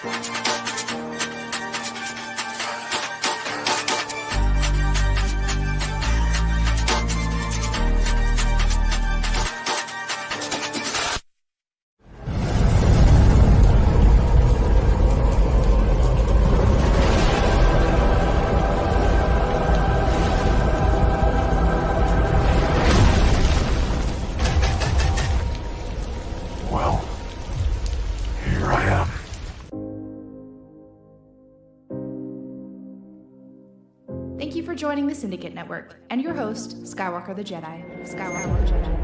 Thank you for joining the Syndicate Network and your host, Skywalker the Jedi. Skywalker the Jedi.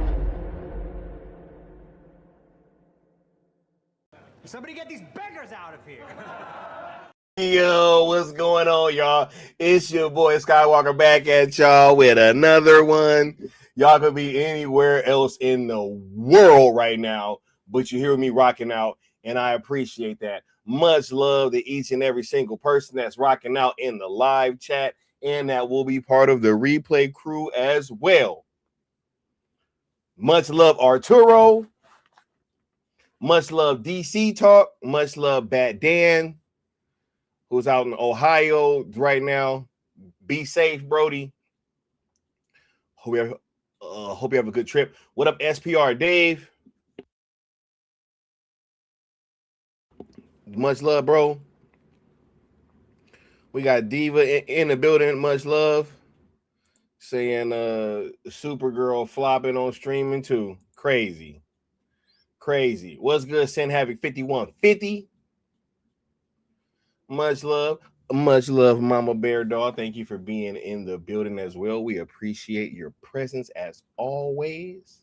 Somebody get these beggars out of here. Yo, what's going on, y'all? It's your boy Skywalker back at y'all with another one. Y'all could be anywhere else in the world right now, but you hear me rocking out, and I appreciate that. Much love to each and every single person that's rocking out in the live chat, and that will be part of the replay crew as well. Much love, Arturo. Much love, DC Talk. Much love, Bat Dan, who's out in Ohio right now. Be safe, Brody. Hope you have a good trip. What up, SPR Dave? Much love, bro. We got Diva in the building. Much love. Saying Supergirl flopping on streaming too. Crazy. What's good, Sin Havoc 5150? Much love, Mama Bear Doll. Thank you for being in the building as well. We appreciate your presence as always.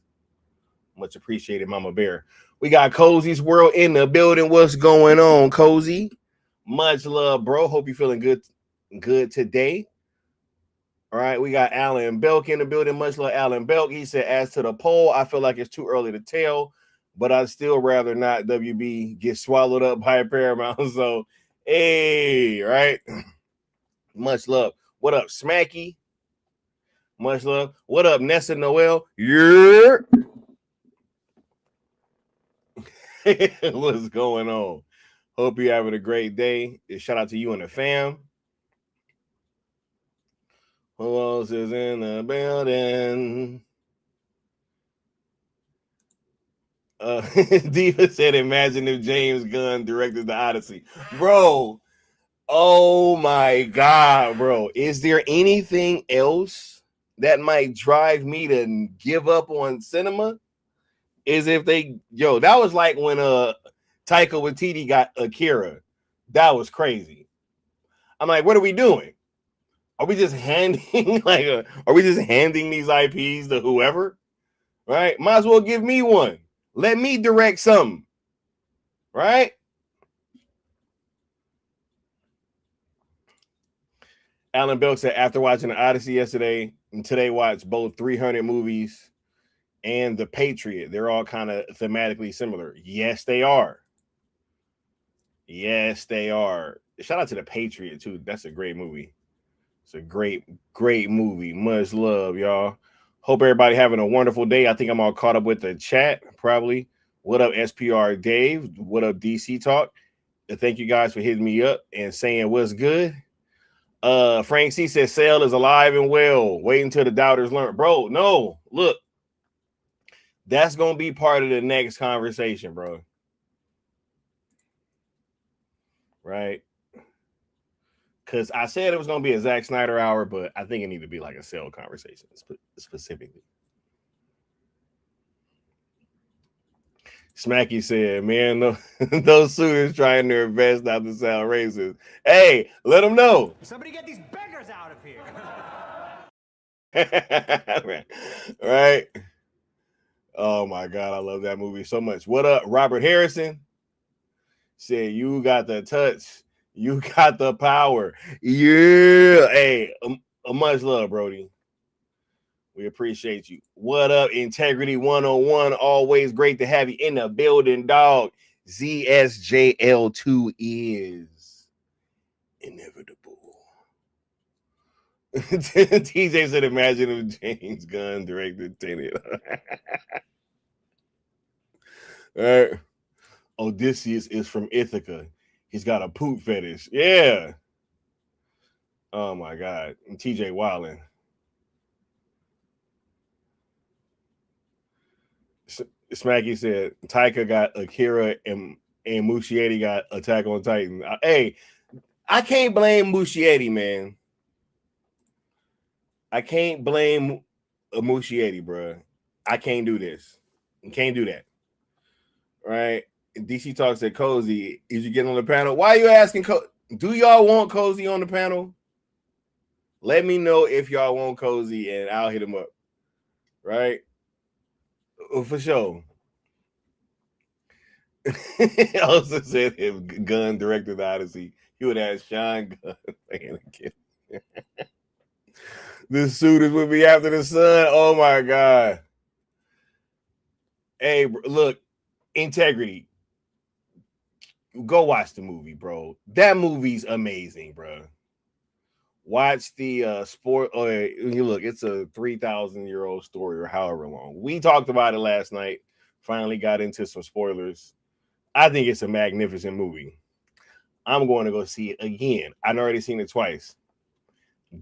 Much appreciated, Mama Bear. We got Cozy's World in the building. What's going on, Cozy? Much love, bro. Hope you're feeling good today. All right, we got Alan Belk in the building. Much love, Alan Belk. He said, as to the poll, I feel like it's too early to tell, but I'd still rather not WB get swallowed up by Paramount. So, hey, right? Much love. What up, Smacky? Much love. What up, Nessa Noel? Yeah. What's going on? Hope you're having a great day. Shout out to you and the fam. Who else is in the building? Diva said, imagine if James Gunn directed the Odyssey. Bro, oh my God, bro. Is there anything else that might drive me to give up on cinema? Is if they, that was like when Taika Waititi got Akira. That was crazy. I'm like, what are we doing? Are we just handing these IPs to whoever? Right? Might as well give me one. Let me direct something. Right? Alan Belk said, after watching the Odyssey yesterday and today watched both 300 movies and The Patriot. They're all kind of thematically similar. Yes, they are. Yes, they are. Shout out to The Patriot, too. That's a great movie. It's a great movie. Much love, y'all. Hope everybody having a wonderful day. I think I'm all caught up with the chat, probably. What up, SPR Dave? What up, DC Talk? And thank you guys for hitting me up and saying what's good. Frank C says, Sale is alive and well. Wait until the doubters learn. Bro, no. Look. That's going to be part of the next conversation, bro. Right? Because I said it was going to be a Zack Snyder hour, but I think it needed to be like a Cell conversation specifically. Smacky said, man, those suitors trying their best not to sound racist. Hey, let them know. Somebody get these beggars out of here. Right? Oh, my God. I love that movie so much. What up? Robert Harrison said, you got the touch. You got the power. Yeah. Hey, much love, Brody. We appreciate you. What up, Integrity 101? Always great to have you in the building, dog. ZSJL2 is inevitable. TJ said, imagine if James Gunn directed Tenet. All right. Odysseus is from Ithaca. He's got a poop fetish. Yeah. Oh my God. And TJ Wildin. Smacky said Taika got Akira and Muschietti got Attack on Titan. Hey, I can't blame Muschietti, man. I can't blame Muschietti, bro. I can't do this. You can't do that. Right? DC Talk said, Cozy, is you getting on the panel? Why are you asking? Do y'all want Cozy on the panel? Let me know if y'all want Cozy and I'll hit him up. Right? For sure. Also said if Gunn directed the Odyssey, he would have Sean Gunn playing again. The suitors would be after the sun. Oh my God. Hey, look, integrity. Go watch the movie, bro. That movie's amazing, bro. Watch the sport. You look, it's a 3,000-year-old story or however long. We talked about it last night. Finally got into some spoilers. I think it's a magnificent movie. I'm going to go see it again. I've already seen it twice.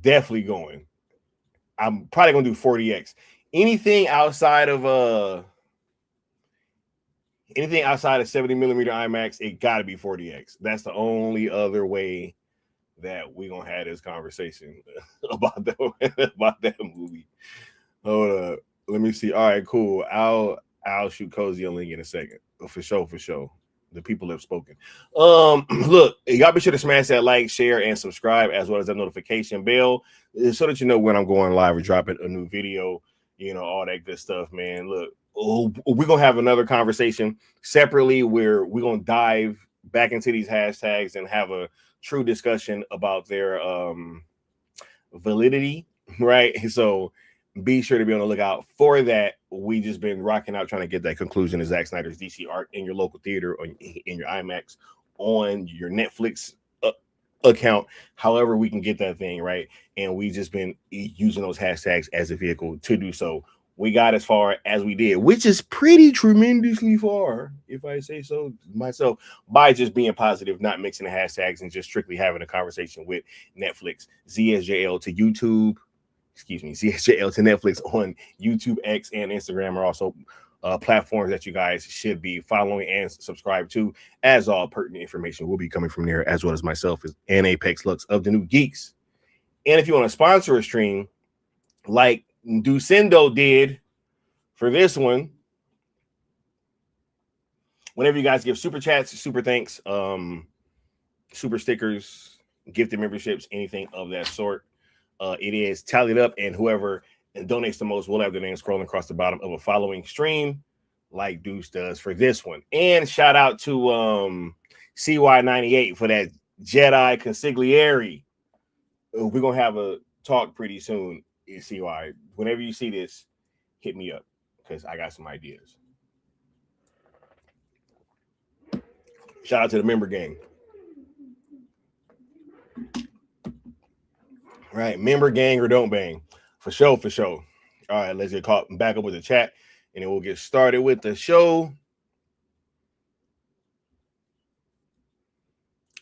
Definitely going. I'm probably going to do 40X. Anything outside of 70 millimeter IMAX, it got to be 40X. That's the only other way that we're going to have this conversation about that movie. Hold up. Let me see. All right, cool. I'll shoot Cozy a link in a second. For sure. The people have spoken. Look, y'all be sure to smash that like, share, and subscribe, as well as that notification bell, so that you know when I'm going live or dropping a new video, all that good stuff, man. Look, we're gonna have another conversation separately where we're gonna dive back into these hashtags and have a true discussion about their validity, right? So be sure to be on the lookout for that. We just been rocking out trying to get that conclusion of Zack Snyder's DC art in your local theater or in your IMAX on your Netflix account. However, we can get that thing right, and we just been using those hashtags as a vehicle to do so. We got as far as we did, which is pretty tremendously far, if I say so myself, by just being positive, not mixing the hashtags, and just strictly having a conversation with Netflix. ZSJL to YouTube. CSJL to Netflix on YouTube, X, and Instagram are also platforms that you guys should be following and subscribe to, as all pertinent information will be coming from there, as well as myself and Apex Lux of the New Geeks. And if you want to sponsor a stream like Ducendo did for this one, whenever you guys give super chats, super thanks, super stickers, gifted memberships, anything of that sort, it is tallied up, and whoever donates the most will have their name scrolling across the bottom of a following stream, like Deuce does for this one. And shout out to CY98 for that Jedi consigliere. We're gonna have a talk pretty soon, CY. Whenever you see this, hit me up because I got some ideas. Shout out to the member gang. Right, member gang or don't bang. For sure. All right, let's get caught back up with the chat, and then we'll get started with the show.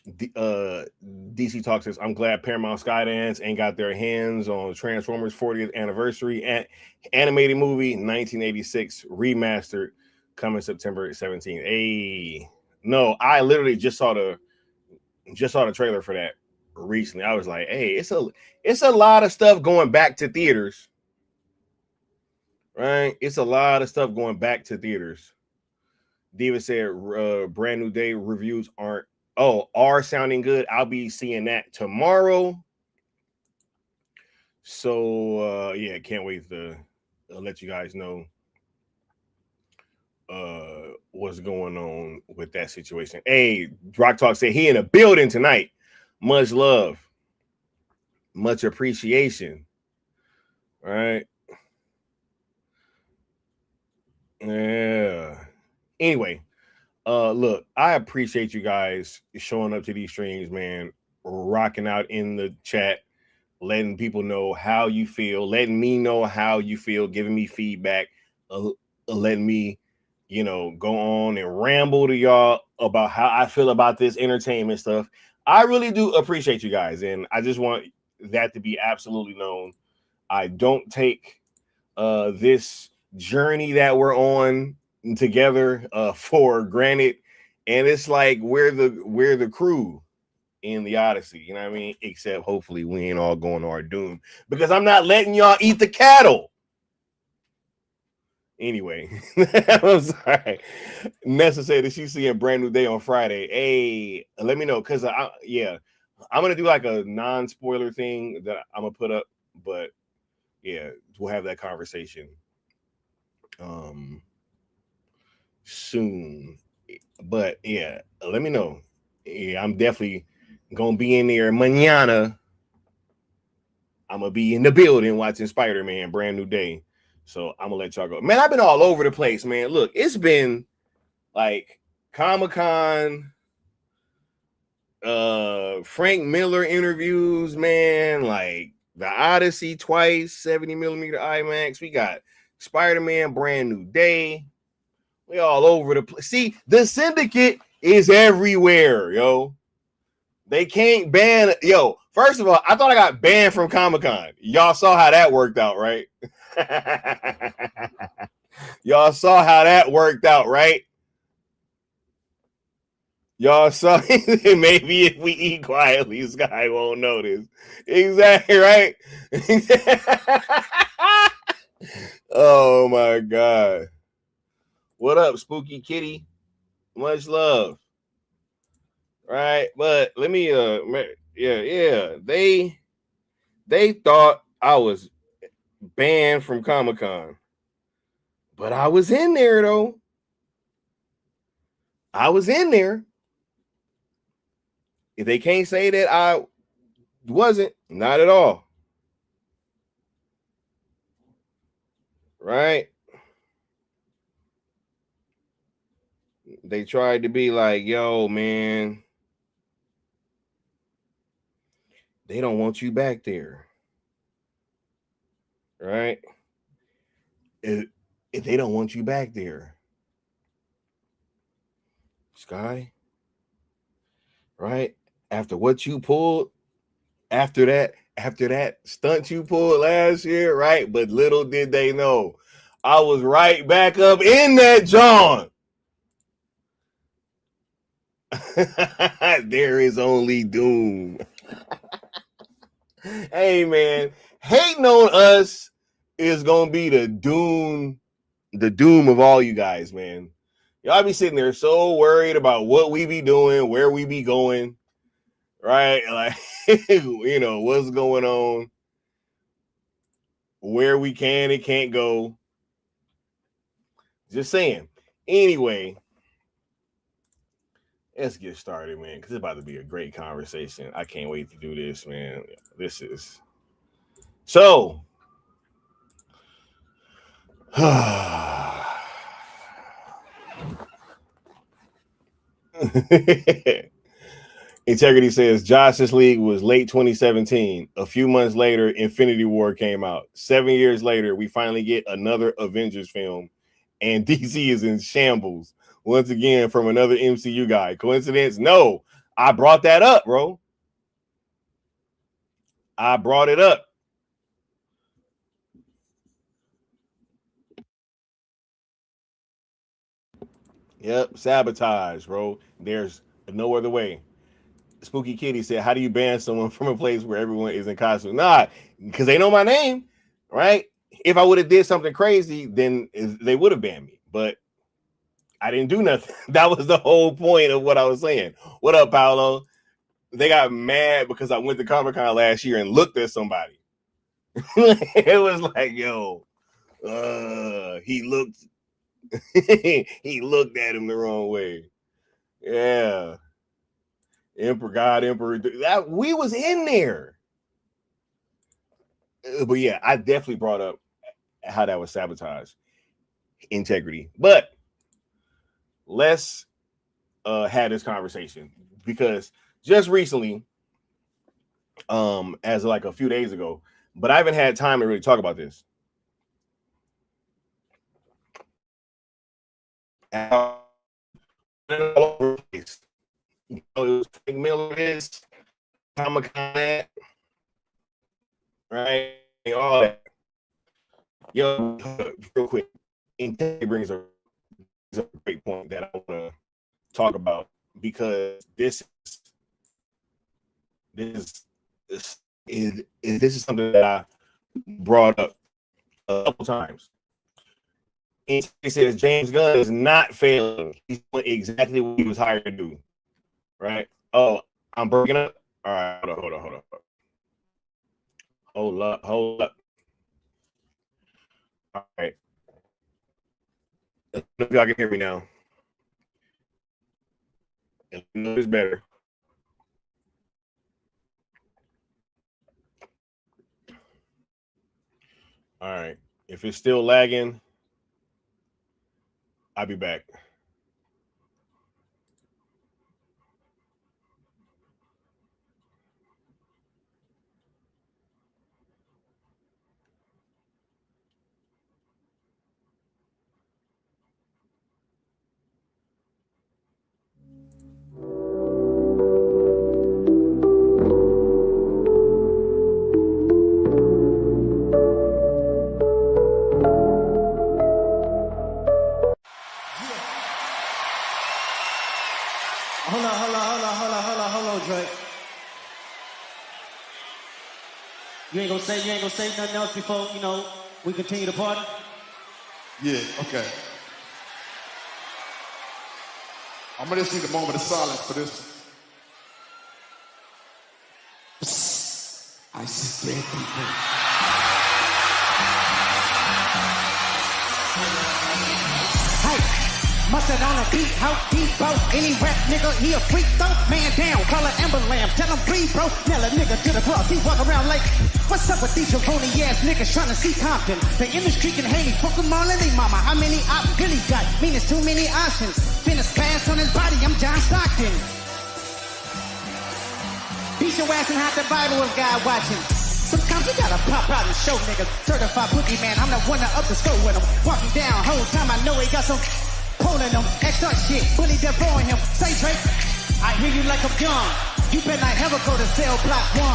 DC Talk says, I'm glad Paramount Skydance ain't got their hands on Transformers 40th anniversary animated movie 1986 remastered coming September 17th. Hey, no, I literally just saw the trailer for that recently. I was like, hey, it's a lot of stuff going back to theaters, right? It's a lot of stuff going back to theaters. Diva said brand new day reviews are sounding good. I'll be seeing that tomorrow. So yeah, can't wait to let you guys know what's going on with that situation. Hey, Rock Talk said he in a building tonight. Much love, much appreciation. All right. Yeah. Anyway, look, I appreciate you guys showing up to these streams, man, rocking out in the chat, letting people know how you feel, letting me know how you feel, giving me feedback, letting me, go on and ramble to y'all about how I feel about this entertainment stuff. I really do appreciate you guys, and I just want that to be absolutely known. I don't take this journey that we're on together for granted, and it's like we're the crew in the Odyssey, you know what I mean? Except hopefully we ain't all going to our doom, because I'm not letting y'all eat the cattle. Anyway, I'm sorry. Nessa said that she's seeing Brand New Day on Friday. Hey, let me know, because I'm gonna do like a non-spoiler thing that I'm gonna put up, but yeah, we'll have that conversation soon. But yeah, let me know. Yeah, I'm definitely gonna be in there mañana. I'm gonna be in the building watching Spider-Man Brand New Day. So I'm gonna let y'all go. Man, I've been all over the place, man. Look, it's been like Comic-Con, Frank Miller interviews, man, like the Odyssey twice, 70mm IMAX. We got Spider-Man Brand New Day. We all over the place. See, the Syndicate is everywhere, yo. They can't ban. Yo, first of all, I thought I got banned from Comic-Con. Y'all saw how that worked out, right? Y'all saw how that worked out, right? Y'all saw. Maybe if we eat quietly, Sky won't notice. Exactly, right? Oh my God. What up, Spooky Kitty? Much love. Right, but let me they thought I was banned from Comic-Con, but I was in there though. I was in there. If they can't say that I wasn't, not at all. Right? They tried to be like, yo, man, they don't want you back there. Right? If they don't want you back there, Sky, right? After what you pulled, after that stunt you pulled last year, right? But little did they know, I was right back up in that John. There is only doom. Hey man, hating on us is gonna be the doom of all you guys, man. Y'all be sitting there so worried about what we be doing, where we be going, right? Like, you know, what's going on, where we can and can't go. Just saying. Anyway, let's get started, man, because it's about to be a great conversation. I can't wait to do this, man. This is so. Integrity says Justice League was late 2017. A few months later, Infinity War came out. 7 years later, we finally get another Avengers film, and DC is in shambles once again from another MCU guy. Coincidence? No. I brought that up, bro. I brought it up. Yep, sabotage, bro. There's no other way. Spooky Kitty said, how do you ban someone from a place where everyone is in costume? Nah, because they know my name, right? If I would have did something crazy, then they would have banned me. But I didn't do nothing. That was the whole point of what I was saying. What up, Paolo? They got mad because I went to Comic-Con last year and looked at somebody. It was like, yo, he looked he looked at him the wrong way. Yeah. Emperor, that we was in there. But yeah, I definitely brought up how that was sabotage. Integrity. But let's have this conversation, because just recently, as like a few days ago, but I haven't had time to really talk about this. twice. You know, it was Frank Miller, this, Comic-Con, right? All that. Yo, real quick, Integrity brings a great point that I want to talk about, because this is something that I brought up a couple times. He says James Gunn is not failing. He's doing exactly what he was hired to do. Right? Oh, I'm breaking up. All right, hold up. Hold up. All right. If y'all can hear me now. If you know it's better. All right. If it's still lagging, I'll be back. Hold on, Drake. You ain't gonna say nothing else before, we continue the party? Yeah, okay. I'm gonna just need a moment of silence for this. I see dead people. Mustard on a beat, how deep, bro. Any rap nigga, he a freak, though. Man down, call an ambulance, tell him breathe, bro. Nail a nigga to the cross, he walk around like, what's up with these jabroni ass niggas trying to see Compton? The industry can hate me, fuck them all and they mama. How many op really got? Mean it's too many options. Finish pass on his body, I'm John Stockton. Beat your ass and hide the Bible with God watching. Sometimes you gotta pop out and show niggas. Certified boogie man, I'm the one that up the score with him. Walking down, whole time I know he got some pulling him, extra shit, bully devouring him. Say Drake, I hear you like I'm young. You better not ever go to cell block 1.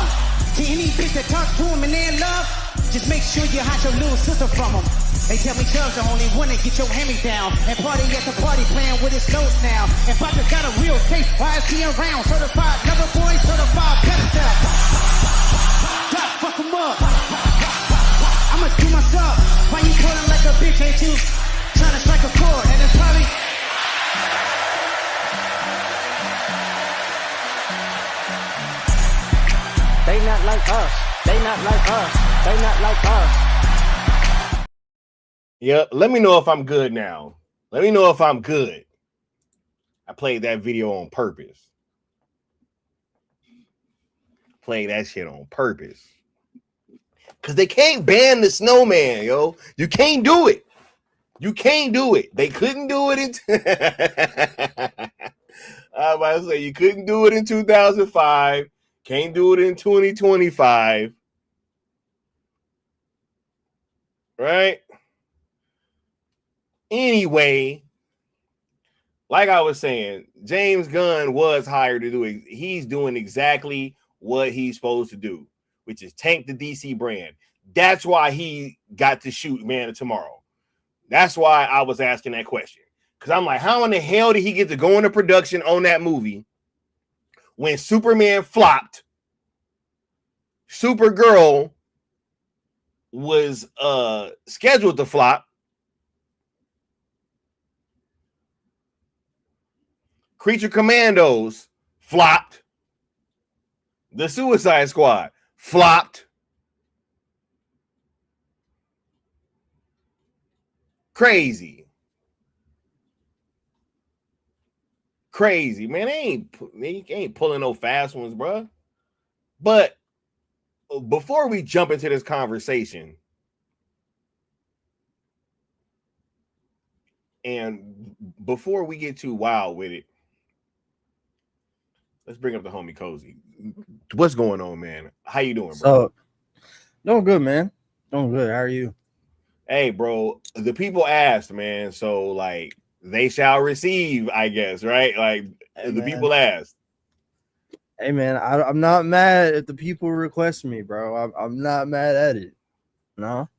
To any bitch that talk to him and they're in love, just make sure you hide your little sister from him. They tell me Chubb's the only one that get your hand me down. And party at the party playing with his notes now. And Butler got a real case, why is he around? Certified lover boy, certified pedestal. Stop, fuck him up. I'ma do my stuff. Why you pulling like a bitch, ain't you? Trying to strike a chord, and it's probably they not like us. They not like us. They not like us. Yeah, let me know if I'm good now. Let me know if I'm good. I played that video on purpose. Played that shit on purpose. Because they can't ban the snowman, yo. You can't do it. You can't do it. They couldn't do it in I was about to say you couldn't do it in 2005. Can't do it in 2025. Right? Anyway, like I was saying, James Gunn was hired to do it. He's doing exactly what he's supposed to do, which is tank the DC brand. That's why he got to shoot Man of Tomorrow. That's why I was asking that question. Because I'm like, how in the hell did he get to go into production on that movie when Superman flopped? Supergirl was scheduled to flop. Creature Commandos flopped. The Suicide Squad flopped. Crazy, man. They ain't pulling no fast ones, bro. But before we jump into this conversation, and before we get too wild with it, let's bring up the homie Cozy. What's going on, man? How you doing, bro? So, doing good, man. Doing good. How are you? Hey, bro, the people asked, man. So, like, they shall receive, I guess, right? Like, Hey, the man. people asked. Hey man, I'm not mad if the people request me, bro. I'm not mad at it. No,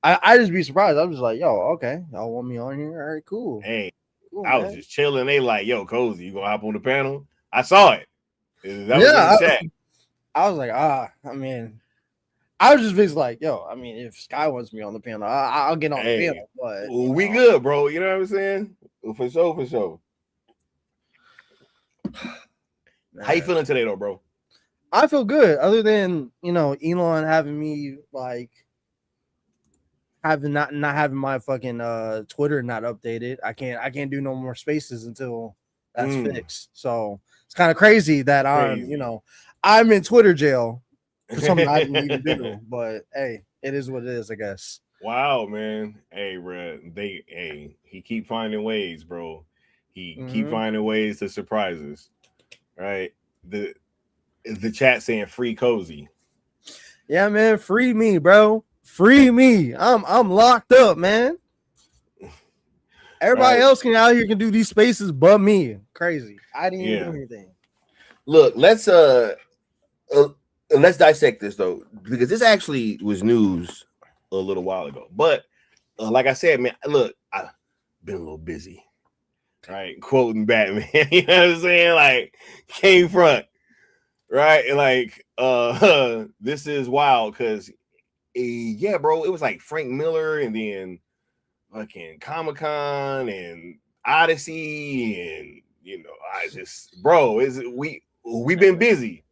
I just be surprised. I'm just like, yo, okay, y'all want me on here? All right, cool. Hey, Cool, I was man. just chilling. They like, yo, Cozy, you gonna hop on the panel? I saw it. That was in Yeah, the chat. I was like, I mean, I was just basically like, yo, I mean, if Sky wants me on the panel, I'll get on the Hey, panel. But we good, bro. You know what I'm saying? For sure, for sure. man, How you feeling today, though, bro? I feel good. Other than Elon having me like having not having my fucking Twitter not updated. I can't do no more spaces until that's fixed. So it's kind of crazy that I'm in Twitter jail for something I didn't even do. But hey, it is what it is, I guess. Wow, man. Hey, bro. He keep finding ways, bro. He keep finding ways to surprise us. Right? The chat saying free Cozy. Yeah, man, free me, bro. Free me. I'm locked up, man. Everybody else out here can do these spaces but me. Crazy. I didn't even do anything. Look, let's dissect this though, because this actually was news a little while ago. But like I said, man, look, I've been a little busy. Right, quoting Batman. You know what I'm saying? Like, came front. Right? And like, this is wild because yeah, bro, it was like Frank Miller and then fucking Comic-Con and Odyssey, and we've been busy,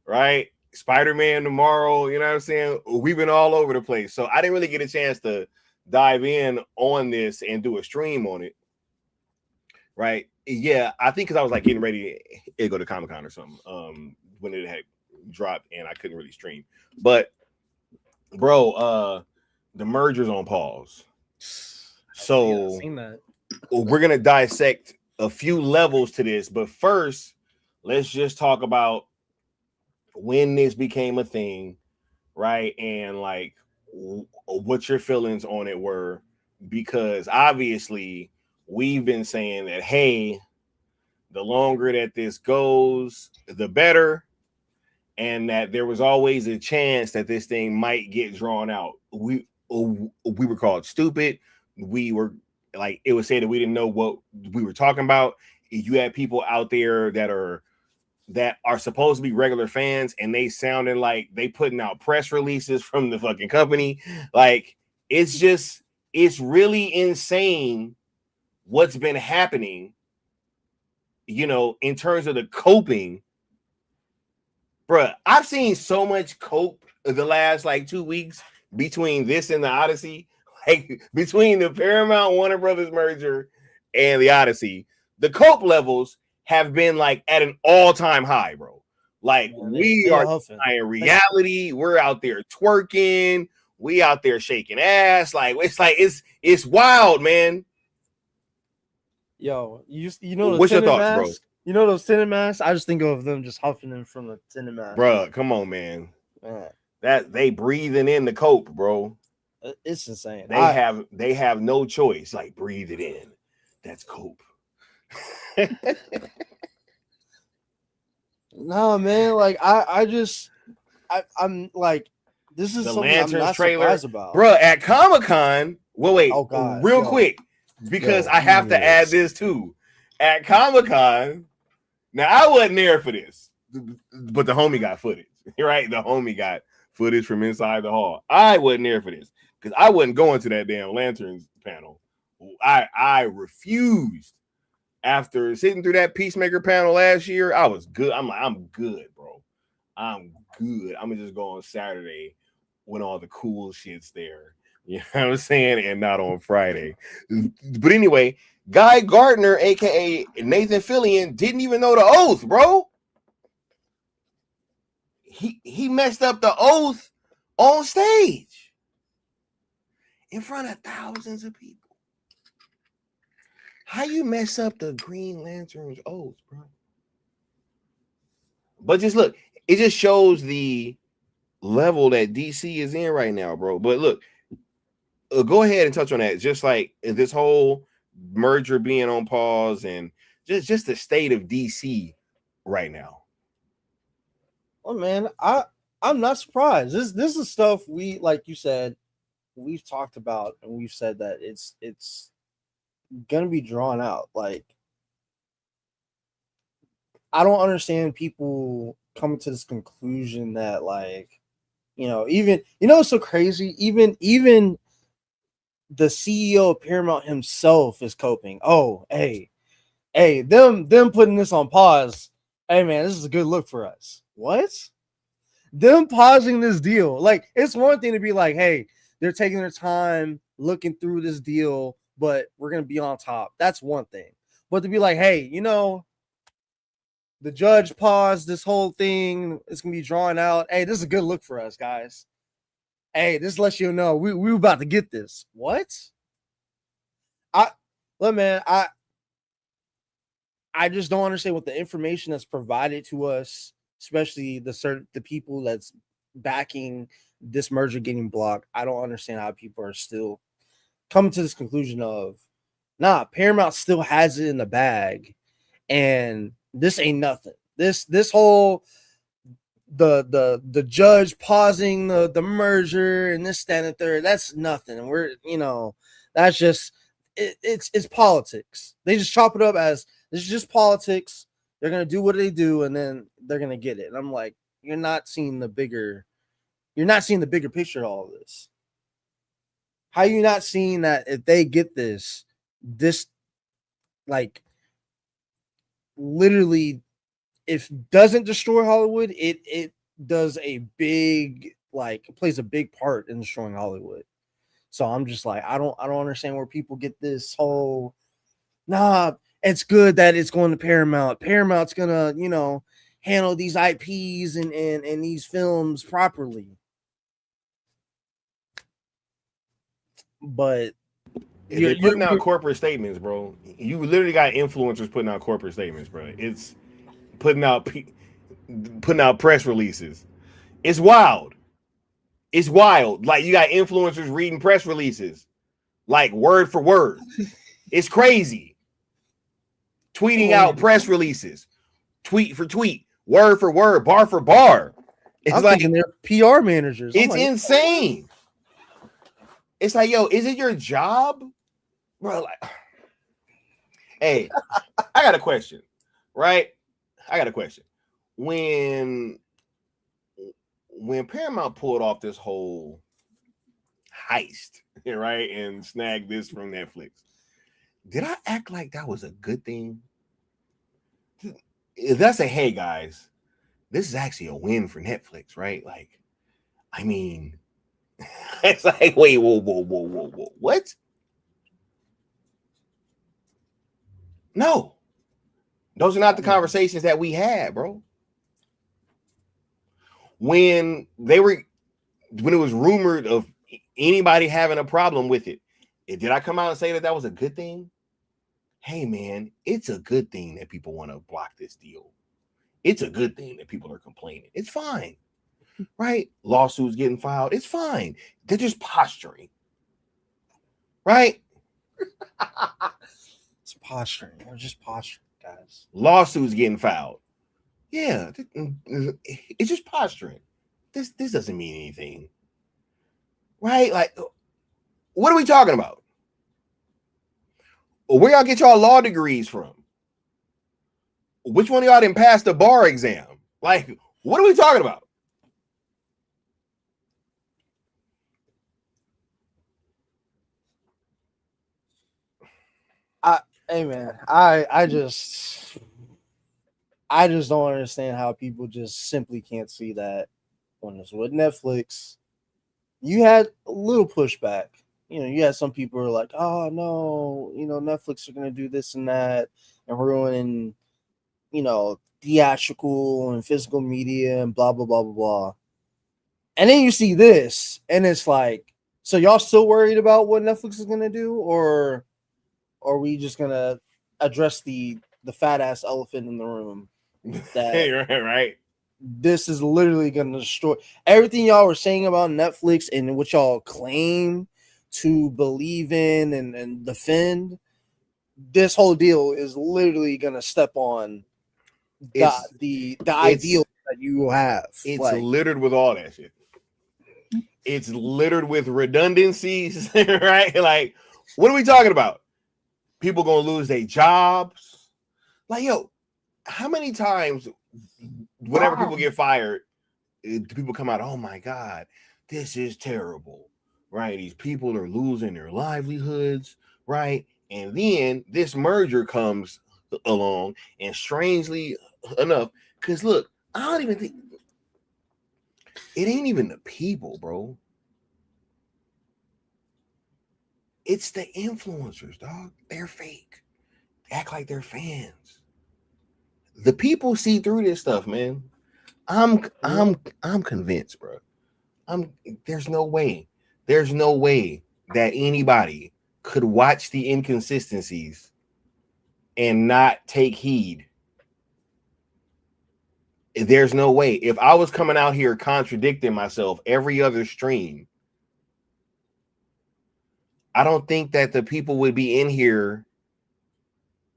right? Spider-Man tomorrow, you know what I'm saying? We've been all over the place. So I didn't really get a chance to dive in on this and do a stream on it. Right? Yeah, I think because I was like getting ready to go to Comic-Con or something when it had dropped and I couldn't really stream. But bro, the merger's on pause. So I've seen that. We're gonna dissect a few levels to this, but first, let's just talk about when this became a thing, right? And like what your feelings on it were, because obviously we've been saying that, hey, the longer that this goes, the better, and that there was always a chance that this thing might get drawn out. We were called stupid. We were like, it was said that we didn't know what we were talking about. You had people out there that are supposed to be regular fans, and they sounded like they putting out press releases from the fucking company. Like, it's really insane what's been happening, in terms of the coping. Bruh, I've seen so much cope the last like 2 weeks between this and the Odyssey, like between the Paramount Warner Brothers merger and the Odyssey. The cope levels have been like at an all-time high, bro. Like, we are in reality. We're out there twerking. We out there shaking ass. Like it's wild, man. Yo, you know what's your thoughts, mask? bro? You know those tinted masks? I just think of them just huffing them from the tinted mask. Bro, come on, man. That they breathing in the cope, bro. It's insane. They have no choice. Like, breathe it in. That's cope. No, man. Like I'm like, this is the something I'm not trailer, surprised about, bro. At Comic-Con. Well, wait, real quick, because I have to add this too. At Comic-Con, now I wasn't there for this, but the homie got footage. Right, the homie got footage from inside the hall. I wasn't there for this because I wasn't going to that damn Lanterns panel. I refused. After sitting through that Peacemaker panel last year, I was good. I'm like, I'm good, bro. I'm good. I'm gonna just go on Saturday when all the cool shit's there. You know what I'm saying? And not on Friday. But anyway, Guy Gardner, aka Nathan Fillion, didn't even know the oath, bro. He messed up the oath on stage in front of thousands of people. How you mess up the Green Lantern's oath, bro? But just look, it just shows the level that DC is in right now, bro. But look, go ahead and touch on that. Just like this whole merger being on pause and just the state of DC right now. Well, man, I'm not surprised. This is stuff we, like you said, we've talked about, and we've said that it's gonna be drawn out. Like, I don't understand people coming to this conclusion that, like, even it's so crazy. Even the CEO of Paramount himself is coping. Oh, hey, them putting this on pause. Hey, man, this is a good look for us. What? Them pausing this deal. Like, it's one thing to be like, hey, they're taking their time looking through this deal, but we're gonna be on top. That's one thing. But to be like, hey, the judge paused this whole thing. It's gonna be drawn out. Hey, this is a good look for us, guys. Hey, this lets you know we about to get this. What? I just don't understand what the information that's provided to us, especially the people that's backing this merger getting blocked. I don't understand how people are still coming to this conclusion of, nah, Paramount still has it in the bag, and this ain't nothing. This whole the judge pausing the merger and this, that, and the third, that's nothing. And we're that's just it's politics. They just chop it up as this is just politics. They're gonna do what they do, and then they're gonna get it. And I'm like, you're not seeing the bigger picture of all of this. How are you not seeing that if they get this like literally, if doesn't destroy Hollywood, it does a big, like, plays a big part in destroying Hollywood. So I'm just like, I don't understand where people get this whole, nah, it's good that it's going to Paramount. Paramount's gonna, handle these IPs and these films properly. But they're putting out corporate statements, bro. You literally got influencers putting out corporate statements, bro. It's putting out press releases. It's wild. It's wild. Like, you got influencers reading press releases, like, word for word. It's crazy. Tweeting out press releases, tweet for tweet, word for word, bar for bar. It's I'm thinking they're PR managers. It's insane. It's like, yo, is it your job, bro? Like, hey, I got a question, right? I got a question. When Paramount pulled off this whole heist, right, and snagged this from Netflix, did I act like that was a good thing? If I say, hey guys, this is actually a win for Netflix, right? Like, I mean, it's like, wait, whoa, what? No, those are not the conversations that we had, bro. When it was rumored of anybody having a problem with it, did I come out and say that was a good thing? Hey, man, it's a good thing that people want to block this deal. It's a good thing that people are complaining. It's fine, right? Lawsuits getting filed. It's fine. They're just posturing, right? It's posturing. They're just posturing, guys. Lawsuits getting filed. Yeah, it's just posturing. This doesn't mean anything, right? Like, what are we talking about? Where y'all get y'all law degrees from? Which one of y'all didn't pass the bar exam? Like, what are we talking about? Hey man, I just don't understand how people just simply can't see that when it's with Netflix. You had a little pushback. You had some people who are like, oh no, Netflix are gonna do this and that and ruin, theatrical and physical media and blah blah blah blah blah. And then you see this, and it's like, so y'all still worried about what Netflix is gonna do, or are we just gonna address the fat ass elephant in the room? That right. This is literally gonna destroy everything y'all were saying about Netflix and what y'all claim to believe in and defend. this whole deal is literally gonna step on the ideal that you will have. It's like, littered with all that shit. It's littered with redundancies, right? Like, what are we talking about? People gonna lose their jobs. Like, yo, how many times whenever people get fired, do people come out, oh my God, this is terrible, right? These people are losing their livelihoods, right? And then this merger comes along, and strangely enough, because look, I don't even think it ain't even the people, bro. It's the influencers, dog. They're fake. Act like they're fans. The people see through this stuff, man. I'm convinced, bro. There's no way that anybody could watch the inconsistencies and not take heed. There's no way. If I was coming out here contradicting myself every other stream, I don't think that the people would be in here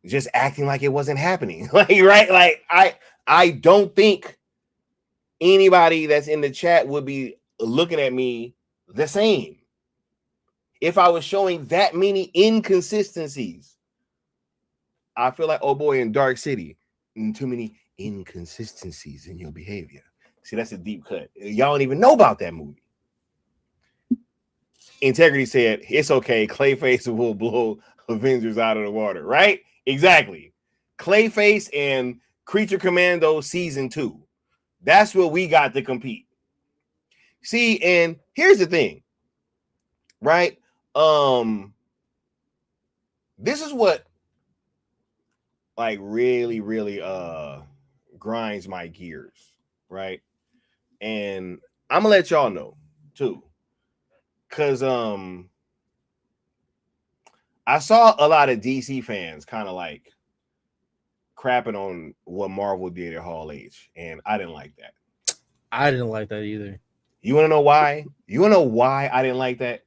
just acting like it wasn't happening. Like, right? Like, I don't think anybody that's in the chat would be looking at me the same if I was showing that many inconsistencies. I feel like, oh boy, in Dark City, too many inconsistencies in your behavior. See, that's a deep cut. Y'all don't even know about that movie. Integrity said, it's okay. Clayface will blow Avengers out of the water, right? Exactly. Clayface and Creature Commando Season 2. That's what we got to compete. See, and here's the thing, right? This is what like really grinds my gears, right? And I'm gonna let y'all know too, because I saw a lot of DC fans kind of like crapping on what Marvel did at Hall H, and I didn't like that. I didn't like that either. You want to know why? You want to know why I didn't like that?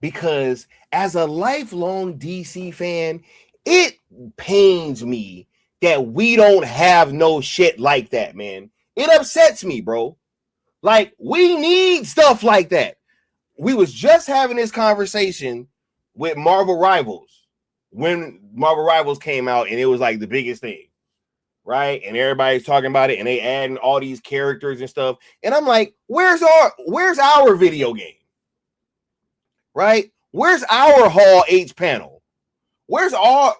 Because as a lifelong DC fan, it pains me that we don't have no shit like that, man. It upsets me, bro. Like, we need stuff like that. We was just having this conversation with Marvel Rivals when Marvel Rivals came out, and it was like the biggest thing, right? And everybody's talking about it, and they adding all these characters and stuff. And I'm like, where's our video game? Right? Where's our Hall H panel? Where's our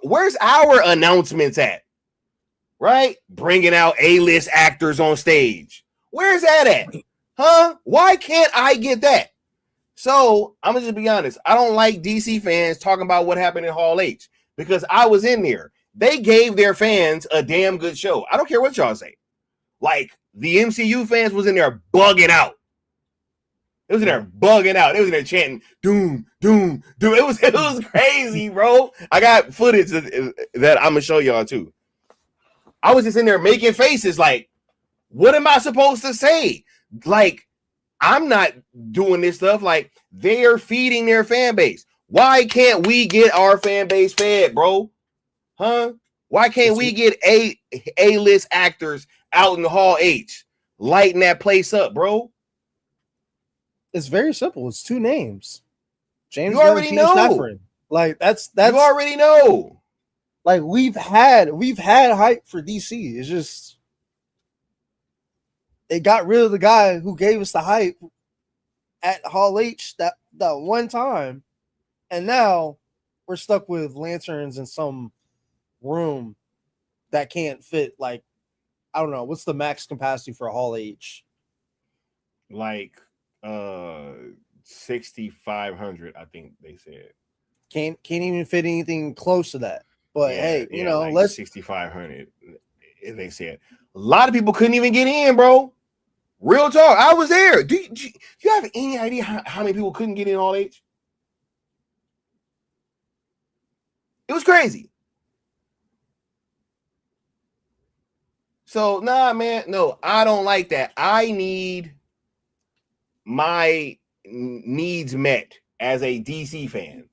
announcements at? Right? Bringing out A-list actors on stage. Where's that at? Huh? Why can't I get that? So I'm gonna just be honest. I don't like DC fans talking about what happened in Hall H because I was in there. They gave their fans a damn good show. I don't care what y'all say. Like, the MCU fans was in there bugging out. It was in there bugging out. It was in there chanting, doom, doom, doom. It was crazy, bro. I got footage that I'm gonna show y'all too. I was just in there making faces like, what am I supposed to say? Like, I'm not doing this stuff. Like, they are feeding their fan base. Why can't we get our fan base fed, bro? Huh? Why can't we get A-list actors out in the Hall H lighting that place up, bro? It's very simple. It's two names. James you already know. Saffron. Like, that's you already know. Like, we've had hype for DC. It's just it got rid of the guy who gave us the hype at Hall H that one time, and now we're stuck with lanterns in some room that can't fit. Like, I don't know, what's the max capacity for a Hall H? Like 6,500, I think they said. Can't even fit anything close to that. But hey, you know, like let's 6,500. They said a lot of people couldn't even get in, bro. Real talk. I was there. Do you have any idea how many people couldn't get in Hall H? It was crazy. So, nah, man. No, I don't like that. I need my needs met as a DC fan.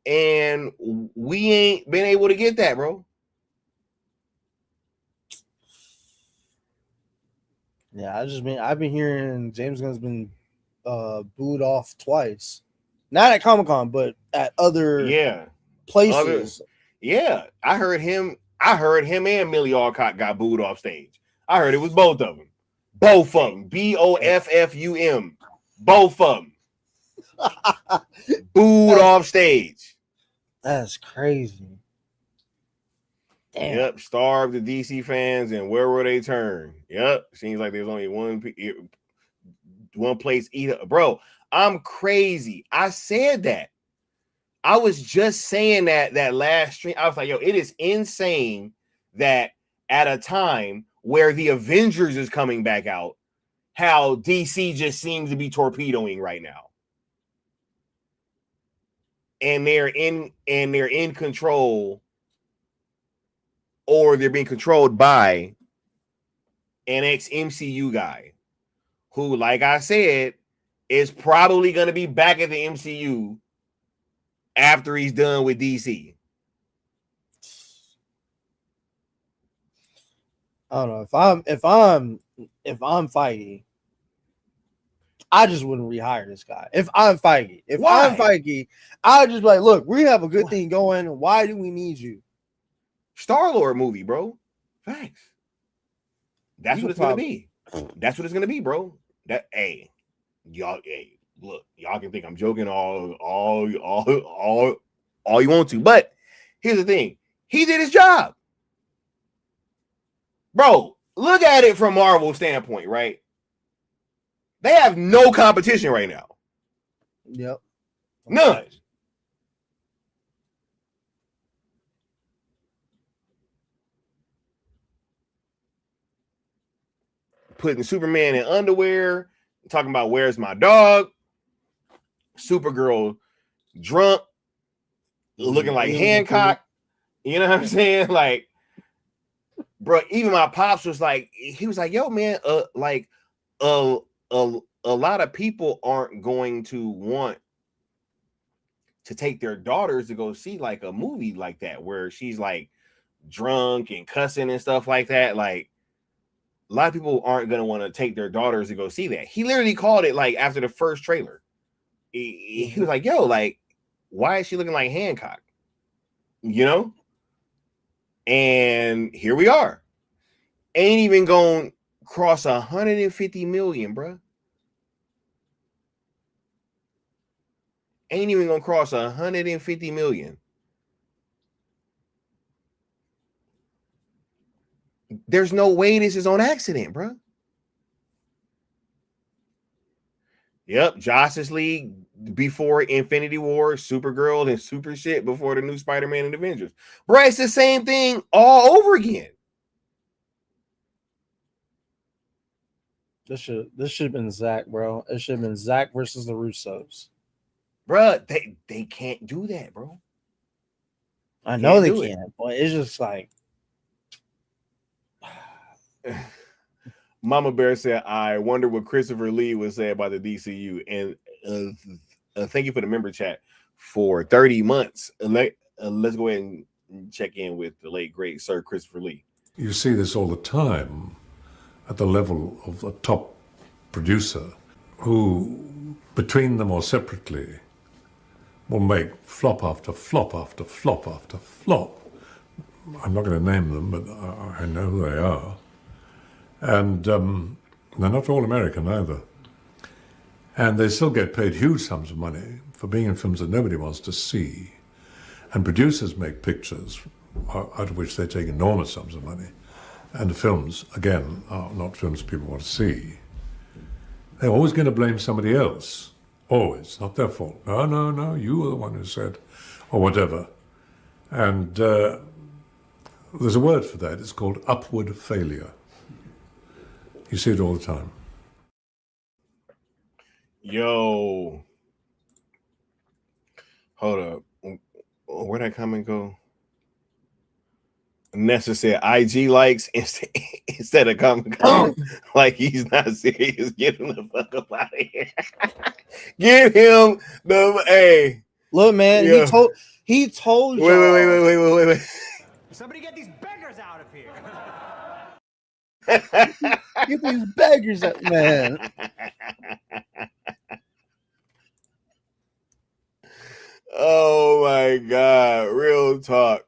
and we ain't been able to get that, bro. Yeah, I've been hearing James Gunn's been booed off twice. Not at Comic-Con, but at other places. I heard him and Millie Alcott got booed off stage. I heard it was both of them. Both of them. BOFFUM. Both of them. Booed off stage. That's crazy. Damn. Yep, starved the DC fans, and where will they turn? Yep, seems like there's only one place either. Bro, I'm crazy. I said that. I was just saying that last stream. I was like, yo, it is insane that at a time where the Avengers is coming back out, how DC just seems to be torpedoing right now. And they're in control, or they're being controlled by an ex-MCU guy who, like I said, is probably going to be back at the MCU after he's done with DC. I don't know. If I'm Feige, I just wouldn't rehire this guy. If I'm Feige, I'd just be like, look, we have a good thing going. Why do we need you? Star-Lord movie, bro. Facts. That's what it's gonna be. That's what it's gonna be, bro. Y'all can think I'm joking all you want to, but here's the thing: he did his job, bro. Look at it from Marvel's standpoint, right? They have no competition right now. Yep, none. Putting Superman in underwear, talking about where's my dog, Supergirl drunk, looking like Hancock. You know what I'm saying? Like, bro, even my pops was like, he was like, yo, man, like a lot of people aren't going to want to take their daughters to go see like a movie like that where she's like drunk and cussing and stuff like that. Like, a lot of people aren't going to want to take their daughters to go see that. He literally called it like after the first trailer. He was like, yo, like, why is she looking like Hancock? You know? And here we are. Ain't even going to cross 150 million, bro. Ain't even going to cross 150 million. There's no way this is on accident, bro. Yep, Justice League before Infinity War, Supergirl, and Super shit before the new Spider-Man and Avengers. Bro, it's the same thing all over again. This should have been Zach, bro. It should have been Zach versus the Russos. Bro, they can't do that, bro. I know they can't, but it's just like Mama Bear said, I wonder what Christopher Lee would say about the DCU. And thank you for the member chat for 30 months. Let's go ahead and check in with the late, great Sir Christopher Lee. You see this all the time at the level of a top producer who, between them or separately, will make flop after flop after flop after flop. I'm not going to name them, but I know who they are. And they're not all American either. And they still get paid huge sums of money for being in films that nobody wants to see. And producers make pictures out of which they take enormous sums of money. And the films, again, are not films people want to see. They're always going to blame somebody else. Always. Not their fault. No, you were the one who said, or whatever. And there's a word for that. It's called upward failure. You see it all the time. Yo. Hold up. Where'd that comment go? Nessa said IG likes instead of Comic-Con. Like he's not serious. Get him the fuck up out of here. Get him the look, man. He told y'all. Wait. Somebody get these beggars out of here. Get these beggars up, man. Oh my God. Real talk.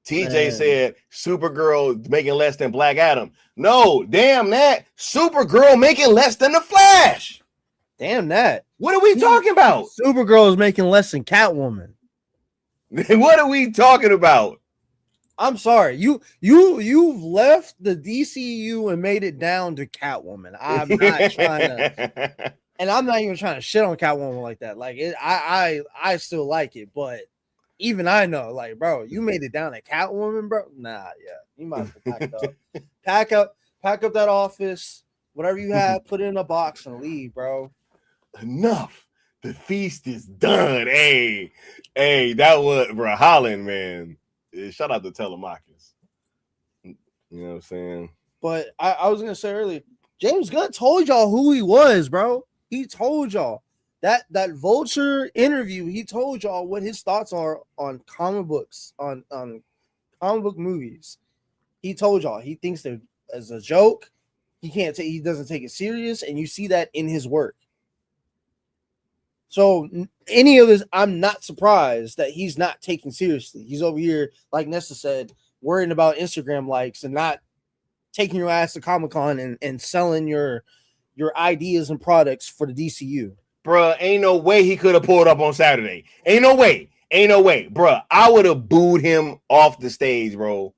TJ Man. said Supergirl making less than Black Adam. No, damn that. Supergirl making less than the Flash. Damn that. What are we talking about? Supergirl is making less than Catwoman. What are we talking about? I'm sorry. You've left the DCU and made it down to Catwoman. I'm not trying to, and I'm not even trying to shit on Catwoman like that. Like it, I still like it, but even I know, like, bro, you made it down to Catwoman, bro. Nah, yeah, you might as well pack up, pack up that office, whatever you have, put it in a box and leave, bro. Enough. The feast is done. Hey, that was bro Holland, man. Shout out to Telemachus. You know what I'm saying? But I was gonna say earlier, James Gunn told y'all who he was, bro. He told y'all that Vulture interview. He told y'all what his thoughts are on comic books, on comic book movies. He told y'all he thinks they're as a joke. He doesn't take it serious, and you see that in his work. So any of this, I'm not surprised that he's not taking seriously. He's over here, like Nessa said, worrying about Instagram likes and not taking your ass to Comic-Con and selling your ideas and products for the DCU. Bruh, ain't no way he could have pulled up on Saturday. Ain't no way. Bruh, I would have booed him off the stage, bro.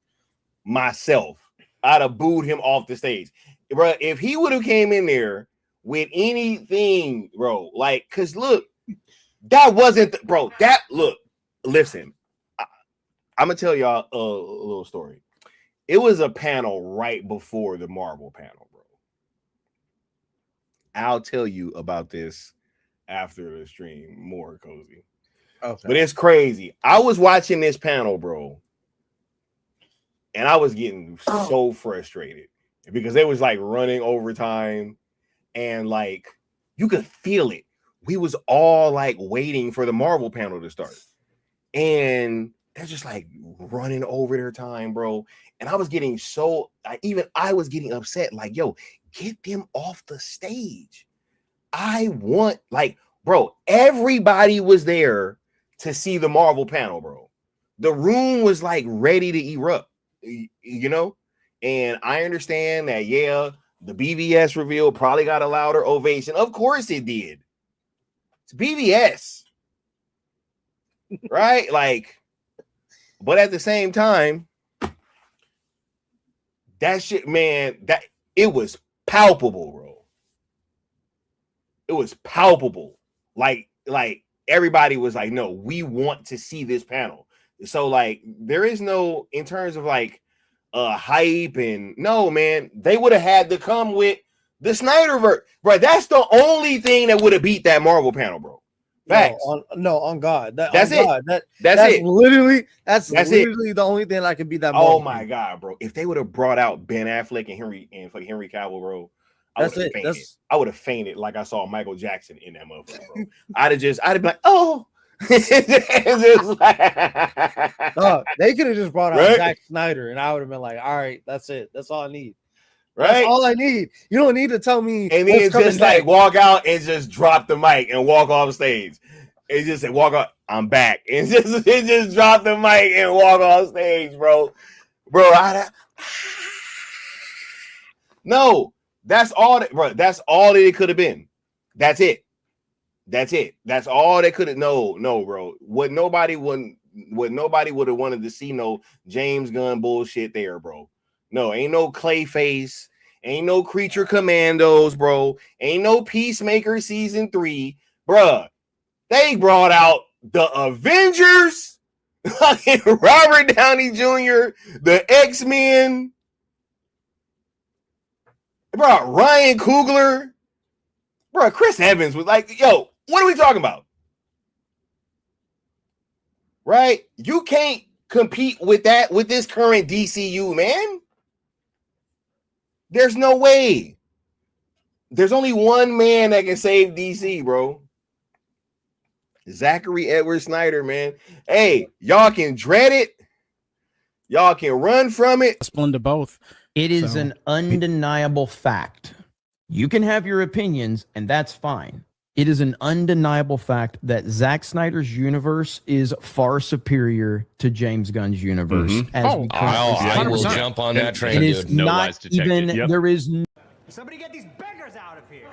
Myself. I'd have booed him off the stage. Bruh, if he would have came in there with anything, bro, like, cause look, that wasn't, listen, I'm gonna tell y'all a little story. It was a panel right before the Marvel panel, bro. I'll tell you about this after the stream more, Cozy. Okay. But it's crazy. I was watching this panel, bro, and I was getting so frustrated because it was like running overtime. And like you could feel it. We was all like waiting for the Marvel panel to start. And they're just like running over their time, bro. And I was getting I was getting upset. Like, yo, get them off the stage. I want, like, bro, everybody was there to see the Marvel panel, bro. The room was like ready to erupt, you know? And I understand that, yeah, the BVS reveal probably got a louder ovation. Of course it did. It's BVS. Right? Like, but at the same time, that shit, man, that it was palpable, bro. It was palpable. Like everybody was like, no, we want to see this panel. So, like, there is no, in terms of like hype and no, man, they would have had to come with the Snyderverse, bro. That's the only thing that would have beat that Marvel panel, bro. Facts. On God. That's it. God. That's it. Literally the only thing that could beat that Marvel. Oh my God, bro. If they would have brought out Ben Affleck and Henry Cavill, bro, I would have fainted like I saw Michael Jackson in that motherfucker, bro. I'd have been like, oh. They could have just brought out Zack Snyder and I would have been like, all right, that's it. That's all I need. Right? That's all I need. You don't need to tell me. And then just like walk out and just drop the mic and walk off stage. It just said, walk out, I'm back. And just drop the mic and walk off stage, bro. No, that's all that, bro. That's all that it could have been. That's it. That's all they could have. No, bro. What nobody would have wanted to see, no James Gunn bullshit there, bro. No, ain't no Clayface, ain't no Creature Commandos, bro. Ain't no Peacemaker season 3, bruh. They brought out the Avengers, Robert Downey Jr., the X-Men, bro. Ryan Coogler, bro. Chris Evans was like, yo. What are we talking about? Right? You can't compete with that with this current DCU, man. There's no way. There's only one man that can save DC, bro. Zachary Edward Snyder, man. Hey, y'all can dread it. Y'all can run from it. Splendid both. It is an undeniable fact. You can have your opinions, and that's fine. It is an undeniable fact that Zack Snyder's universe is far superior to James Gunn's universe. I will jump on that train. It is No not lies detected. even. Yep. There is. Somebody get these beggars out of here.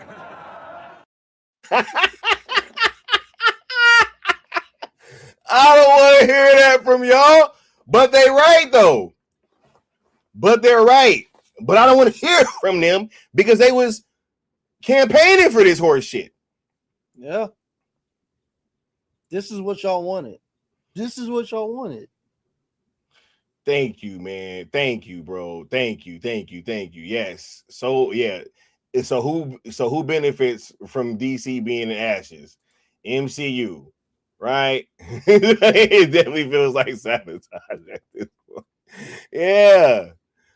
I don't want to hear that from y'all, but they right though. But they're right. But I don't want to hear it from them because they was campaigning for this horse shit. Yeah. This is what y'all wanted. This is what y'all wanted. Thank you, man. Thank you, bro. Thank you. Yes. So yeah. So who benefits from DC being in ashes? MCU, right? It definitely feels like sabotage at this point. Yeah.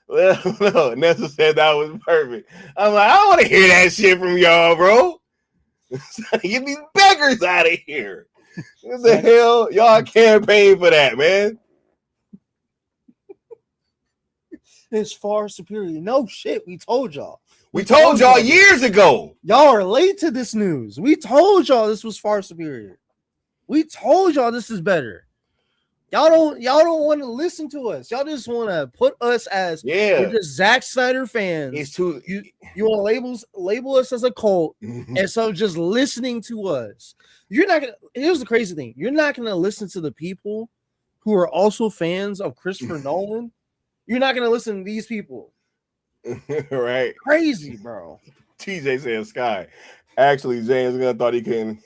Well, no, Nessa said that was perfect. I'm like, I don't want to hear that shit from y'all, bro. Get these beggars out of here. What the hell? Y'all campaign for that, man. It's far superior. No shit. We told y'all. We told y'all years ago. Y'all are late to this news. We told y'all this was far superior. We told y'all this is better. Y'all don't want to listen to us. Y'all just want to put us as we're just Zack Snyder fans. It's too you want to label us as a cult, and so just listening to us. You're not gonna. Here's the crazy thing: you're not gonna listen to the people who are also fans of Christopher Nolan. You're not gonna listen to these people. Right? Crazy, bro. TJ said Sky. Actually, James Gunn thought he can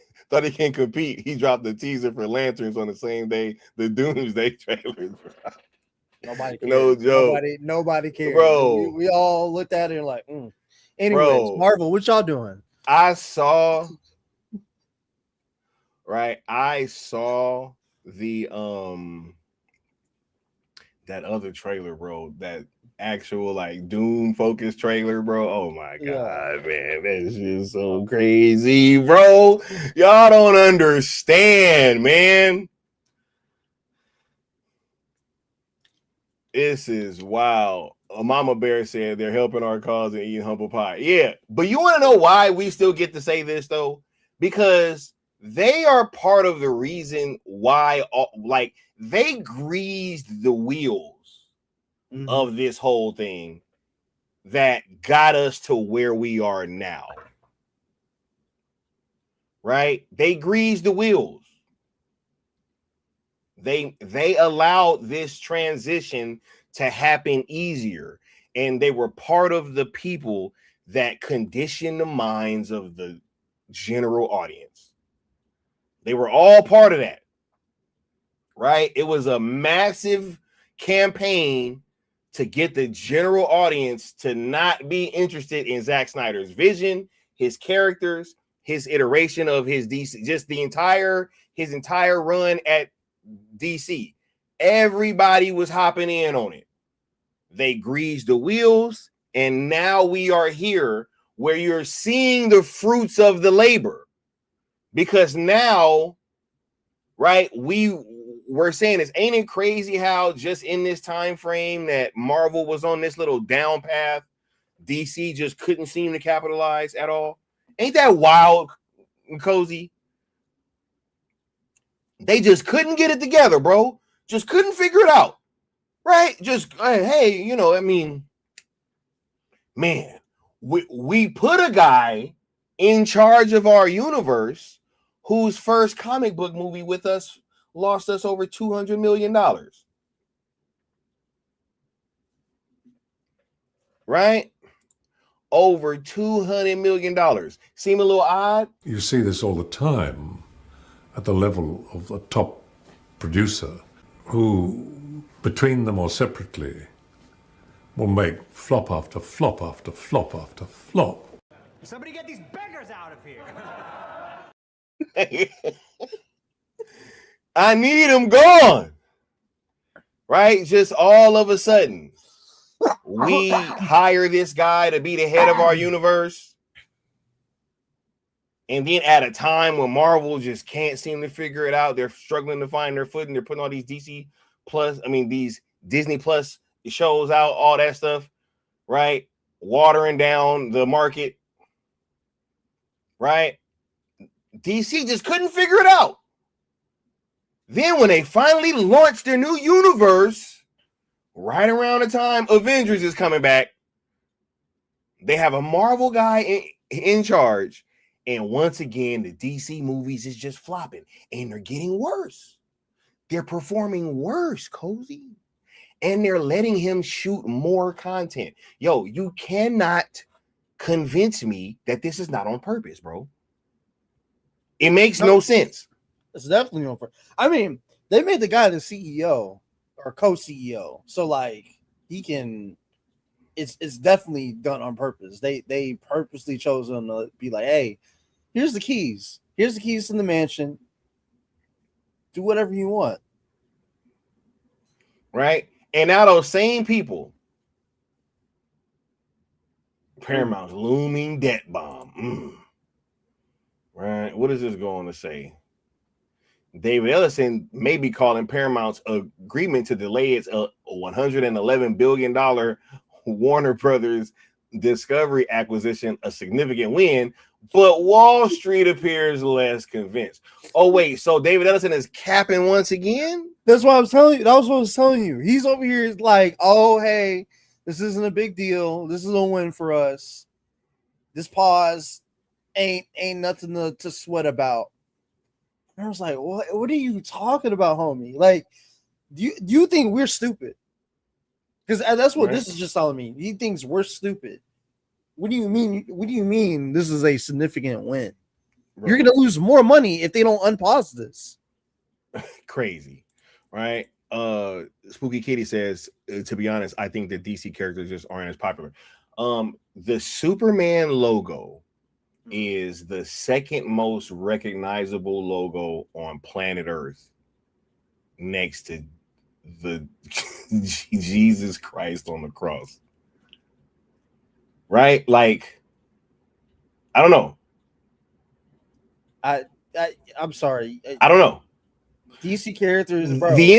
compete. He dropped the teaser for Lanterns on the same day the Doomsday trailers dropped. Nobody cares. No joke. Nobody cares. Bro. We all looked at it and like, Anyways, bro, Marvel, what y'all doing? I saw the that other trailer, bro. That actual like Doom focused trailer, bro. Oh my god, man, that is so crazy, bro. Y'all don't understand, man. This is wild. Mama Bear said they're helping our cause and eating humble pie. Yeah, but you want to know why we still get to say this though? Because they are part of the reason why, like, they greased the wheels of this whole thing that got us to where we are now. Right? They greased the wheels. They allowed this transition to happen easier, and they were part of the people that conditioned the minds of the general audience. They were all part of that, right? It was a massive campaign to get the general audience to not be interested in Zack Snyder's vision, his characters, his iteration of his DC, just his entire run at DC. Everybody was hopping in on it. They greased the wheels, and now we are here where you're seeing the fruits of the labor. Because now, right, we're saying this, ain't it crazy how just in this time frame that Marvel was on this little down path, DC just couldn't seem to capitalize at all? Ain't that wild and cozy? They just couldn't get it together, bro. Just couldn't figure it out, right? Just, hey, you know, I mean, man, we put a guy in charge of our universe whose first comic book movie with us lost us over $200 million. Right? Over $200 million. Seem a little odd? You see this all the time at the level of a top producer who, between them or separately, will make flop after flop after flop after flop. Somebody get these beggars out of here. I need him gone. Right? Just all of a sudden, we hire this guy to be the head of our universe. And then at a time when Marvel just can't seem to figure it out, they're struggling to find their footing. They're putting all these these Disney Plus shows out, all that stuff, right? Watering down the market, right? DC just couldn't figure it out. Then when they finally launched their new universe, right around the time Avengers is coming back, they have a Marvel guy in charge. And once again, the DC movies is just flopping. And they're getting worse. They're performing worse, Cozy. And they're letting him shoot more content. Yo, you cannot convince me that this is not on purpose, bro. It makes no sense. It's definitely on purpose. I mean, they made the guy the CEO or co-CEO. So, like, he can... It's definitely done on purpose. They purposely chose him to be like, hey, here's the keys. Here's the keys to the mansion. Do whatever you want. Right? And now those same people, Paramount's looming debt bomb. Right? What is this going to say? David Ellison may be calling Paramount's agreement to delay its $111 billion Warner Brothers Discovery acquisition a significant win, but Wall Street appears less convinced. Oh, wait, so David Ellison is capping once again? That's what I was telling you. That was what I was telling you. He's over here like, oh, hey, this isn't a big deal. This is a win for us. This pause ain't nothing to sweat about. And I was like, what are you talking about, homie? Like, do you think we're stupid? Because that's what this is just telling me. He thinks we're stupid. What do you mean? What do you mean this is a significant win? Bro. You're going to lose more money if they don't unpause this. Crazy, right? Spooky Kitty says, to be honest, I think the DC characters just aren't as popular. The Superman logo is the second most recognizable logo on planet Earth, next to the Jesus Christ on the cross. Right? Like, I don't know. I'm sorry. I don't know. DC characters, bro. The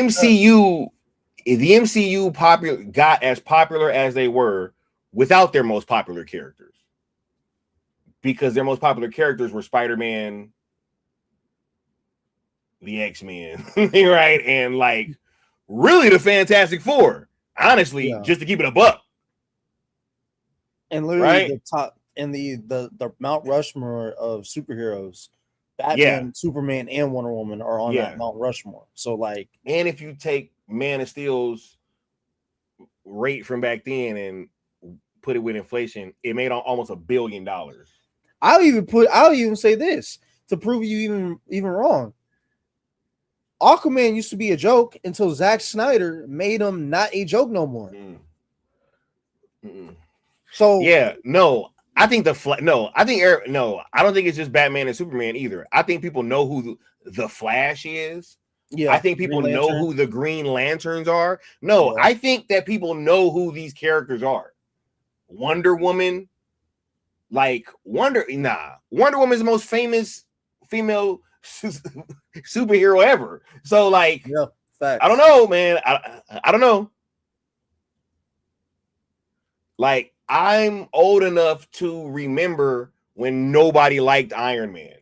MCU got as popular as they were without their most popular characters. Because their most popular characters were Spider-Man, the X-Men, right? And like really the Fantastic Four, honestly, just to keep it a buck. And literally the top and the Mount Rushmore of superheroes, Batman, Superman, and Wonder Woman are on that Mount Rushmore. So like, and if you take Man of Steel's rate from back then and put it with inflation, it made almost $1 billion. I'll even say this to prove you even wrong. Aquaman used to be a joke until Zack Snyder made him not a joke no more. So I don't think it's just Batman and Superman either. I think people know who the Flash is. Yeah, I think people know who the Green Lanterns are. I think that people know who these characters are. Wonder Woman. Like Wonder Woman is the most famous female superhero ever. So like, I don't know, man. I don't know. Like, I'm old enough to remember when nobody liked Iron Man.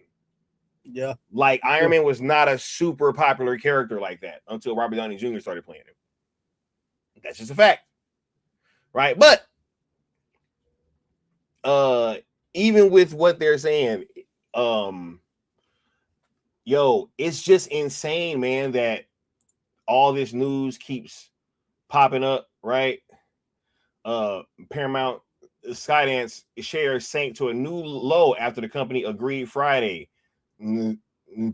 Yeah. Like Iron Man was not a super popular character like that until Robert Downey Jr. started playing him. That's just a fact. Right? But even with what they're saying, it's just insane, man, that all this news keeps popping up, right? Paramount Skydance shares sank to a new low after the company agreed Friday to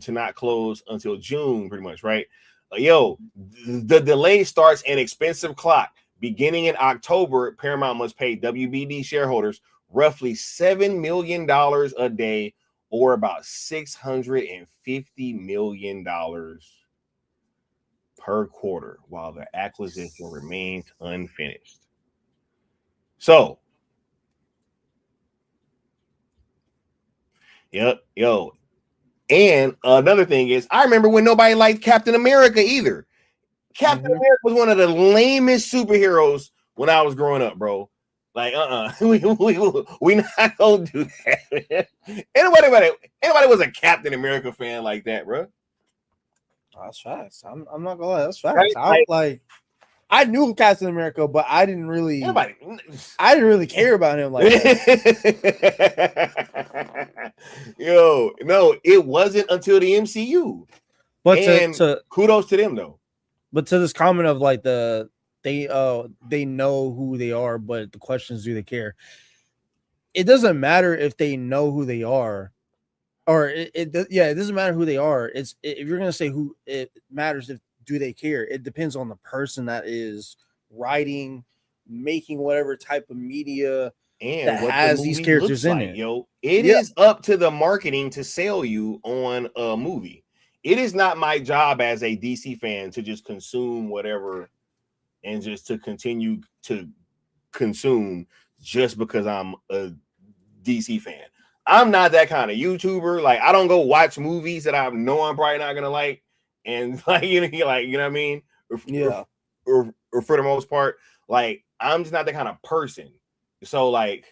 not close until June, pretty much, right? The delay starts an expensive clock. Beginning in October, Paramount must pay WBD shareholders roughly $7 million a day, or about $650 million per quarter, while the acquisition remains unfinished. So, Yep, yo. And another thing is, I remember when nobody liked Captain America either. Captain America was one of the lamest superheroes when I was growing up, bro. Like, we not gonna do that. Anybody was a Captain America fan like that, bro? That's facts. I'm not gonna lie, that's facts. I knew Captain America, but I didn't really care about him like that. Yo, no, it wasn't until the MCU. But kudos to them though. But to this comment of like they know who they are, but the question is, do they care? It doesn't matter if they know who they are, or it doesn't matter who they are. If you're gonna say who, it matters if do they care. It depends on the person that is writing, making whatever type of media and that what has the these characters in it. Yo, it is up to the marketing to sell you on a movie. It is not my job as a DC fan to just consume whatever and just to continue to consume just because I'm a DC fan. I'm not that kind of YouTuber. Like, I don't go watch movies that I know I'm probably not gonna like, and like you know what I mean? Or for the most part, like I'm just not that kind of person. So like,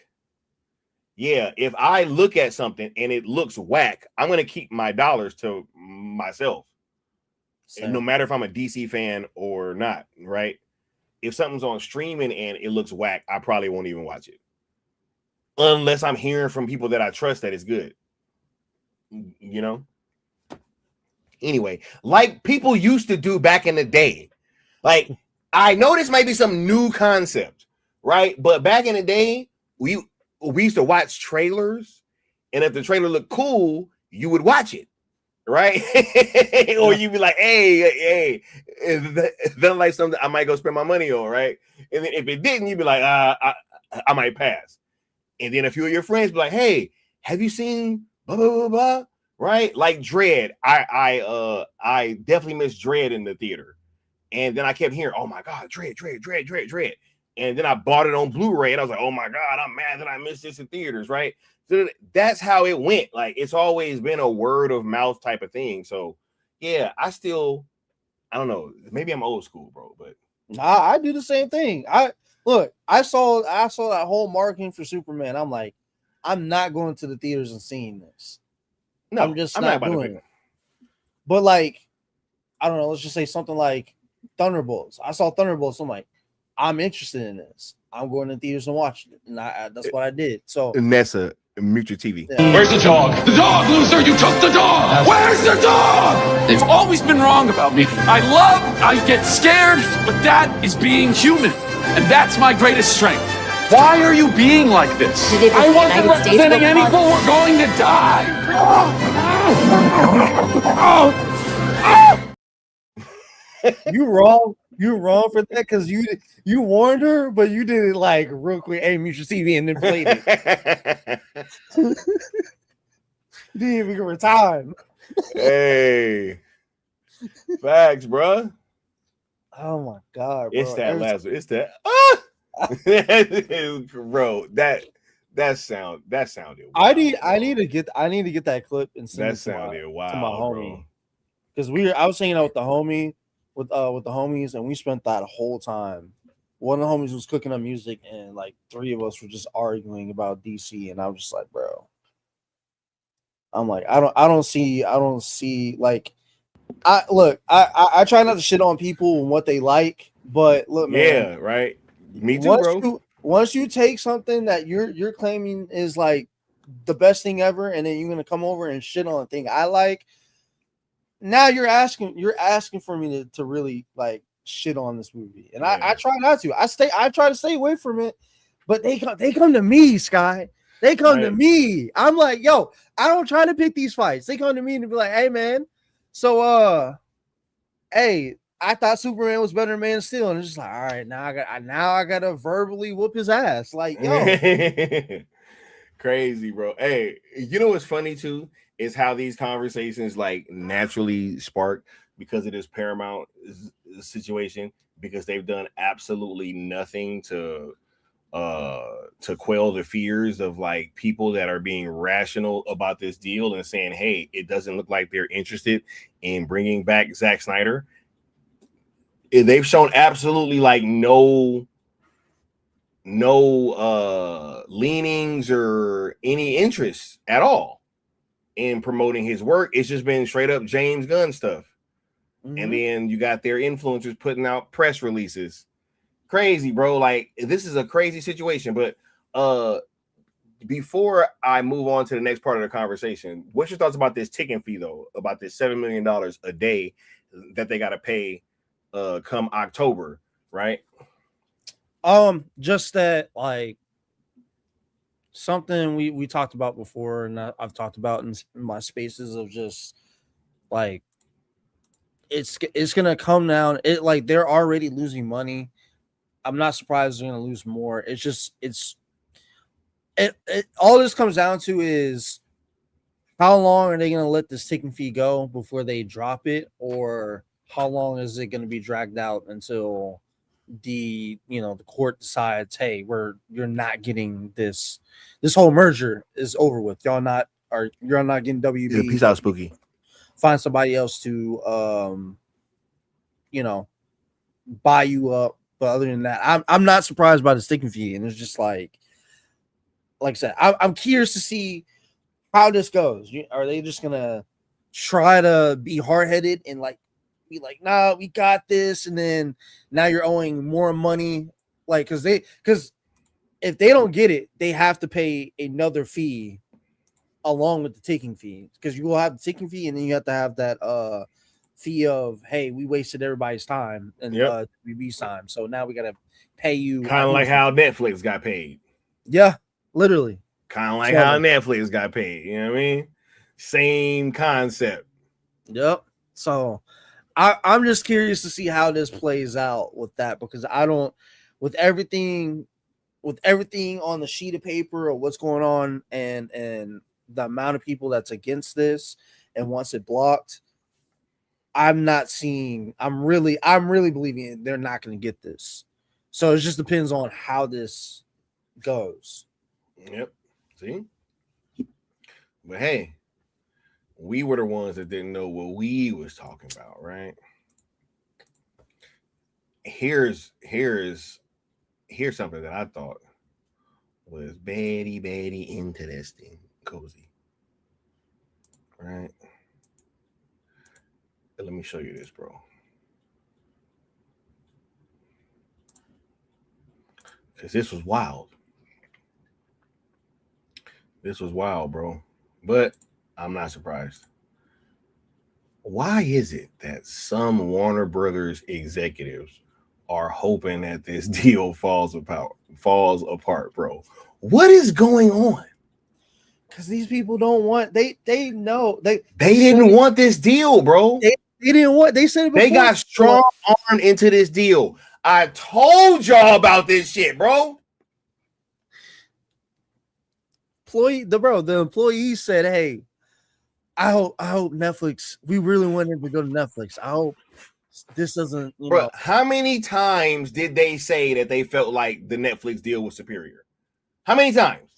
yeah, if I look at something and it looks whack, I'm gonna keep my dollars to myself. No matter if I'm a DC fan or not, right? If something's on streaming and it looks whack, I probably won't even watch it. Unless I'm hearing from people that I trust that it's good. You know? Anyway, like people used to do back in the day. Like, I know this might be some new concept, right? But back in the day, we used to watch trailers, and if the trailer looked cool, you would watch it, right? Or you'd be like, hey, then like something I might go spend my money on, right? And then if it didn't, you'd be like, I might pass. And then a few of your friends be like, hey, have you seen blah blah blah blah? Right? Like Dread. I definitely missed Dread in the theater. And then I kept hearing, oh my God, Dread. And then I bought it on Blu-ray and I was like, oh my God, I'm mad that I missed this in theaters, right? So that's how it went. Like, it's always been a word of mouth type of thing. So yeah, I don't know. Maybe I'm old school, bro, but I do the same thing. I saw that whole marketing for Superman. I'm like, I'm not going to the theaters and seeing this. No, I'm not doing it. But like, I don't know. Let's just say something like Thunderbolts. I saw Thunderbolts. I'm like, I'm interested in this. I'm going to theaters and watching it, and that's what I did. So Nessa, mute your TV. Yeah. Where's the dog? The dog, loser! You took the dog. Where's the dog? They've always been wrong about me. I get scared, but that is being human, and that's my greatest strength. Why are you being like this? I wasn't representing anything. We're going to die. You wrong for that, because you warned her, but you did it like real quick. Hey, mute your TV, and then played it. You didn't even give her time. Hey, facts, bro. Oh my God, bro. It's that last one. It's that. Bro, that sounded wild, I need to get that clip and send that sounded wild to my homie, because I was hanging out with the homie with the homies, and we spent that whole time. One of the homies was cooking up music, and like three of us were just arguing about DC, and I was just like, bro, I'm like, I don't see like, I try not to shit on people and what they like, but look, man, yeah, right. Me too, bro. Once you take something that you're claiming is like the best thing ever, and then you're gonna come over and shit on a thing I like, now you're asking for me to really like shit on this movie, and yeah. I try not to. I try to stay away from it, but they come to me, Sky. They come to me. I'm like, yo, I don't try to pick these fights. They come to me and be like, hey man, so hey, I thought Superman was better than Man of Steel, and it's just like, all right, now I gotta verbally whoop his ass, like, yo. Crazy, bro. Hey, you know what's funny too is how these conversations like naturally spark because of this Paramount situation, because they've done absolutely nothing to to quell the fears of like people that are being rational about this deal and saying, hey, it doesn't look like they're interested in bringing back Zack Snyder. They've shown absolutely like no leanings or any interest at all in promoting his work. It's just been straight up James Gunn stuff. And then you got their influencers putting out press releases. Crazy, bro. Like, this is a crazy situation. But before I move on to the next part of the conversation, what's your thoughts about this ticking fee, though? About this $7 million a day that they got to pay come October, right? Just that, like, something we talked about before, and I've talked about in my spaces of just like it's gonna come down. It like they're already losing money. I'm not surprised they're gonna lose more. It's just all this comes down to is how long are they gonna let this ticking fee go before they drop it, or how long is it gonna be dragged out until the court decides, hey, you're not getting this whole merger is over with. You're not getting WB. Yeah, peace out, Spooky. Find somebody else to buy you up. But other than that, I'm not surprised by the sticking fee, and it's just like I said, I'm curious to see how this goes. Are they just gonna try to be hard-headed and like be like, nah, we got this, and then now you're owing more money, like because if they don't get it, they have to pay another fee along with the ticking fee, because you will have the ticking fee, and then you have to have that fee of, hey, we wasted everybody's time and WB's time, so now we gotta pay you. Kind of like how Netflix got paid. Yeah, literally. Kind of like how Netflix got paid. You know what I mean? Same concept. Yep. So I'm just curious to see how this plays out with that, because I don't, with everything on the sheet of paper or what's going on and the amount of people that's against this and wants it blocked, I'm really believing they're not going to get this. So it just depends on how this goes. Yep. See? But hey, we were the ones that didn't know what we was talking about, right? Here's something that I thought was very, very interesting, cozy. Right? Let me show you this, bro. Because this was wild. This was wild, bro. But I'm not surprised. Why is it that some Warner Brothers executives are hoping that this deal falls apart, bro? What is going on? Because these people don't want, they know they didn't want this deal, bro. They didn't want, they said it before. They got strong armed into this deal. I told y'all about this shit, bro. The employees said, hey, I hope Netflix, we really wanted to go to Netflix. I hope this doesn't, bro, how many times did they say that they felt like the Netflix deal was superior? How many times?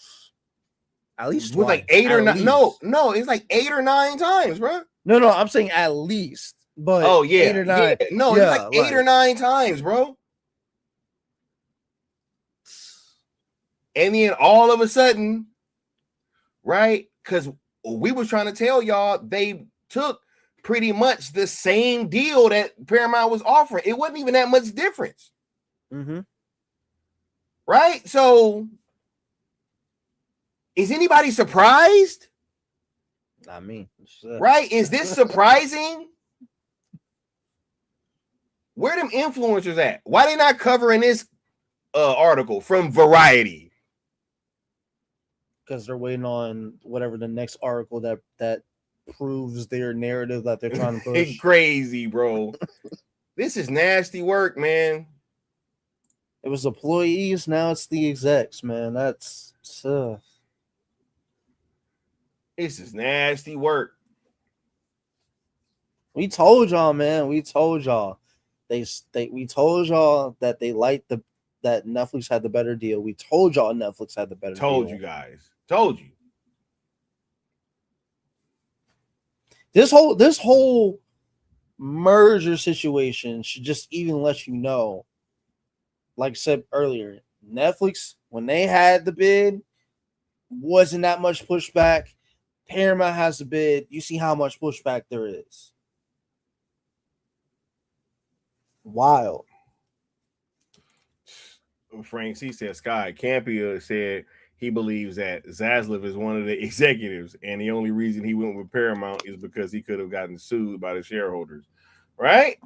At least twice. Like 8 or 9. No, it's like 8 or 9 times, bro. No, I'm saying at least. But 8 or 9. Yeah. No, it's like 8 or 9 times, bro. And then all of a sudden, right? Because we was trying to tell y'all they took pretty much the same deal that Paramount was offering. It wasn't even that much difference. Mm-hmm. Right? So is anybody surprised? Not me. Right? Is this surprising? Where them influencers at? Why they not covering this article from Variety? Because they're waiting on whatever the next article that proves their narrative that they're trying to push. It's crazy, bro. This is nasty work, man. It was employees, now it's the execs, man. That's this is nasty work. We told y'all, man. We told y'all. We told y'all that they light the that Netflix had the better deal. We told y'all Netflix had the better deal. Told you guys. Told you. This whole merger situation should just even let you know, like I said earlier, Netflix, when they had the bid, wasn't that much pushback. Paramount has the bid. You see how much pushback there is. Wild. Frank C said, Sky Campia said he believes that Zaslav is one of the executives, and the only reason he went with Paramount is because he could have gotten sued by the shareholders, right?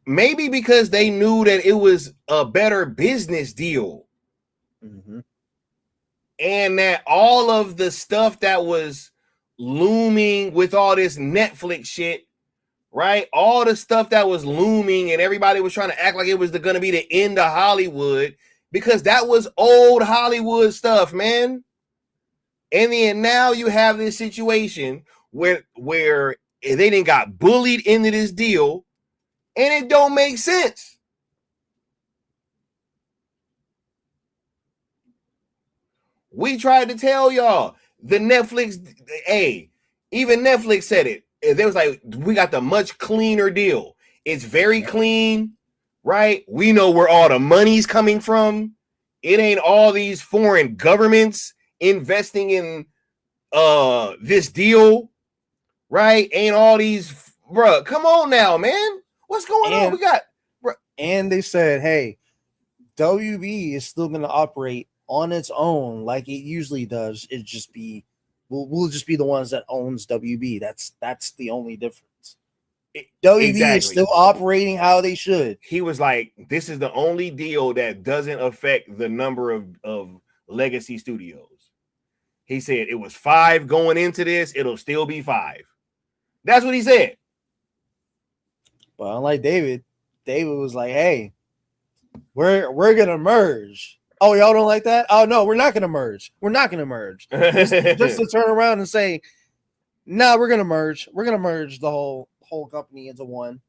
Maybe because they knew that it was a better business deal. Mm-hmm. And that all of the stuff that was looming with all this Netflix shit, right? All the stuff that was looming and everybody was trying to act like it was going to be the end of Hollywood, because that was old Hollywood stuff, man. And then now you have this situation where they didn't got bullied into this deal, and it don't make sense. We tried to tell y'all the Netflix, even Netflix said it. They was like, we got the much cleaner deal. It's very clean, right? We know where all the money's coming from. It ain't all these foreign governments investing in this deal, right? Ain't all these, bro. Come on now, man. What's going on? We got, bro. And they said, hey, WB is still going to operate on its own like it usually does. It just be we'll just be the ones that owns WB. That's the only difference. WB is still operating how they should. He was like, this is the only deal that doesn't affect the number of legacy studios. He said it was 5 going into this, it'll still be 5. That's what he said. But unlike David was like, hey, we're gonna merge. Oh, y'all don't like that? Oh no, we're not gonna merge. We're not gonna merge. Just to turn around and say, no, we're gonna merge. We're gonna merge the whole company into one.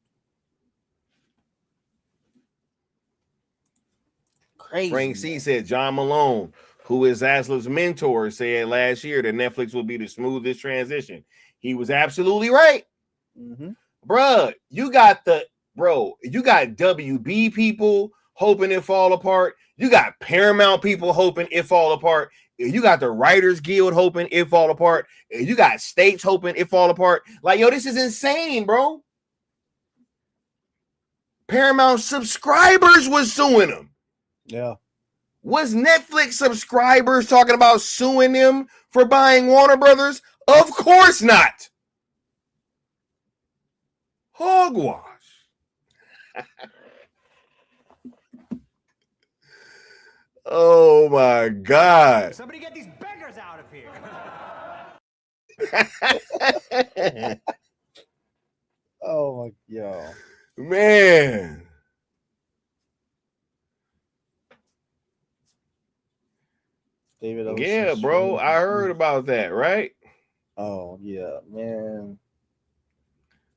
Crazy. Frank C said John Malone, who is Zaslav's mentor, said last year that Netflix will be the smoothest transition. He was absolutely right. Mm-hmm. Bruh, you got WB people hoping it fall apart. You got Paramount people hoping it fall apart. You got the Writers Guild hoping it fall apart. You got states hoping it fall apart. Like, yo, this is insane, bro. Paramount subscribers was suing them. Yeah. Was Netflix subscribers talking about suing them for buying Warner Brothers? Of course not. Hogwash. Oh my God. Somebody get these beggars out of here. Oh my God. Man. David. Yeah, bro. I heard about that, right? Oh, yeah, man.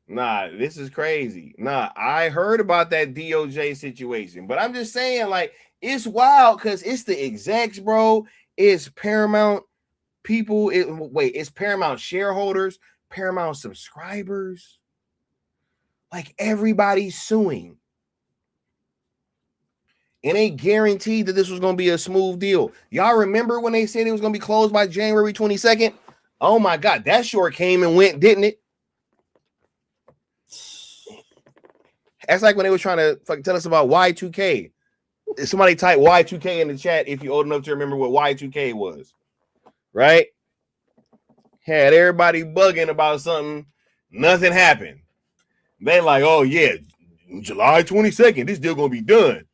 Nah, this is crazy. Nah, I heard about that DOJ situation, but I'm just saying, like, it's wild because it's the execs, bro. It's Paramount people. It's Paramount shareholders, Paramount subscribers. Like, everybody's suing. It ain't guaranteed that this was going to be a smooth deal. Y'all remember when they said it was going to be closed by January 22nd? Oh, my God. That sure came and went, didn't it? That's like when they were trying to fucking tell us about Y2K. Somebody type Y2K in the chat if you're old enough to remember what Y2K was. Right? Had everybody bugging about something. Nothing happened. They like, oh, yeah, July 22nd, this deal going to be done.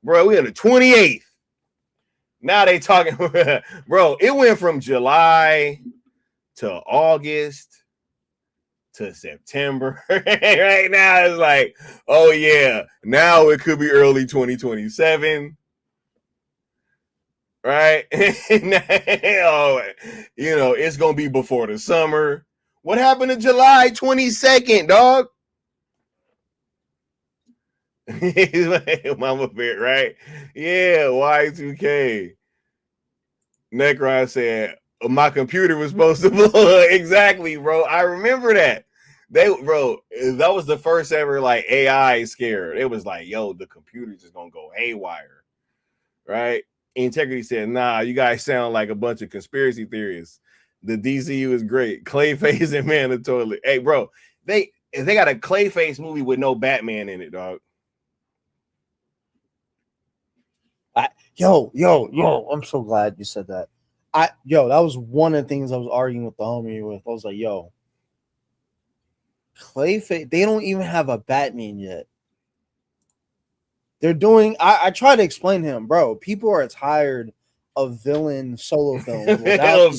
Bro, we on the 28th. Now they talking, bro, it went from July to August to September. Right now it's like, oh yeah, now it could be early 2027. Right? Oh, you know, it's gonna be before the summer. What happened to July 22nd, dog? Mama Bear, right? Yeah, Y2K. Necron said my computer was supposed to blow. Exactly, bro. I remember that. That was the first ever like AI scare. It was like, yo, the computer's just gonna go haywire, right? Integrity said, nah, you guys sound like a bunch of conspiracy theorists. The DCU is great. Clayface and Man the Toilet. Hey, bro, they got a Clayface movie with no Batman in it, dog. Yo, I'm so glad you said that. That was one of the things I was arguing with the homie with. I was like, yo, Clayface, they don't even have a Batman yet. They're doing, I try to explain to him, bro, people are tired of villain solo films without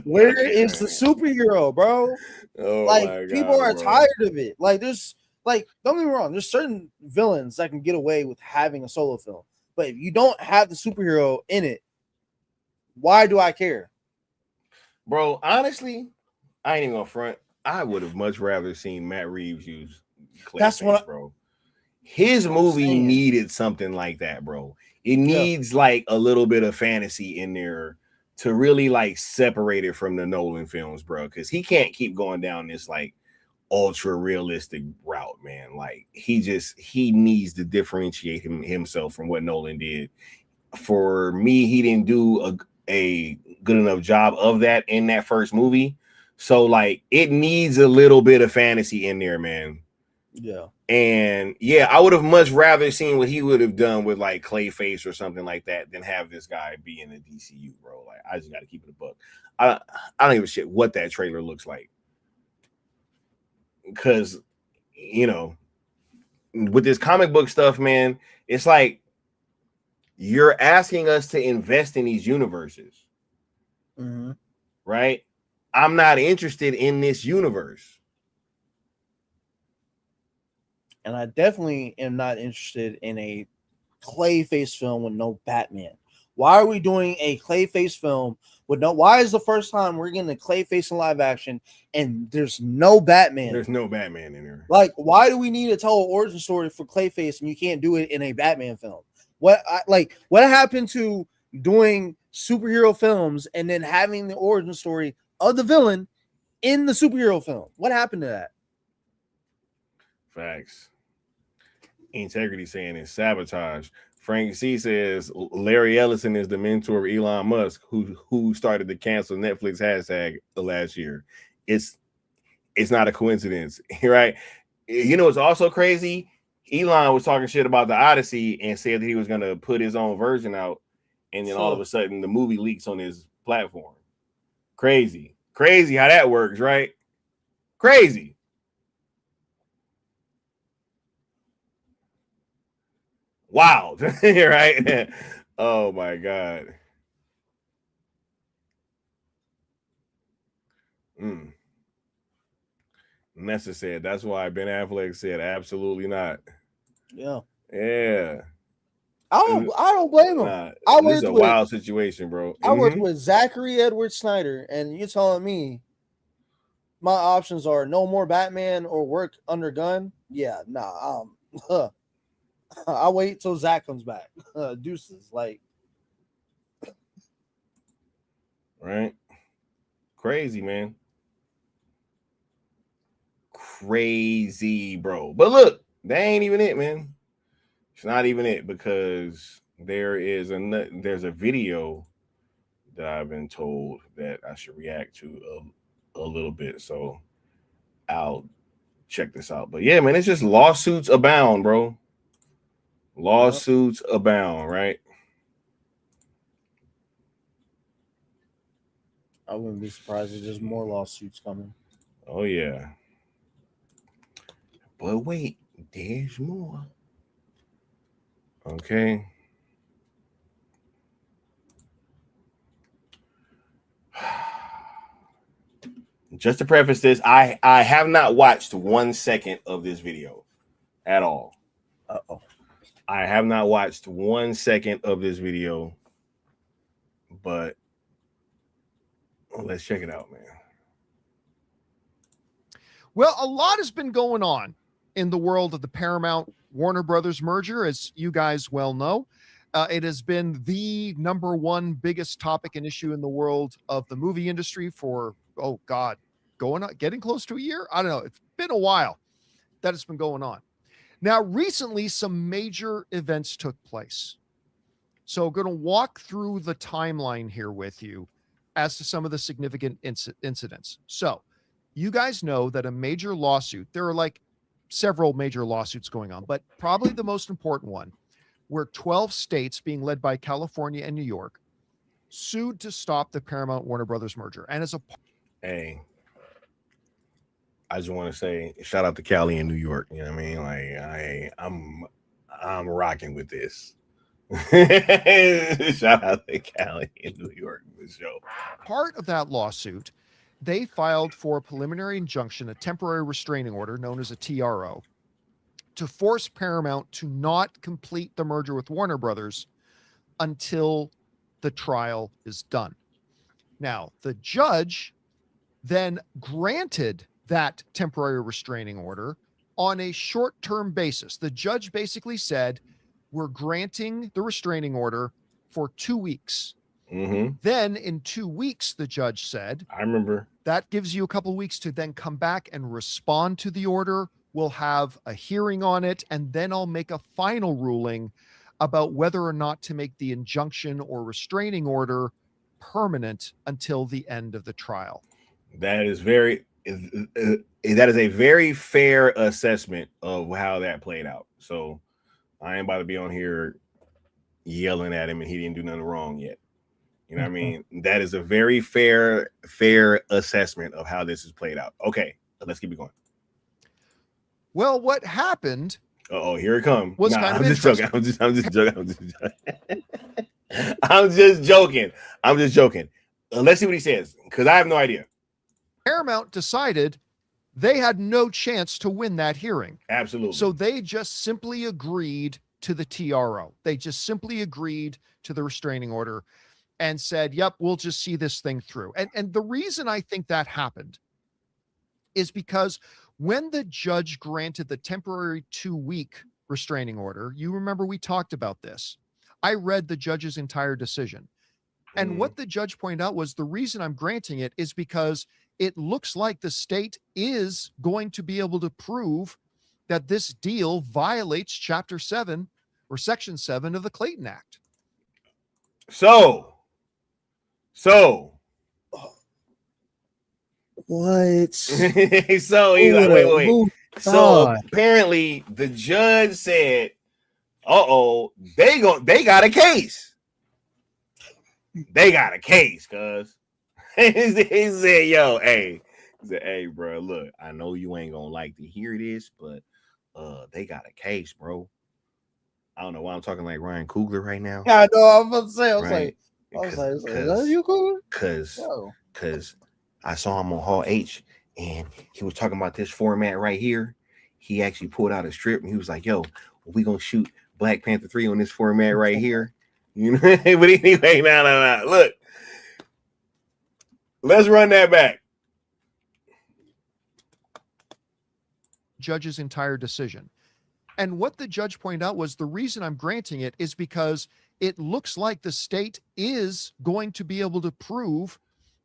Where is the superhero, bro? Oh, like, people are tired of it. Like, there's, like, don't get me wrong, there's certain villains that can get away with having a solo film. But if you don't have the superhero in it, why do I care? Bro, honestly, I ain't even gonna front. I would have much rather seen Matt Reeves use Clayface, bro. His movie needed something like that, bro. It needs like a little bit of fantasy in there to really like separate it from the Nolan films, bro. Because he can't keep going down this like ultra realistic route, man. Like he needs to differentiate himself from what Nolan did. For me, he didn't do a good enough job of that in that first movie. So like it needs a little bit of fantasy in there, man. Yeah. And yeah, I would have much rather seen what he would have done with like Clayface or something like that than have this guy be in the DCU, bro. Like I just got to keep it a buck. I don't give a shit what that trailer looks like. Because, you know, with this comic book stuff, man, it's like you're asking us to invest in these universes, right? I'm not interested in this universe. And I definitely am not interested in a Clayface film with no Batman. Why are we doing a Clayface film with no? Why is the first time we're getting a Clayface in live action and there's no Batman? There's no Batman in there. Like, why do we need to tell an origin story for Clayface and you can't do it in a Batman film? What happened to doing superhero films and then having the origin story of the villain in the superhero film? What happened to that? Facts. Integrity saying it's sabotage. Frank C says Larry Ellison is the mentor of Elon Musk, who started the cancel Netflix hashtag last year. It's not a coincidence, right? You know, it's also crazy. Elon was talking shit about the Odyssey and said that he was going to put his own version out, and then all of a sudden the movie leaks on his platform. Crazy how that works, right? Crazy. Wow. Right? Oh my God. Nessa said that's why Ben Affleck said absolutely not. Yeah. I don't blame him. This is a wild situation, bro. I worked with Zachary Edward Snyder, and you're telling me my options are no more Batman or work under gun? Yeah, nah. I'll wait till Zach comes back. Deuces, like, right? Crazy, man. Crazy, bro. But look, that ain't even it, man. It's not even it, because there's a video that I've been told that I should react to a little bit. So I'll check this out. But yeah, man, it's just lawsuits abound, bro. Lawsuits abound, right? I wouldn't be surprised if there's more lawsuits coming. Oh yeah. But wait, there's more. Okay. Just to preface this, I have not watched 1 second of this video at all. I have not watched 1 second of this video, but let's check it out, man. Well, a lot has been going on in the world of the Paramount Warner Brothers merger, as you guys well know. It has been the number one biggest topic and issue in the world of the movie industry for, getting close to a year. I don't know. It's been a while that it's been going on. Now, recently, some major events took place. So I'm going to walk through the timeline here with you as to some of the significant incidents. So you guys know that a major lawsuit, there are like several major lawsuits going on, but probably the most important one, where 12 states, being led by California and New York, sued to stop the Paramount Warner Brothers merger. And as a hey, I just want to say shout out to Cali and New York. You know what I mean? Like I'm rocking with this. Shout out to Cali and New York for the show. Part of that lawsuit, they filed for a preliminary injunction, a temporary restraining order known as a TRO, to force Paramount to not complete the merger with Warner Brothers until the trial is done. Now, the judge then granted that temporary restraining order on a short-term basis. The judge basically said, we're granting the restraining order for 2 weeks. Mm-hmm. Then in 2 weeks, the judge said, I remember, that gives you a couple of weeks to then come back and respond to the order. We'll have a hearing on it, and then I'll make a final ruling about whether or not to make the injunction or restraining order permanent until the end of the trial. That is a very fair assessment of how that played out. So I ain't about to be on here yelling at him and he didn't do nothing wrong yet. You know what I mean? That is a very fair assessment of how this is played out. Okay, let's keep it going. Well, what happened? Oh, here it comes. I'm just joking. I'm just joking. Let's see what he says, because I have no idea. Paramount decided they had no chance to win that hearing. Absolutely. So they just simply agreed to the TRO. They just simply agreed to the restraining order and said, yep, we'll just see this thing through. And the reason I think that happened is because when the judge granted the temporary 2-week restraining order, you remember we talked about this. I read the judge's entire decision. And what the judge pointed out was the reason I'm granting it is because it looks like the state is going to be able to prove that this deal violates Chapter 7 or Section 7 of the Clayton Act. So what? So he's like, wait. So apparently the judge said, they got a case. They got a case, cuz. He said, hey, bro, look, I know you ain't gonna like to hear this, but they got a case, bro. I don't know why I'm talking like Ryan Coogler right now. I know, I'm about to say, I was right? like, are you cool? Cause I saw him on Hall H and he was talking about this format right here. He actually pulled out a strip and he was like, yo, we gonna shoot Black Panther 3 on this format right here. You know, but anyway, no. Look, let's run that back. Judge's entire decision. And what the judge pointed out was the reason I'm granting it is because it looks like the state is going to be able to prove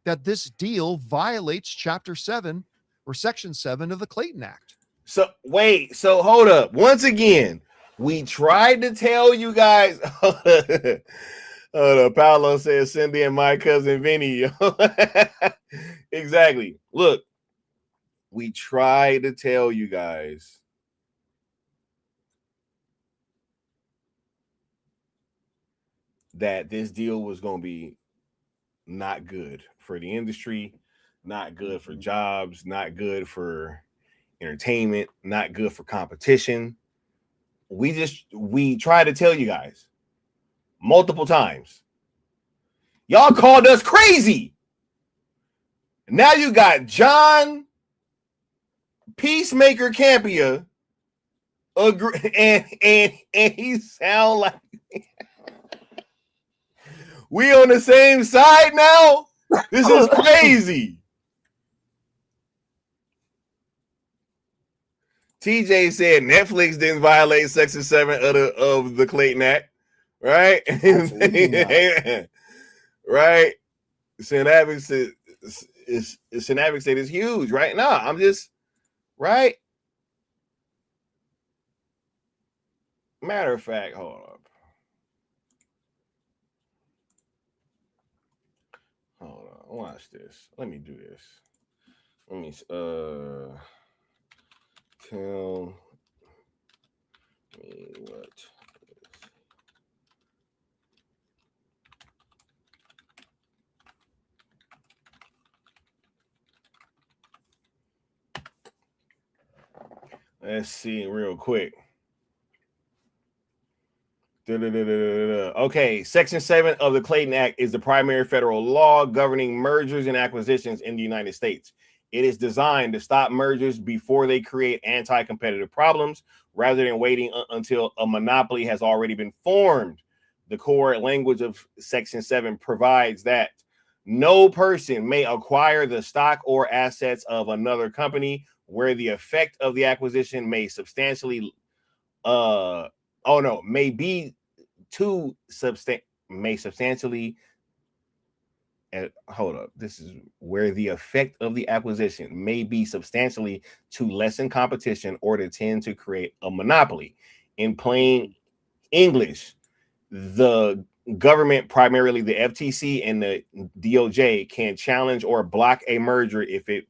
that this deal violates Chapter 7 or Section 7 of the Clayton Act. So hold up. Once again, we tried to tell you guys. Paolo says, Cindy and my cousin Vinny. Exactly. Look, we tried to tell you guys that this deal was going to be not good for the industry, not good for jobs, not good for entertainment, not good for competition. We tried to tell you guys multiple times. Y'all called us crazy. Now you got John Peacemaker Campia and he sound like we on the same side now. This is crazy. TJ said Netflix didn't violate Section 7 of the Clayton Act, right? Right? Synavic said it's huge, right? No, I'm just right. Matter of fact, hold up. Hold on, watch this. Let me do this. Let me tell me what. Let's see real quick. Okay, Section 7 of the Clayton Act is the primary federal law governing mergers and acquisitions in the United States. It is designed to stop mergers before they create anti-competitive problems rather than waiting until a monopoly has already been formed. The core language of Section 7 provides that no person may acquire the stock or assets of another company where the effect of the acquisition may substantially hold up. This is where the effect of the acquisition may be substantially to lessen competition or to tend to create a monopoly. In plain English, the government, primarily the FTC and the DOJ, can challenge or block a merger if it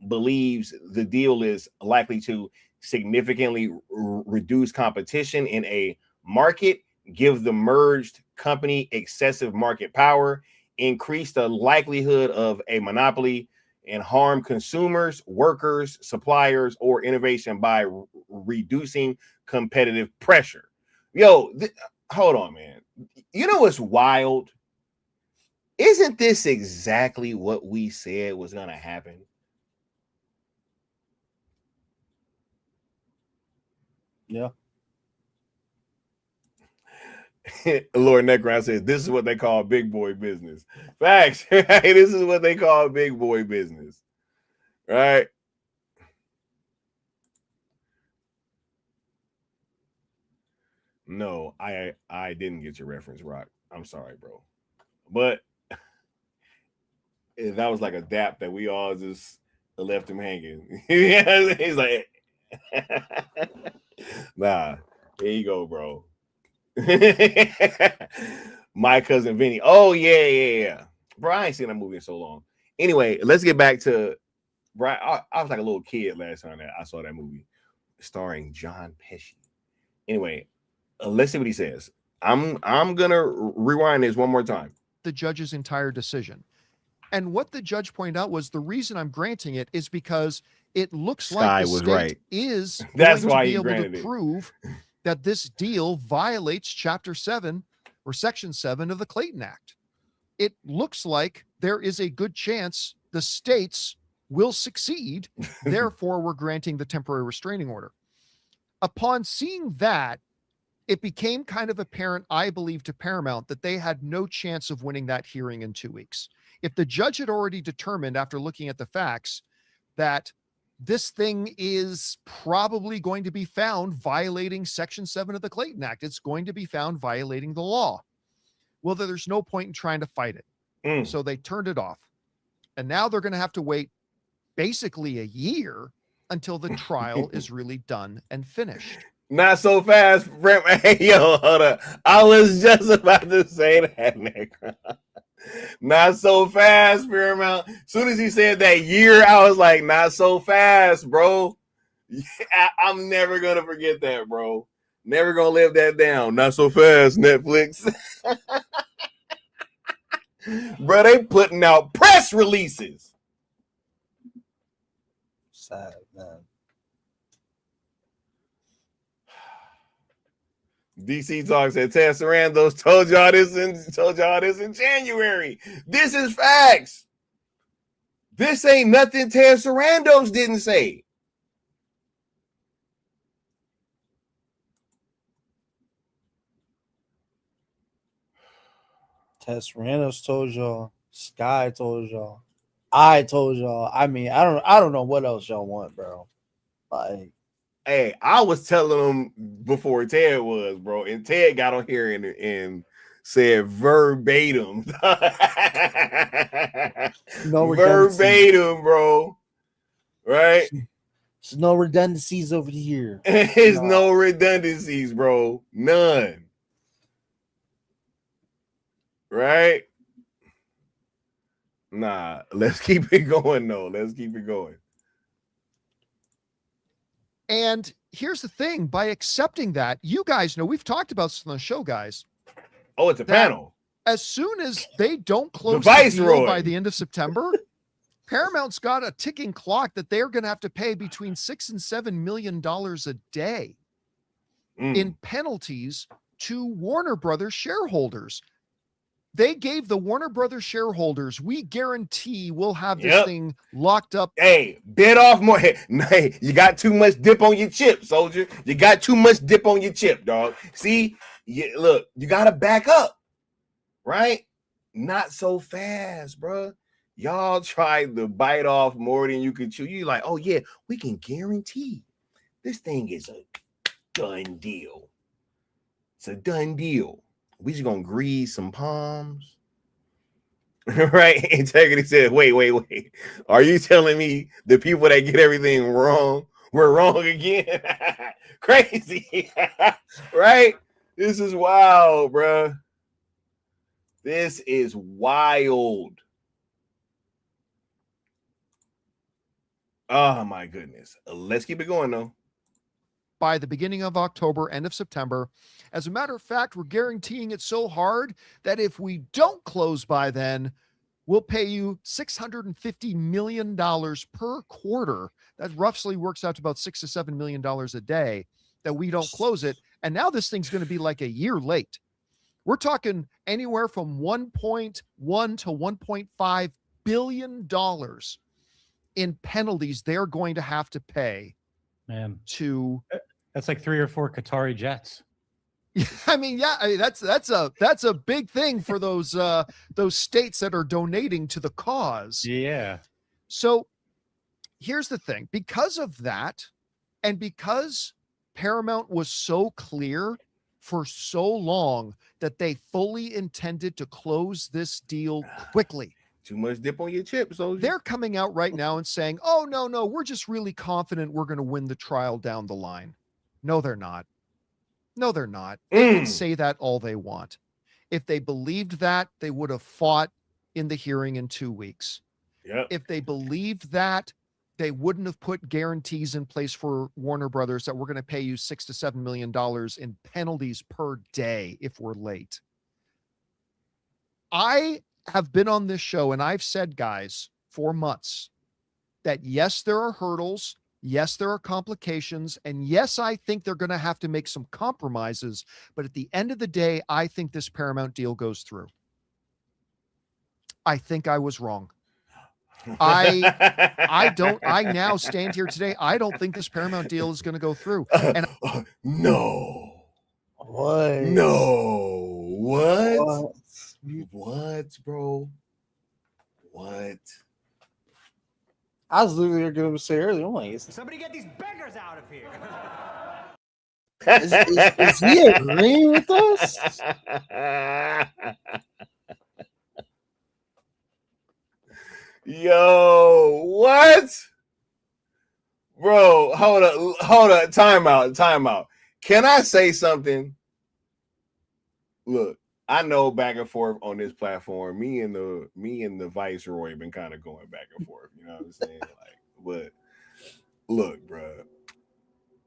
believes the deal is likely to significantly reduce competition in a market, give the merged company excessive market power, increase the likelihood of a monopoly, and harm consumers, workers, suppliers, or innovation by reducing competitive pressure. Hold on, man. You know what's wild? Isn't this exactly what we said was going to happen? Yeah. Lord Necron says this is what they call big boy business. Facts. This is what they call big boy business. Right? No, I didn't get your reference, Rock. I'm sorry, bro. But that was like a dap that we all just left him hanging. He's like, nah, there you go, bro. My cousin Vinny. Oh, yeah. Bro, I ain't seen that movie in so long. Anyway, let's get back to Brian. I was like a little kid last time that I saw that movie starring John Pesci. Anyway, let's see what he says. I'm gonna rewind this one more time. The judge's entire decision. And what the judge pointed out was the reason I'm granting it is because it looks like the state is That's going why to be he able granted to it. prove that this deal violates Chapter 7 or Section 7 of the Clayton Act. It looks like there is a good chance the states will succeed. Therefore, we're granting the temporary restraining order. Upon seeing that, it became kind of apparent, I believe, to Paramount that they had no chance of winning that hearing in 2 weeks. If the judge had already determined after looking at the facts that this thing is probably going to be found violating Section 7 of the Clayton Act, it's going to be found violating the law. Well, there's no point in trying to fight it. So they turned it off. And now they're going to have to wait basically a year until the trial is really done and finished. Not so fast, Brent. Hey, yo, hold up. I was just about to say that, Nick. Not so fast, Paramount. As soon as he said that year, I was like, not so fast, bro. I'm never going to forget that, bro. Never going to live that down. Not so fast, Netflix. Bro, they putting out press releases. Sad, man. DC Talk said Ted Sarandos told y'all this in January. This is facts. This ain't nothing Ted Sarandos didn't say. Ted Sarandos told y'all. Sky told y'all. I told y'all. I mean, I don't know what else y'all want, bro. Like, Hey, I was telling him before Ted was, bro, and Ted got on here and said verbatim. No verbatim, bro. Right? There's no redundancies over here. There's no redundancies, bro. None. Right? Nah, let's keep it going, though. Let's keep it going. And here's the thing, by accepting that, you guys know, we've talked about this on the show, guys. Oh, it's a panel. As soon as they don't close the deal by the end of September, Paramount's got a ticking clock that they're going to have to pay between $6 and $7 million a day in penalties to Warner Brothers shareholders. They gave the Warner Brothers shareholders, we guarantee we'll have this thing locked up. Hey, bit off more. Hey, you got too much dip on your chip, soldier. You got too much dip on your chip, dog. See, look, you got to back up, right? Not so fast, bro. Y'all tried to bite off more than you could chew. You like, oh, yeah, we can guarantee this thing is a done deal. It's a done deal. We just gonna grease some palms, right? Integrity said, wait. Are you telling me the people that get everything wrong were wrong again? Crazy, right? This is wild, bro. This is wild. Oh my goodness. Let's keep it going though. By the beginning of October, end of September. As a matter of fact, we're guaranteeing it so hard that if we don't close by then, we'll pay you $650 million per quarter. That roughly works out to about $6 to $7 million a day that we don't close it. And now this thing's going to be like a year late. We're talking anywhere from $1.1 to $1.5 billion in penalties they're going to have to pay. Man, to that's like 3 or 4 Qatari jets. I mean, that's a big thing for those states that are donating to the cause. Yeah. So here's the thing, because of that, and because Paramount was so clear for so long that they fully intended to close this deal quickly. Too much dip on your chip, soldier. They're coming out right now and saying, oh, no, we're just really confident we're going to win the trial down the line. No, they're not. No, they're not. They can say that all they want. If they believed that, they would have fought in the hearing in 2 weeks. Yep. If they believed that, they wouldn't have put guarantees in place for Warner Brothers that we're going to pay you $6 to $7 million in penalties per day if we're late. I have been on this show and I've said, guys, for months that yes, there are hurdles. Yes, there are complications. And yes, I think they're going to have to make some compromises. But at the end of the day, I think this Paramount deal goes through. I think I was wrong. I now stand here today. I don't think this Paramount deal is going to go through. And no. What? No. What? What, bro? What? I was literally going to say earlier, I'm like, Somebody get these beggars out of here. is he agreeing with us? Yo, what? Bro, hold up. Time out. Can I say something? Look, I know back and forth on this platform, me and the Viceroy been kind of going back and forth. You know what I'm saying? But look, bro,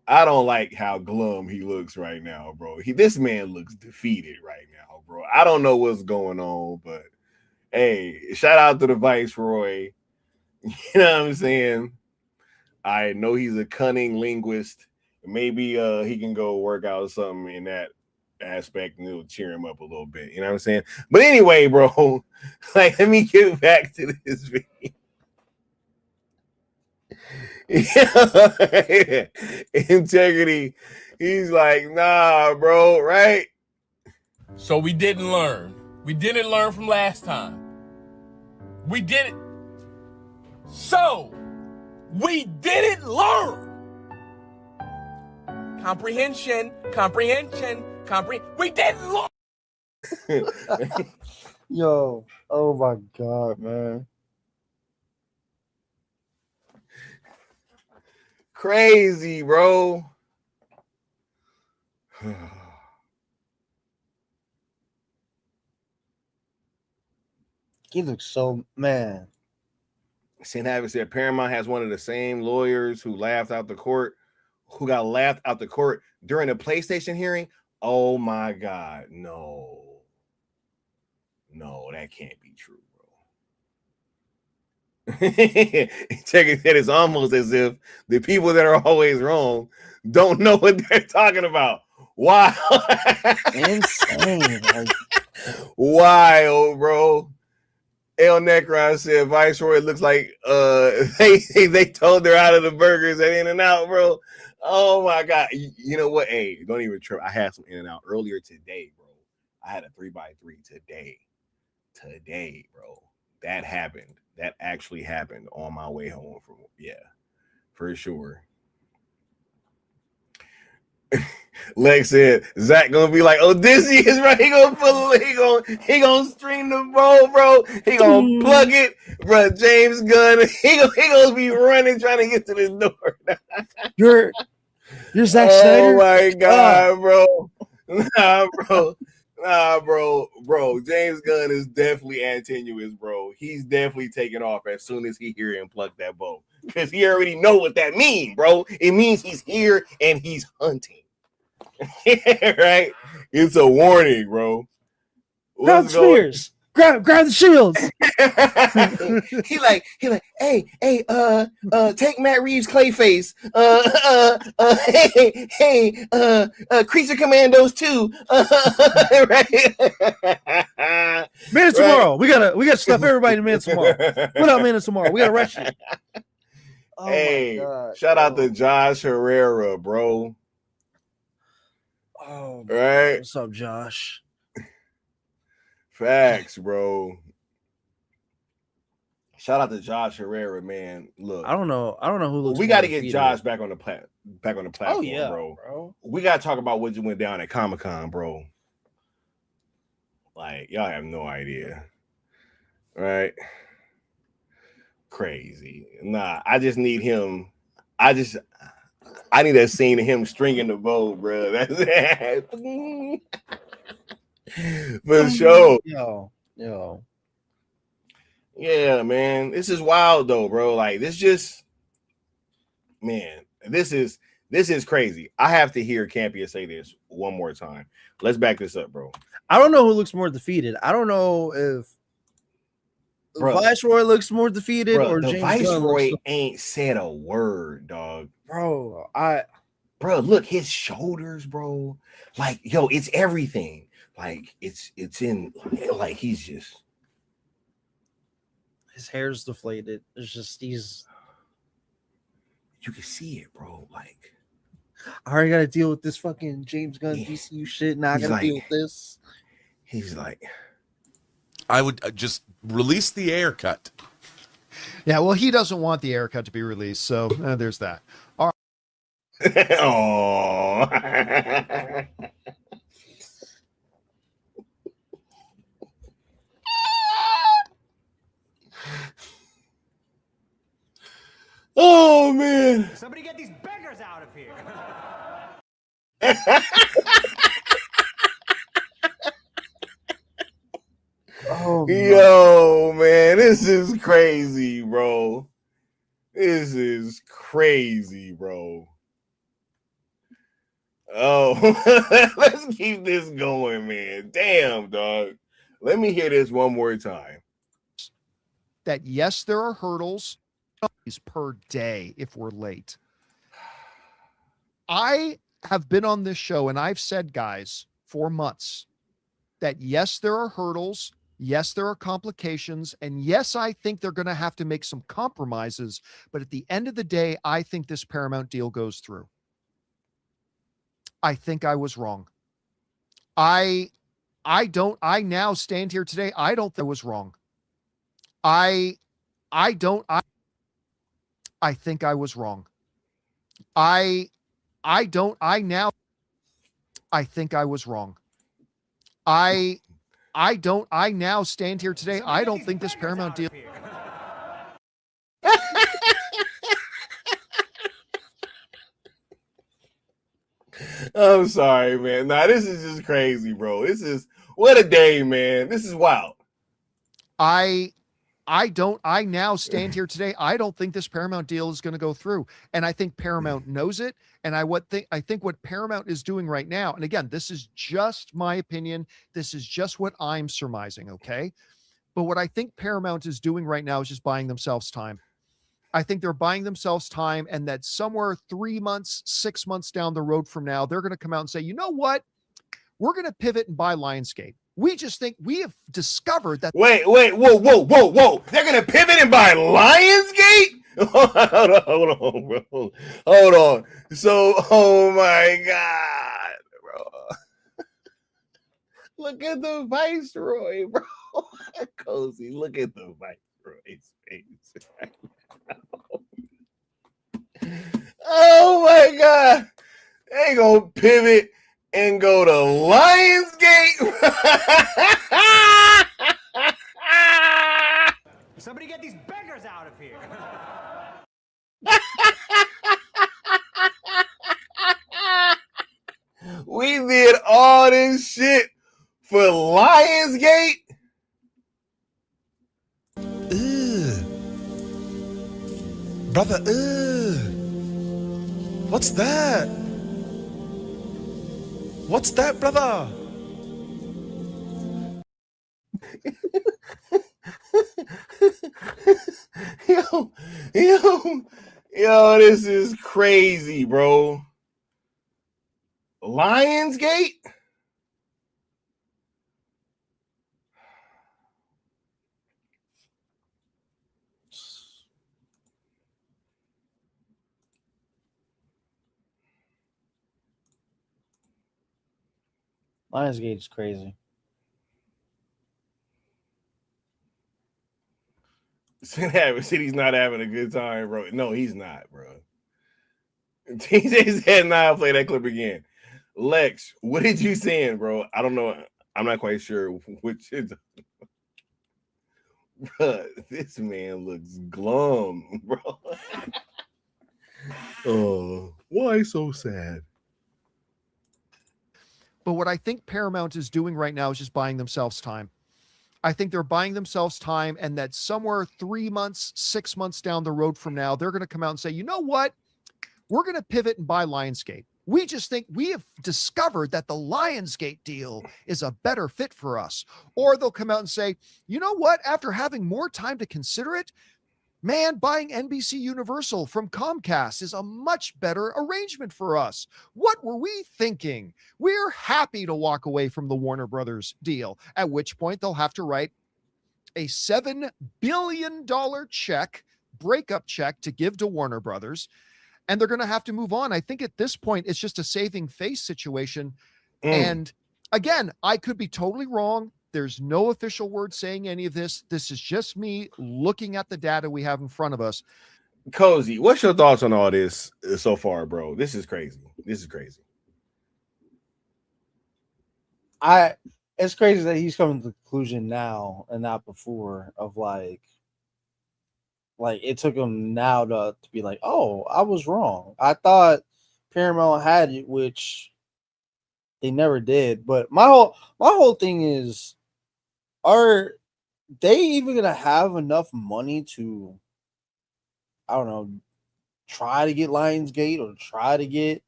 I don't like how glum he looks right now, bro. This man looks defeated right now, bro. I don't know what's going on, but hey, shout out to the Viceroy. You know what I'm saying? I know he's a cunning linguist. Maybe he can go work out something in that aspect and it'll cheer him up a little bit. You know what I'm saying? But anyway, bro, let me get back to this video. Integrity. He's like, nah, bro, right? So we didn't learn. We didn't learn from last time. We didn't. So we didn't learn. Comprehension. We didn't look. Yo, oh my God, man. Crazy, bro. He looks so man. St. Abbott said Paramount has one of the same lawyers who got laughed out the court during the PlayStation hearing. Oh my God, no, that can't be true, bro. Check it. It's almost as if the people that are always wrong don't know what they're talking about. Wow, insane. Wild, bro. El Necron said Viceroy looks like they told her out of the burgers at In-N-Out, bro. Oh my God. You know what? Hey, don't even trip. I had some In-N-Out earlier today, bro. I had a 3x3 today. Today, bro. That happened. That actually happened on my way home from for sure. Lex said Zach gonna be like Odysseus, right? He gonna string the bow, bro. He gonna plug it, bro. James Gunn. He gonna be running trying to get to this door. You're Zack Snyder. Oh my God, bro. Nah, bro. James Gunn is definitely continuous, bro. He's definitely taking off as soon as he hear him pluck that bow, because he already know what that means, bro. It means he's here and he's hunting. Right? It's a warning, bro. Grab the spears. Grab the shields. he like, hey, take Matt Reeves' Clayface. Creature Commandos too. Right? Man of Tomorrow. We gotta stuff everybody to Man of Tomorrow. Put out Man of Tomorrow. We gotta rush it. Oh hey, my God, shout out to Josh Herrera, bro. Oh, right. What's up, Josh? Facts, bro. Shout out to Josh Herrera, man. Look, I don't know who looks. We got to get Josh back on the platform, oh, yeah, bro. We got to talk about what just went down at Comic-Con, bro. Like, y'all have no idea, right? Crazy. Nah, I just need him. I need that scene of him stringing the bow, bro. That's it. For sure. Yo. Yeah, man. This is wild though, bro. Like this is crazy. I have to hear Campia say this one more time. Let's back this up, bro. I don't know who looks more defeated. I don't know if Viceroy looks more defeated or the James Viceroy ain't said a word, dog. Bro, look, his shoulders, bro. Like, yo, it's everything. Like, it's in, like, he's just. His hair's deflated. It's just, you can see it, bro. Like, I already got to deal with this fucking James Gunn DCU shit. Now I got to deal with this. He's like, I would just release the air cut. Yeah, well, he doesn't want the air cut to be released, so there's that. All right. Oh. Oh man! Somebody get these beggars out of here! Oh, yo, man, this is crazy, bro. This is crazy, bro. Oh, let's keep this going, man. Damn, dog. Let me hear this one more time. That yes, there are hurdles per day if we're late. I have been on this show and I've said, guys, for months that yes, there are hurdles. Yes, there are complications. And yes, I think they're going to have to make some compromises. But at the end of the day, I think this Paramount deal goes through. I think I was wrong. I now stand here today. I don't think I was wrong. I think I was wrong. I I think I was wrong. I now stand here today. I don't think this Paramount deal. I'm sorry, man. Nah, this is just crazy, bro. This is what a day, man. This is wild. I now stand here today. I don't think this Paramount deal is going to go through. And I think Paramount knows it. And I think what Paramount is doing right now, and again, this is just my opinion. This is just what I'm surmising. Okay. But what I think Paramount is doing right now is just buying themselves time. I think they're buying themselves time, and that somewhere 3 months, 6 months down the road from now, they're going to come out and say, you know what? We're going to pivot and buy Lionsgate. We just think we have discovered that. Wait, whoa. They're going to pivot and buy Lionsgate? Hold on, bro. Hold on. So, oh my God, bro. Look at the Viceroy, bro. Cozy, look at the Viceroy's face right now. Oh my God. They gonna pivot and go to Lionsgate. Somebody get these beggars out of here. We did all this shit for Lionsgate. Brother, what's that? What's that, brother? Yo, this is crazy, bro. Lionsgate? Lionsgate is crazy. City's not having a good time, bro. No, he's not, bro. TJ said, "Nah, play that clip again." Lex, what did you saying, bro? I don't know. I'm not quite sure which is. Bro, this man looks glum, bro. Oh, why so sad? But what I think Paramount is doing right now is just buying themselves time. I think they're buying themselves time, and that somewhere 3 months, 6 months down the road from now, they're going to come out and say, you know what? We're going to pivot and buy Lionsgate. We just think we have discovered that the Lionsgate deal is a better fit for us. Or they'll come out and say, you know what? After having more time to consider it, man, buying NBC Universal from Comcast is a much better arrangement for us. What were we thinking? We're happy to walk away from the Warner Brothers deal, at which point they'll have to write a $7 billion breakup check to give to Warner Brothers, and they're going to have to move on. I think at this point, it's just a saving face situation. And again, I could be totally wrong. There's no official word saying any of this. This is just me looking at the data we have in front of us. Cozy, what's your thoughts on all this so far, bro? This is crazy. It's crazy that he's coming to the conclusion now and not before of like it took him now to be like, oh, I was wrong. I thought Paramount had it, which they never did. But my whole thing is, are they even gonna have enough money to, I don't know, try to get Lionsgate or try to get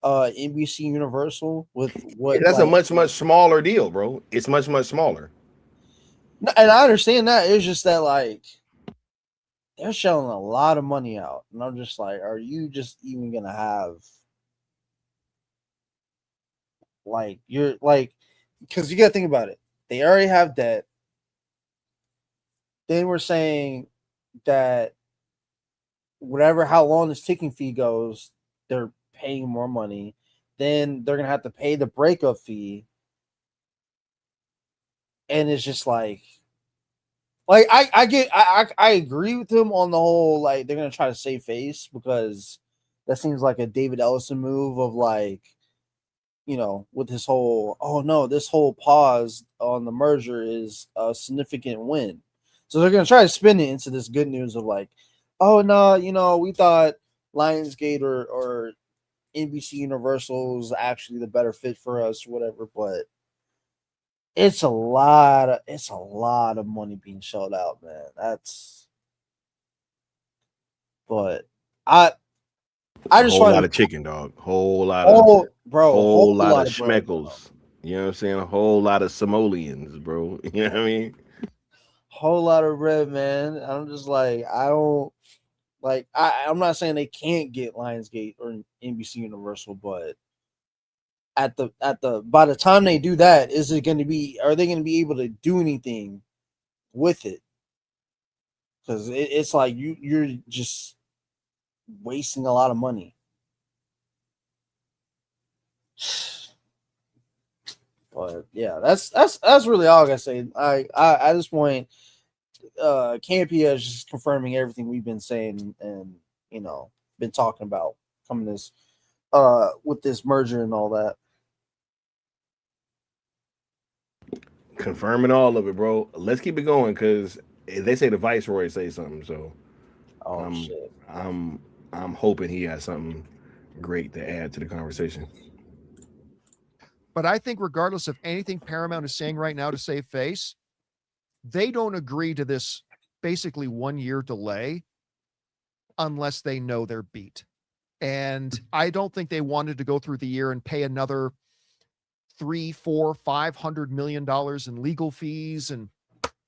NBC Universal with what? Yeah, that's a much smaller deal, bro. It's much smaller. And I understand that. It's just that they're shelling a lot of money out, and I'm just like, are you just even gonna have because you gotta think about it. They already have debt. Then we're saying that how long this ticking fee goes, they're paying more money. Then they're gonna have to pay the breakup fee. And it's just I agree with them on the whole, they're gonna try to save face because that seems like a David Ellison move of like, with his whole, oh no, this whole pause on the merger is a significant win. So they're gonna try to spin it into this good news of like, oh no, we thought Lionsgate or NBC Universal is actually the better fit for us, whatever. But it's a lot of money being shelled out, man. But I just whole find lot of chicken, dog. Whole lot whole lot of of bread, schmeckles. You know what I'm saying? A whole lot of simoleons, bro. You know what I mean? Whole lot of bread, man. I'm just like, I'm not saying they can't get Lionsgate or NBC Universal, but by the time they do that, are they going to be able to do anything with it? Because it's like you're just wasting a lot of money. But yeah, that's really all I gotta say. I at this point, Campia is just confirming everything we've been saying and been talking about coming this with this merger and all that. Confirming all of it, bro. Let's keep it going because they say the Viceroy say something. So, shit. I'm hoping he has something great to add to the conversation. But I think regardless of anything Paramount is saying right now to save face, they don't agree to this basically 1 year delay unless they know they're beat. And I don't think they wanted to go through the year and pay another $300, $400, $500 million in legal fees and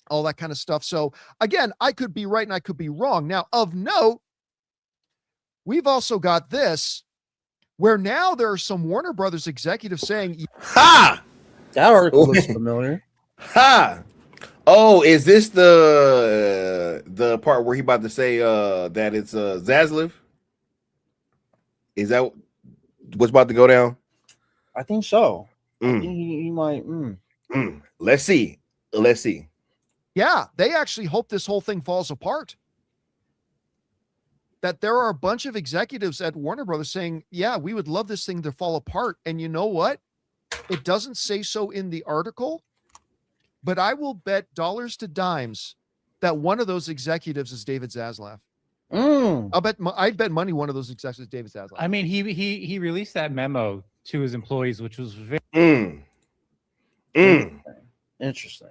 all that kind of stuff. So again, I could be right and I could be wrong. Now, of note, we've also got this where now there are some Warner Brothers executives saying, "Ha! That article looks familiar." Ha! Oh, is this the part where he about to say that it's Zaslav? Is that what's about to go down? I think so. I think he might. Let's see. Yeah, they actually hope this whole thing falls apart. That there are a bunch of executives at Warner Brothers saying, yeah, we would love this thing to fall apart. And you know what? It doesn't say so in the article, but I will bet dollars to dimes that one of those executives is David Zaslav. I'd bet money one of those executives is David Zaslav. I mean, he released that memo to his employees, which was very interesting.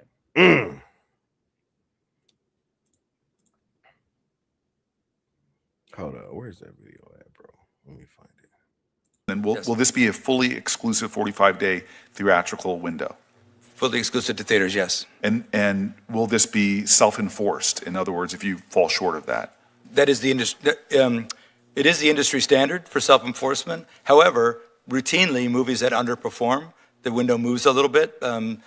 Hold on, where's that video at, bro? Let me find it. And will this be a fully exclusive 45-day theatrical window? Fully exclusive to theaters, yes. And will this be self-enforced? In other words, if you fall short of that? That is the industry. It is the industry standard for self-enforcement. However, routinely, movies that underperform, the window moves a little bit. And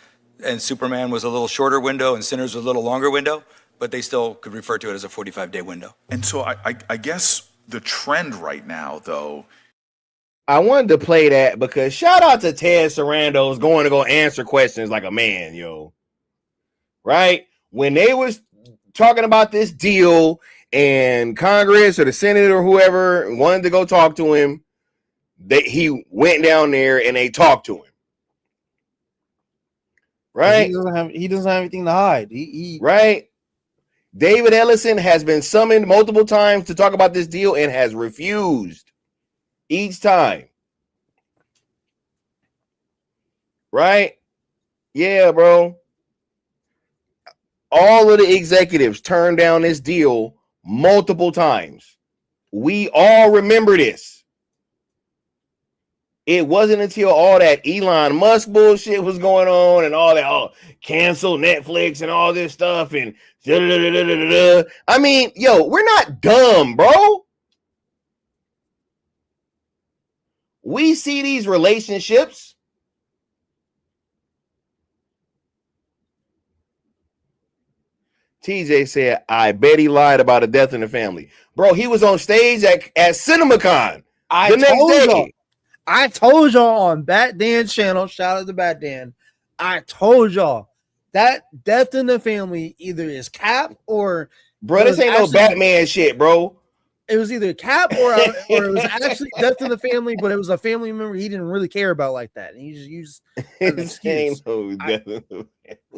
Superman was a little shorter window, and Sinners was a little longer window, but they still could refer to it as a 45-day window. And so I guess the trend right now, though. I wanted to play that because shout out to Ted Sarandos going to go answer questions like a man, yo. Right? When they was talking about this deal and Congress or the Senate or whoever wanted to go talk to him, he went down there and they talked to him. Right? He doesn't have anything to hide. Right? David Ellison has been summoned multiple times to talk about this deal and has refused each time. Right? Yeah, bro. All of the executives turned down this deal multiple times. We all remember this. It wasn't until all that Elon Musk bullshit was going on and all that cancel Netflix and all this stuff and I mean, yo, we're not dumb, bro. We see these relationships. TJ said, I bet he lied about a death in the family. Bro, he was on stage at CinemaCon the next day. I told y'all on Bat Dan's channel, shout out to Bat Dan. I told y'all that death in the family either is cap or bro, this ain't no Batman shit, bro. it was either Cap or it was actually Death in the Family, but it was a family member he didn't really care about like that, and he just used an excuse. I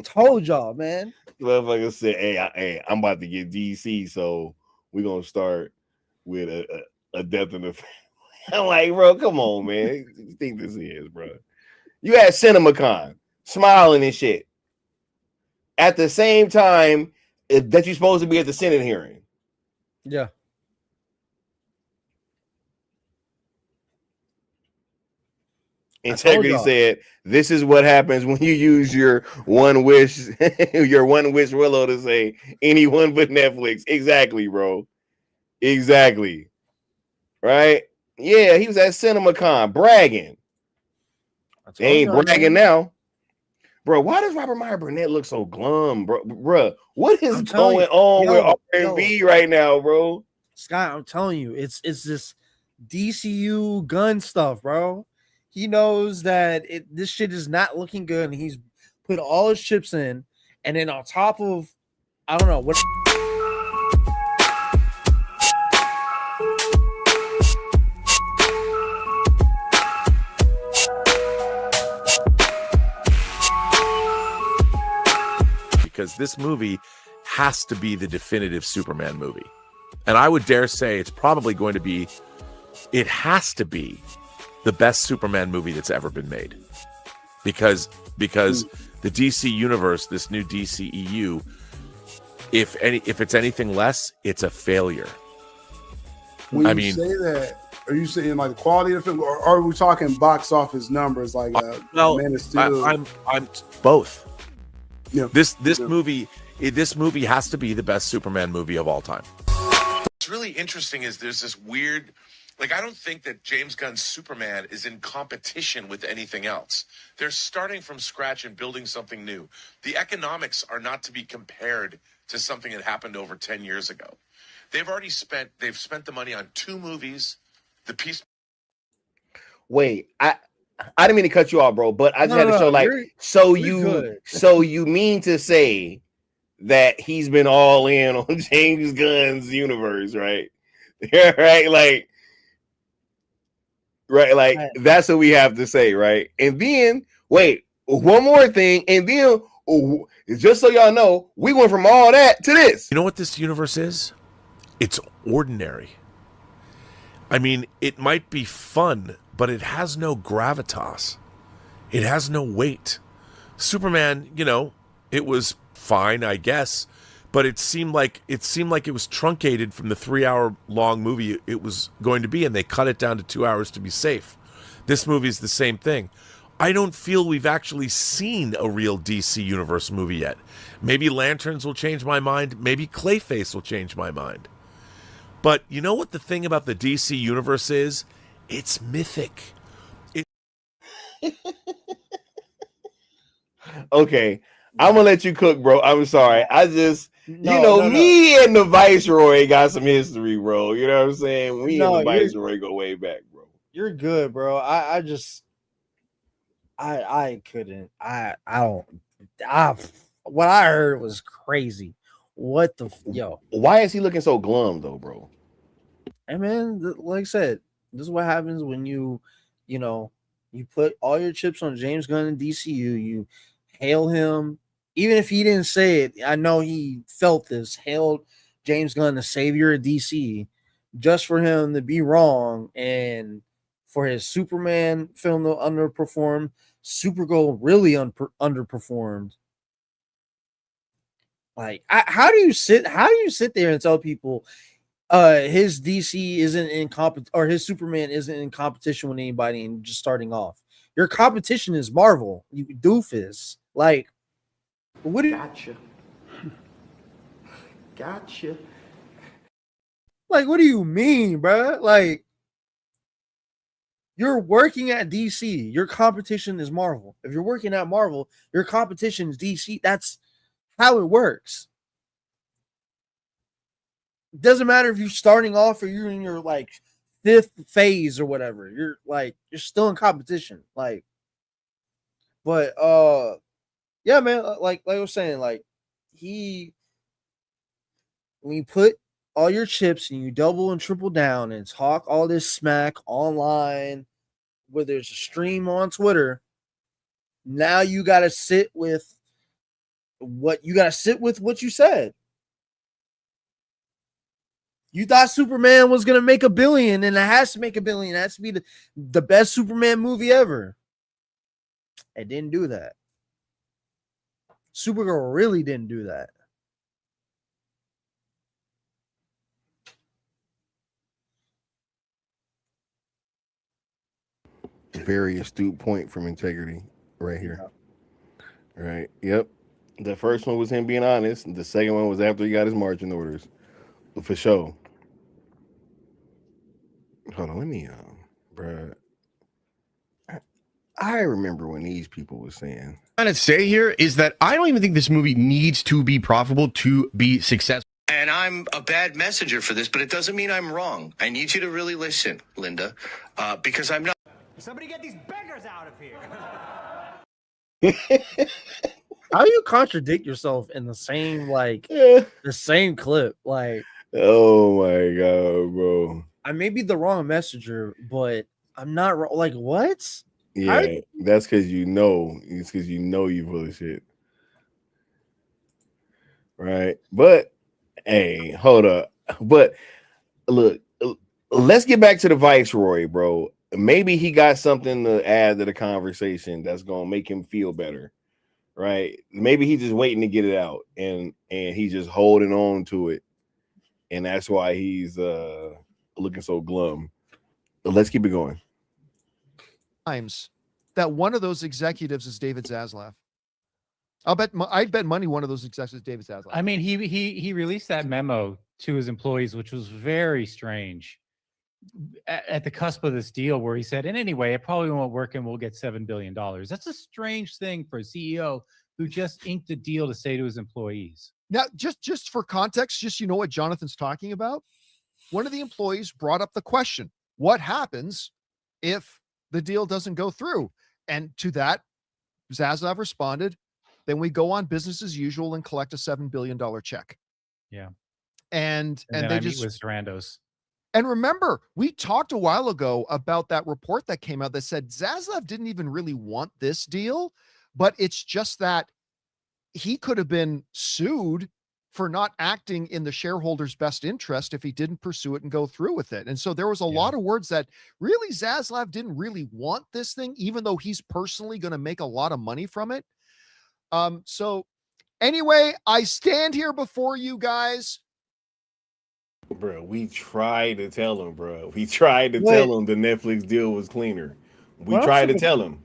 told y'all, man. Motherfucker said, "Hey, I'm about to get DC, so we're gonna start with a Death in the Family." I'm like, bro, come on, man. What do you think this is, bro? You at CinemaCon, smiling and shit. At the same time that you're supposed to be at the Senate hearing. Yeah. Integrity said, "This is what happens when you use your one wish, Willow to say anyone but Netflix." Exactly, bro. Exactly. Right? Yeah, he was at CinemaCon bragging. They ain't bragging now. Bro, why does Robert Meyer Burnett look so glum, bro? Bro, what is going on with R&B right now, bro? Scott, I'm telling you, it's this DCU gun stuff, bro. He knows that this shit is not looking good, and he's put all his chips in, and then on top of, I don't know what. Because this movie has to be the definitive Superman movie. And I would dare say it has to be the best Superman movie that's ever been made. Because the DC universe, this new DCEU, if it's anything less, it's a failure. When you say that, are you saying like the quality of the film, or are we talking box office numbers like Man of Steel? I'm both. Yeah. This movie has to be the best Superman movie of all time. What's really interesting is there's this weird, like, I don't think that James Gunn's Superman is in competition with anything else. They're starting from scratch and building something new. The economics are not to be compared to something that happened over 10 years ago. They've spent the money on 2 movies. Wait, I didn't mean to cut you off, bro, but I just had to show so you mean to say that he's been all in on James Gunn's universe, right? right, like that's what we have to say, right? And then wait, one more thing, and then just so y'all know, we went from all that to this. You know what this universe is? It's ordinary. I mean, it might be fun, but it has no gravitas. It has no weight. Superman, it was fine, I guess, but it seemed like it was truncated from the 3-hour-long movie it was going to be, and they cut it down to 2 hours to be safe. This movie is the same thing. I don't feel we've actually seen a real DC Universe movie yet. Maybe Lanterns will change my mind. Maybe Clayface will change my mind. But you know what the thing about the DC Universe is? It's mythic. Okay, I'm gonna let you cook, bro. I'm sorry. I just, me and the Viceroy got some history, bro. You know what I'm saying? Me and the Viceroy go way back, bro. You're good, bro. I couldn't. What I heard was crazy. What the Why is he looking so glum though, bro? Hey man, like I said, this is what happens when you put all your chips on James Gunn and DCU. You hail him, even if he didn't say it. I know he felt this. Hailed James Gunn, the savior of DC, just for him to be wrong and for his Superman film to underperform. Supergirl really underperformed. Like, how do you sit there and tell people his DC isn't in or his Superman isn't in competition with anybody and just starting off? Your competition is Marvel, you doofus. Like, what do you gotcha. Like, what do you mean, bro? Like, you're working at DC. Your competition is Marvel. If you're working at Marvel, your competition is DC. That's how it works. Doesn't matter if you're starting off or you're in your like 5th phase or whatever. You're still in competition. Like, but yeah, man. Like I was saying, like when you put all your chips and you double and triple down and talk all this smack online, where there's a stream on Twitter, now you got to sit with what you said. You thought Superman was going to make $1 billion, and it has to make $1 billion. It has to be the best Superman movie ever. It didn't do that. Supergirl really didn't do that. Very astute point from Integrity right here. Right. Yep. The first one was him being honest. The second one was after he got his marching orders. For sure. Hold on, let me bruh. I remember when these people were saying. What I'm trying to say here is that I don't even think this movie needs to be profitable to be successful. And I'm a bad messenger for this, but it doesn't mean I'm wrong. I need you to really listen, Linda, because I'm not. Somebody get these beggars out of here. How do you contradict yourself in the same the same clip? Like, oh my god, bro. I may be the wrong messenger, but I'm not wrong. Like, what? Yeah, that's because you know. It's because you know you full of shit. Right. But hey, hold up. But look, let's get back to the Viceroy, bro. Maybe he got something to add to the conversation that's gonna make him feel better. Right. Maybe he's just waiting to get it out and he's just holding on to it. And that's why he's looking so glum. But let's keep it going. Times that one of those executives is David Zaslav. I'd bet money one of those executives is David Zaslav. I mean, he released that memo to his employees, which was very strange at the cusp of this deal, where he said, and anyway, it probably won't work and we'll get $7 billion. That's a strange thing for a CEO who just inked a deal to say to his employees. Now, just for context, you know what Jonathan's talking about. One of the employees brought up the question, what happens if the deal doesn't go through? And to that, Zaslav responded, then we go on business as usual and collect a $7 billion check. Yeah. And then they I just meet with Sarandos. And remember, we talked a while ago about that report that came out that said Zaslav didn't even really want this deal, but it's just that he could have been sued for not acting in the shareholders' best interest if he didn't pursue it and go through with it. And so there was a lot of words that really Zaslav didn't really want this thing, even though he's personally going to make a lot of money from it. So anyway, I stand here before you guys. Bro, we tried to tell him, bro. We tried to tell him the Netflix deal was cleaner. We tried to tell him.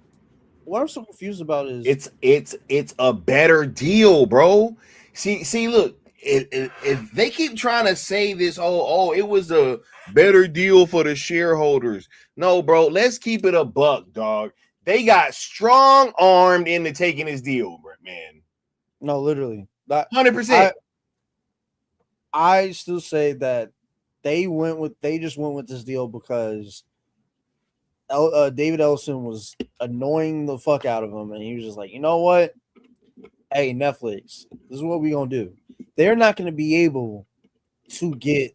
What I'm so confused about is it's a better deal, bro. See, look, if they keep trying to say this, it was a better deal for the shareholders. No, bro, let's keep it a buck, dog. They got strong armed into taking this deal, bro, man. No, literally, 100%. I still say that they just went with this deal because David Ellison was annoying the fuck out of him, and he was just like, you know what? Hey, Netflix, this is what we're gonna do. They're not gonna be able to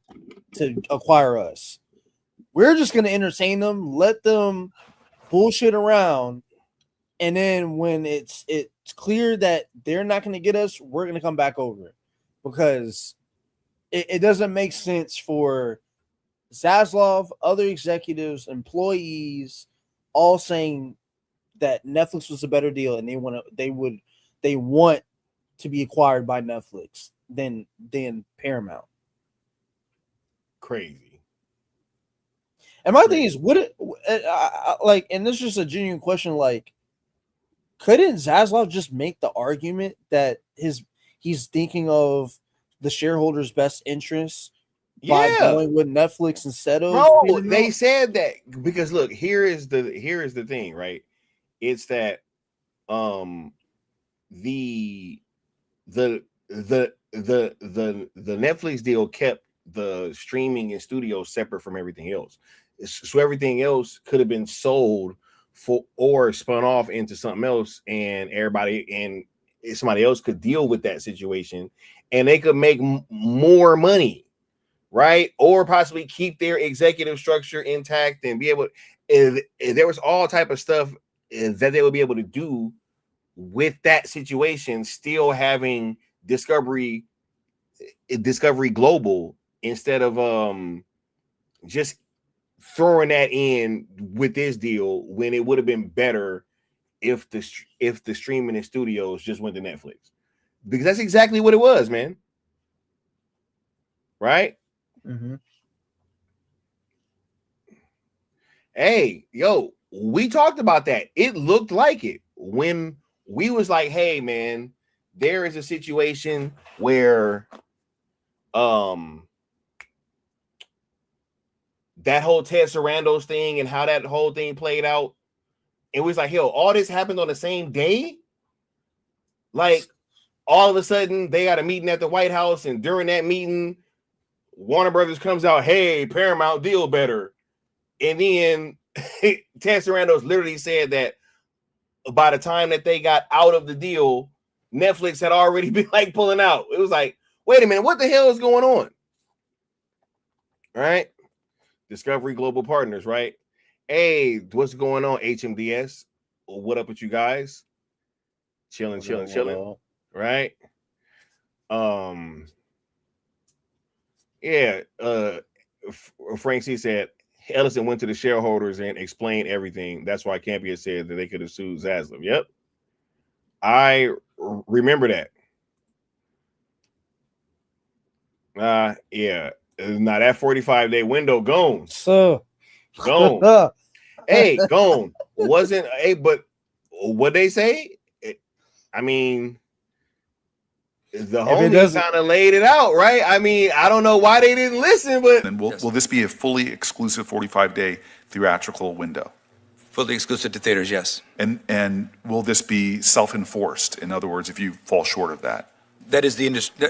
acquire us. We're just gonna entertain them, let them bullshit around, and then when it's clear that they're not gonna get us, we're gonna come back over because it doesn't make sense for Zaslav, other executives, employees, all saying that Netflix was a better deal and they want to be acquired by Netflix than Paramount. Crazy. And my thing is, and this is just a genuine question, like, couldn't Zaslav just make the argument that he's thinking of the shareholders' best interests by going with Netflix instead of? Bro, they said that because look, here is the thing, right? It's that the Netflix deal kept the streaming and studio separate from everything else, so everything else could have been sold or spun off into something else, and somebody else could deal with that situation, and they could make more money, right? Or possibly keep their executive structure intact and be able. If there was all type of stuff that they would be able to do with that situation, still having Discovery Global instead of just throwing that in with this deal, when it would have been better if the streaming and studios just went to Netflix, because that's exactly what it was, man. Right? Mm-hmm. Hey, yo, we talked about that. It looked like it when we was like, hey, man, there is a situation where that whole Ted Sarandos thing and how that whole thing played out, it was like, hell, all this happened on the same day. Like, all of a sudden, they got a meeting at the White House, and during that meeting, Warner Brothers comes out, hey, Paramount deal better. And then Ted Sarandos literally said that by the time that they got out of the deal, Netflix had already been like pulling out. It was like, wait a minute, what the hell is going on? Right? Discovery Global Partners, right? Hey, what's going on, HMDS? What up with you guys? Chilling. Right? Yeah. Frank C said Ellison went to the shareholders and explained everything. That's why Campia said that they could have sued Zaslav. Yep. I remember that. Yeah. Now that 45-day window gone. Gone. Hey, gone. Wasn't but what they say? I mean, the homie kind of laid it out, right? I mean, I don't know why they didn't listen, but And will this be a fully exclusive 45-day theatrical window? Fully exclusive to theaters, yes. And will this be self-enforced? In other words, if you fall short of that? That is the industry.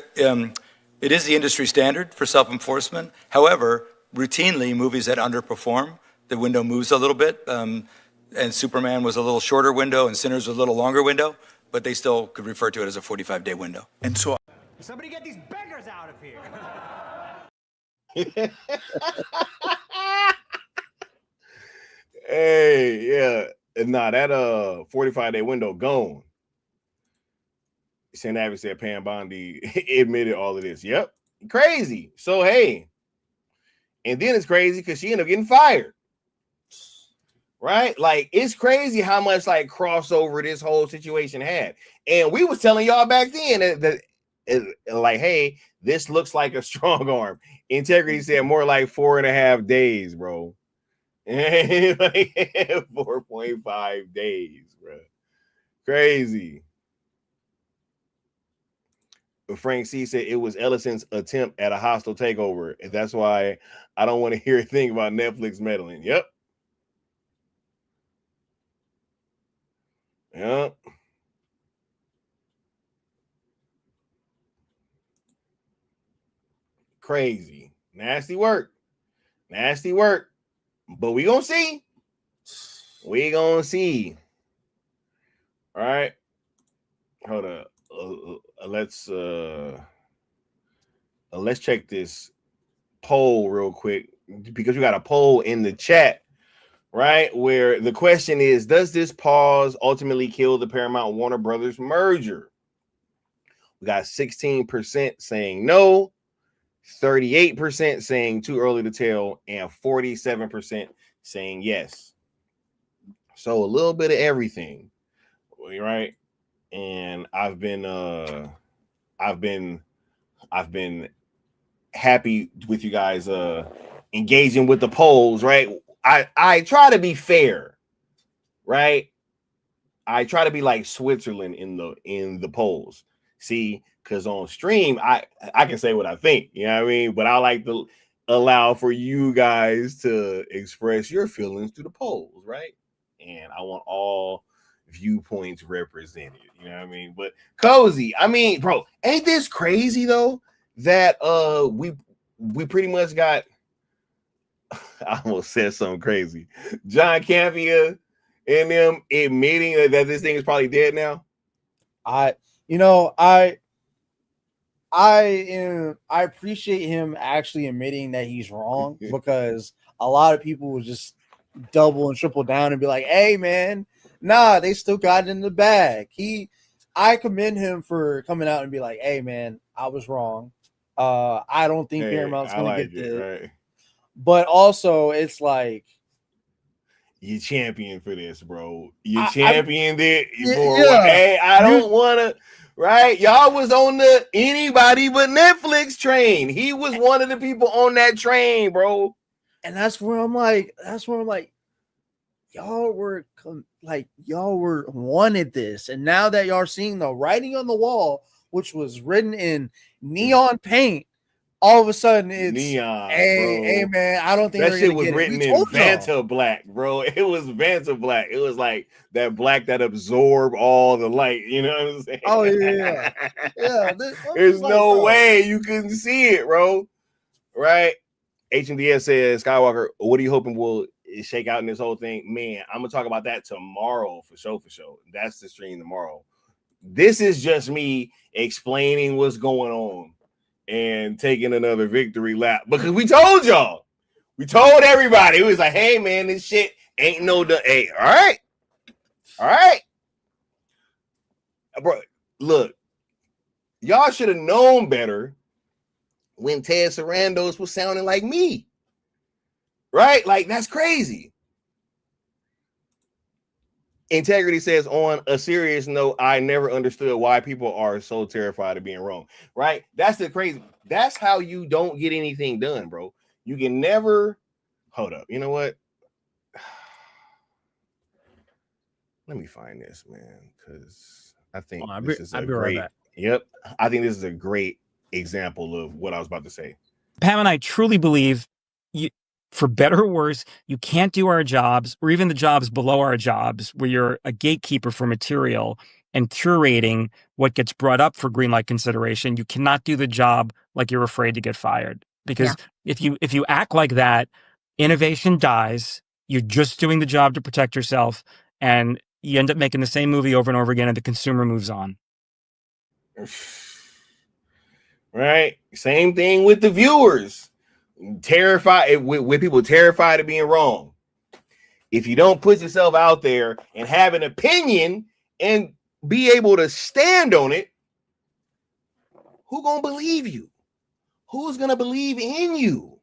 It is the industry standard for self-enforcement. However, routinely, movies that underperform, the window moves a little bit. And Superman was a little shorter window, and Sinners was a little longer window, but they still could refer to it as a 45-day window. And so, somebody get these beggars out of here. Hey, yeah. Nah, that 45-day window gone. St. Abbott said Pam Bondi admitted all of this. Yep. Crazy. So hey. And then it's crazy because she ended up getting fired. Right? Like, it's crazy how much like crossover this whole situation had. And we was telling y'all back then that like, hey, this looks like a strong arm. Integrity said more like 4.5 days, bro. Like 4.5 days, bro. Crazy. Frank C said it was Ellison's attempt at a hostile takeover. And that's why I don't want to hear a thing about Netflix meddling. Yep. Yep. Crazy. Nasty work. Nasty work. But we gonna see. We gonna see. All right. Hold up. Let's check this poll real quick, because we got a poll in the chat, right? Where the question is, does this pause ultimately kill the Paramount Warner Brothers merger? We got 16% saying no, 38% saying too early to tell, and 47% saying yes. So a little bit of everything, right? And I've been happy with you guys engaging with the polls, right? I try to be fair, right? I try to be like Switzerland in the polls. See, because on stream I can say what I think, you know what I mean? But I like to allow for you guys to express your feelings through the polls, right? And I want all viewpoints represented, you know what I mean? But Cozy, I mean, bro, ain't this crazy though that we pretty much got I almost said something crazy. John Campia and them admitting that this thing is probably dead now. I I appreciate him actually admitting that he's wrong, because a lot of people will just double and triple down and be like, "Hey, man, nah, they still got it in the bag." I commend him for coming out and be like, "Hey, man, I was wrong. I don't think Paramount's gonna get this." Right. But also, it's like, you champion for this, bro. You championed it. Yeah. Hey, I don't want to. Right, y'all was on the anybody but Netflix train. He was one of the people on that train, bro. And that's where I'm like, y'all were wanted this, and now that y'all are seeing the writing on the wall, which was written in neon paint, all of a sudden it's neon. Hey, man, I don't think that shit was written in Vanta black, bro. It was Vanta black. It was like that black that absorbed all the light. You know what I'm saying? Oh yeah, yeah. There's no way you couldn't see it, bro. Right? HMDS says, Skywalker, what are you hoping will shake out in this whole thing? Man, I'm gonna talk about that tomorrow for sure. That's the stream tomorrow. This is just me explaining what's going on and taking another victory lap, because we told y'all, we told everybody, it was like, hey man, this shit ain't no hey, all right, bro. Look, y'all should have known better when Ted Sarandos was sounding like me, right? Like, that's crazy. Integrity says, on a serious note, I never understood why people are so terrified of being wrong, right? That's the crazy. That's how you don't get anything done, bro. You can never hold up. You know what? Let me find this, man, because I think this is a great. Yep, I think this is a great example of what I was about to say. Pam and I truly believe, for better or worse, you can't do our jobs, or even the jobs below our jobs, where you're a gatekeeper for material and curating what gets brought up for greenlight consideration. You cannot do the job like you're afraid to get fired. Because if you act like that, innovation dies. You're just doing the job to protect yourself, and you end up making the same movie over and over again, and the consumer moves on. Right? Same thing with the viewers. Terrified with people terrified of being wrong. If you don't put yourself out there and have an opinion and be able to stand on it, who gonna believe you? Who's gonna believe in you?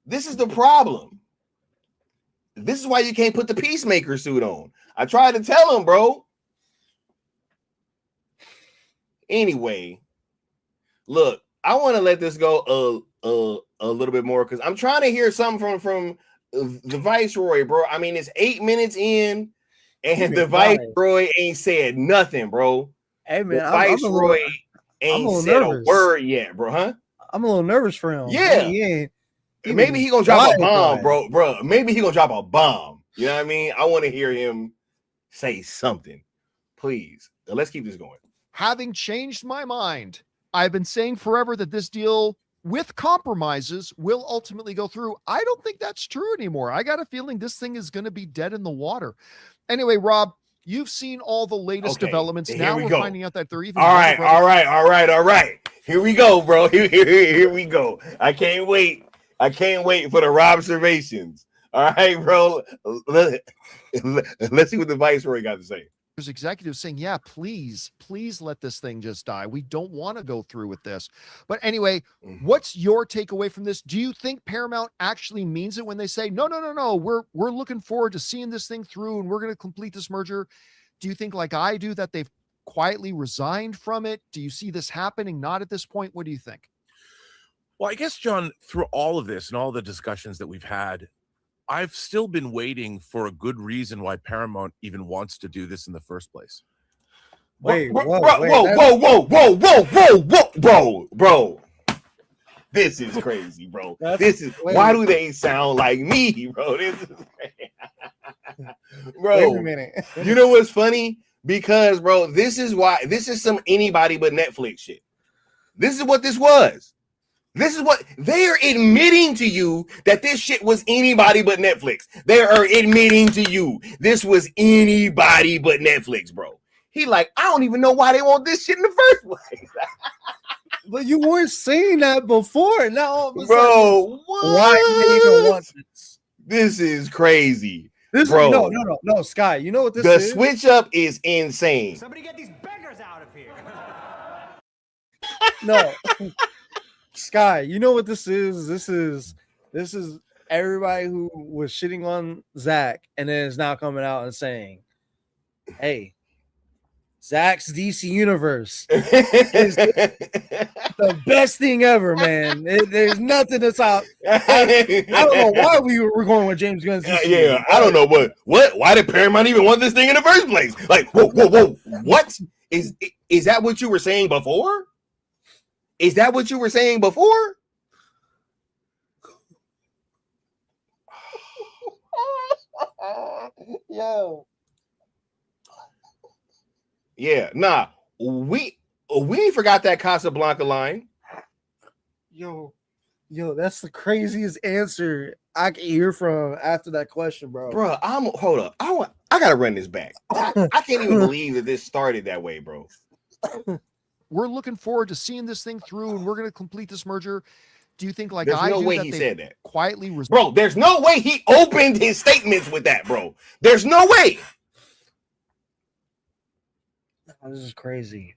This is the problem. This is why you can't put the peacemaker suit on. I tried to tell him, bro. Anyway, look, I want to let this go a little bit more, because I'm trying to hear something from the Viceroy, bro. I mean, it's 8 minutes in, and the Viceroy ain't said nothing, bro. Hey man, the Viceroy ain't said a word yet, bro. Huh? I'm a little nervous for him. Yeah, maybe he gonna drop a bomb, bro. Maybe he gonna drop a bomb. You know what I mean? I want to hear him say something, please. Let's keep this going. Having changed my mind, I've been saying forever that this deal with compromises will ultimately go through. I don't think that's true anymore. I got a feeling this thing is going to be dead in the water. Anyway, Rob, you've seen all the latest developments. Now we're finding out that they're even. All right. Here we go, bro. Here we go. I can't wait for the observations. All right, bro. Let's see what the Viceroy got to say. There's executives saying, yeah, please let this thing just die. We don't want to go through with this. But anyway, what's your takeaway from this? Do you think Paramount actually means it when they say, no, we're looking forward to seeing this thing through and we're going to complete this merger? Do you think, like I do, that they've quietly resigned from it? Do you see this happening? Not at this point. What do you think? Well, I guess, John, through all of this and all the discussions that we've had, I've still been waiting for a good reason why Paramount even wants to do this in the first place. Whoa. This is crazy, bro. Why do they sound like me, bro? This is bro. Wait a minute. You know what's funny? Because, bro, this is some anybody but Netflix shit. This is what this was. This is what they're admitting to you, that this shit was anybody but Netflix. They are admitting to you this was anybody but Netflix, bro. He like, I don't even know why they want this shit in the first place. But you weren't saying that before. Now all of a Bro, sudden, why do they even want this? This is crazy. This bro. is no, Sky. You know what this The is? switch up is insane. Somebody get these beggars out of here. No, Sky. You know what this is? This is everybody who was shitting on Zach and then is now coming out and saying, "Hey, Zach's DC universe is the best thing ever, man. There's nothing that's out." I don't know why we were going with James Gunn's DC. Yeah, I don't know what. Why did Paramount even want this thing in the first place? Like, whoa. What is that? What you were saying before? Is that what you were saying before? Yo. Yeah, nah. We forgot that Casablanca line. Yo, that's the craziest answer I can hear from after that question, bro. Bro, hold up. I gotta run this back. I can't even believe that this started that way, bro. We're looking forward to seeing this thing through, and we're going to complete this merger. Do you think, like There's I no do, way that he they said that quietly? Bro, there's no way he opened his statements with that, bro. There's no way. This is crazy.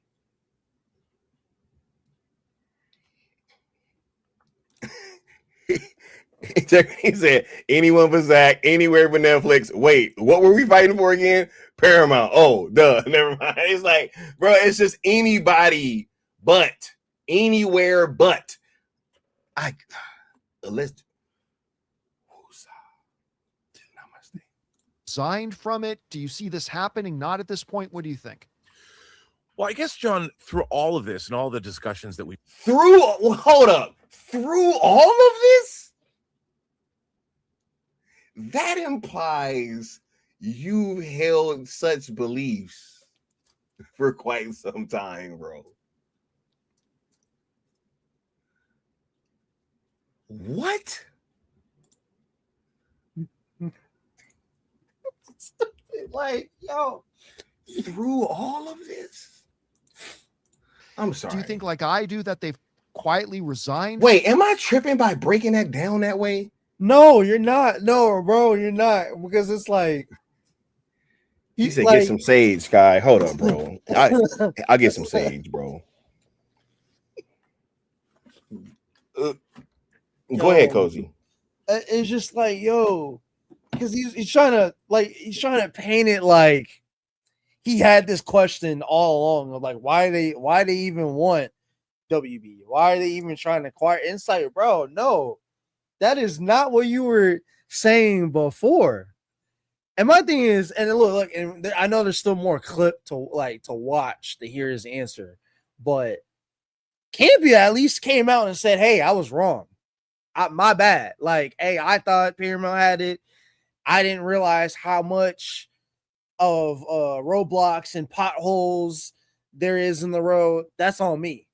He said, anyone for Zach, anywhere for Netflix. Wait, what were we fighting for again? Paramount. Oh, duh. Never mind. It's like, bro, it's just anybody but. Anywhere but. Let's. Resigned from it? Do you see this happening? Not at this point. What do you think? Well, I guess, John, through all of this and all the discussions that we Through all of this? That implies you've held such beliefs for quite some time, bro. What? Like, yo, through all of this? I'm sorry. Do you think, like I do, that they've quietly resigned? Wait, am I tripping by breaking that down that way? No, you're not. No, bro, you're not. Because it's like He said, "Get some sage, Sky." Hold up, bro. I'll get some sage, bro. Go ahead, Cozy. It's just like, yo, because he's trying to paint it like he had this question all along of like why they even want WB? Why are they even trying to acquire insight, bro? No, that is not what you were saying before. And my thing is, and look, and I know there's still more clip to watch to hear his answer, but Campia at least came out and said, "Hey, I was wrong. My bad. Like, hey, I thought Paramount had it. I didn't realize how much of roadblocks and potholes there is in the road. That's on me."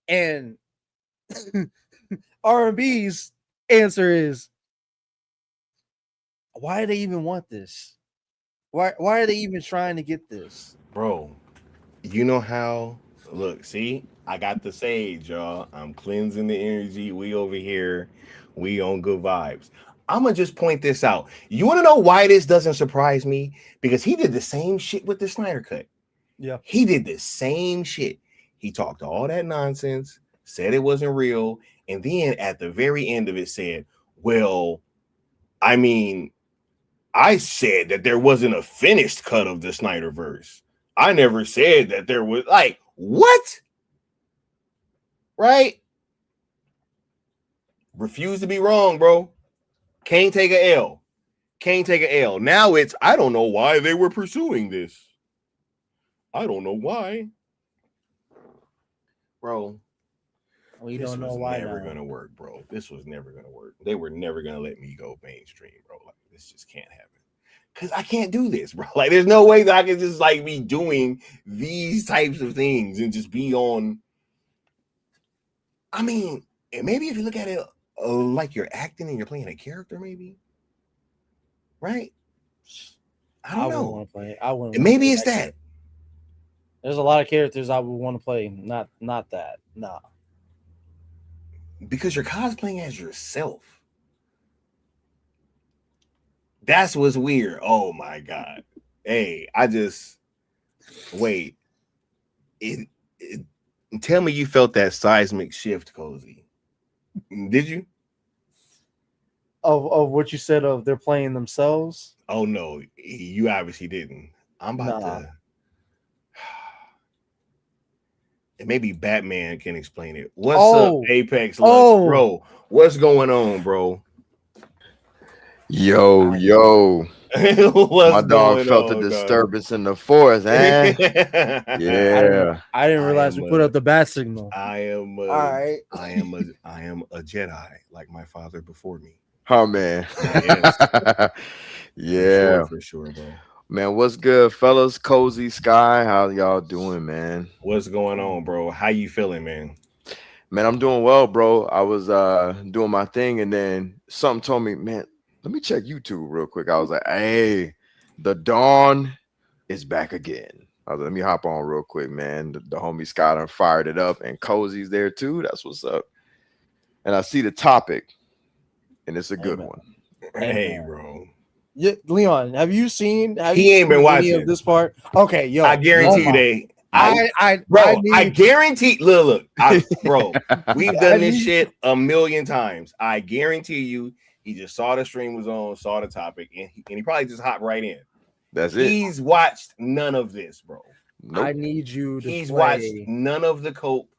And R&B's answer is, why do they even want this? Why are they even trying to get this? Bro, you know how, look, see, I got the sage, y'all. I'm cleansing the energy. We over here. We on good vibes. I'm going to just point this out. You want to know why this doesn't surprise me? Because he did the same shit with the Snyder Cut. Yeah. He did the same shit. He talked all that nonsense, said it wasn't real, and then at the very end of it said, well, I mean, I said that there wasn't a finished cut of the Snyderverse. I never said that there was, like, what? Right? Refuse to be wrong, bro. Can't take a L. Can't take a L. Now it's, I don't know why they were pursuing this. I don't know why. Bro. We don't know why. Never gonna work, bro. This was never gonna work. They were never gonna let me go mainstream, bro. Like, this just can't happen. Because I can't do this, bro. Like, there's no way that I can just like be doing these types of things and just be on. I mean, and maybe if you look at it like you're acting and you're playing a character, maybe. Right? I don't know. want to play it. I wouldn't. Maybe it's that. There's a lot of characters I would want to play. Not that. Nah. Because you're cosplaying as yourself. That's what's weird. Oh my god. Hey, wait. Tell me you felt that seismic shift, Cozy. Did you? Of what you said of they're playing themselves? Oh no, you obviously didn't. I'm about to. And maybe Batman can explain it. What's up, Apex? Bro, what's going on, bro? Yo. My dog felt a disturbance in the forest, eh? Yeah. I didn't realize we put up the bat signal. I am a Jedi, like my father before me. Oh man. Yeah. For sure, bro. Man, what's good, fellas? Cozy, Sky, how y'all doing, man? What's going on, bro? How you feeling, man? Man, I'm doing well, bro. I was doing my thing, and then something told me, man, let me check YouTube real quick. I was like, hey, the Dawn is back again. I was like, let me hop on real quick, man. The homie Scott done fired it up, and Cozy's there too. That's what's up. And I see the topic, and it's a good one. Hey, bro. Yeah, Leon, have you seen? He ain't been watching any of this part. Okay, yo, I guarantee you I guarantee. Look, bro, we've done this shit a million times. I guarantee you, he just saw the stream was on, saw the topic, and he probably just hopped right in. That's it. He's watched none of this, bro. Nope. I need you to. He's watched none of the cope,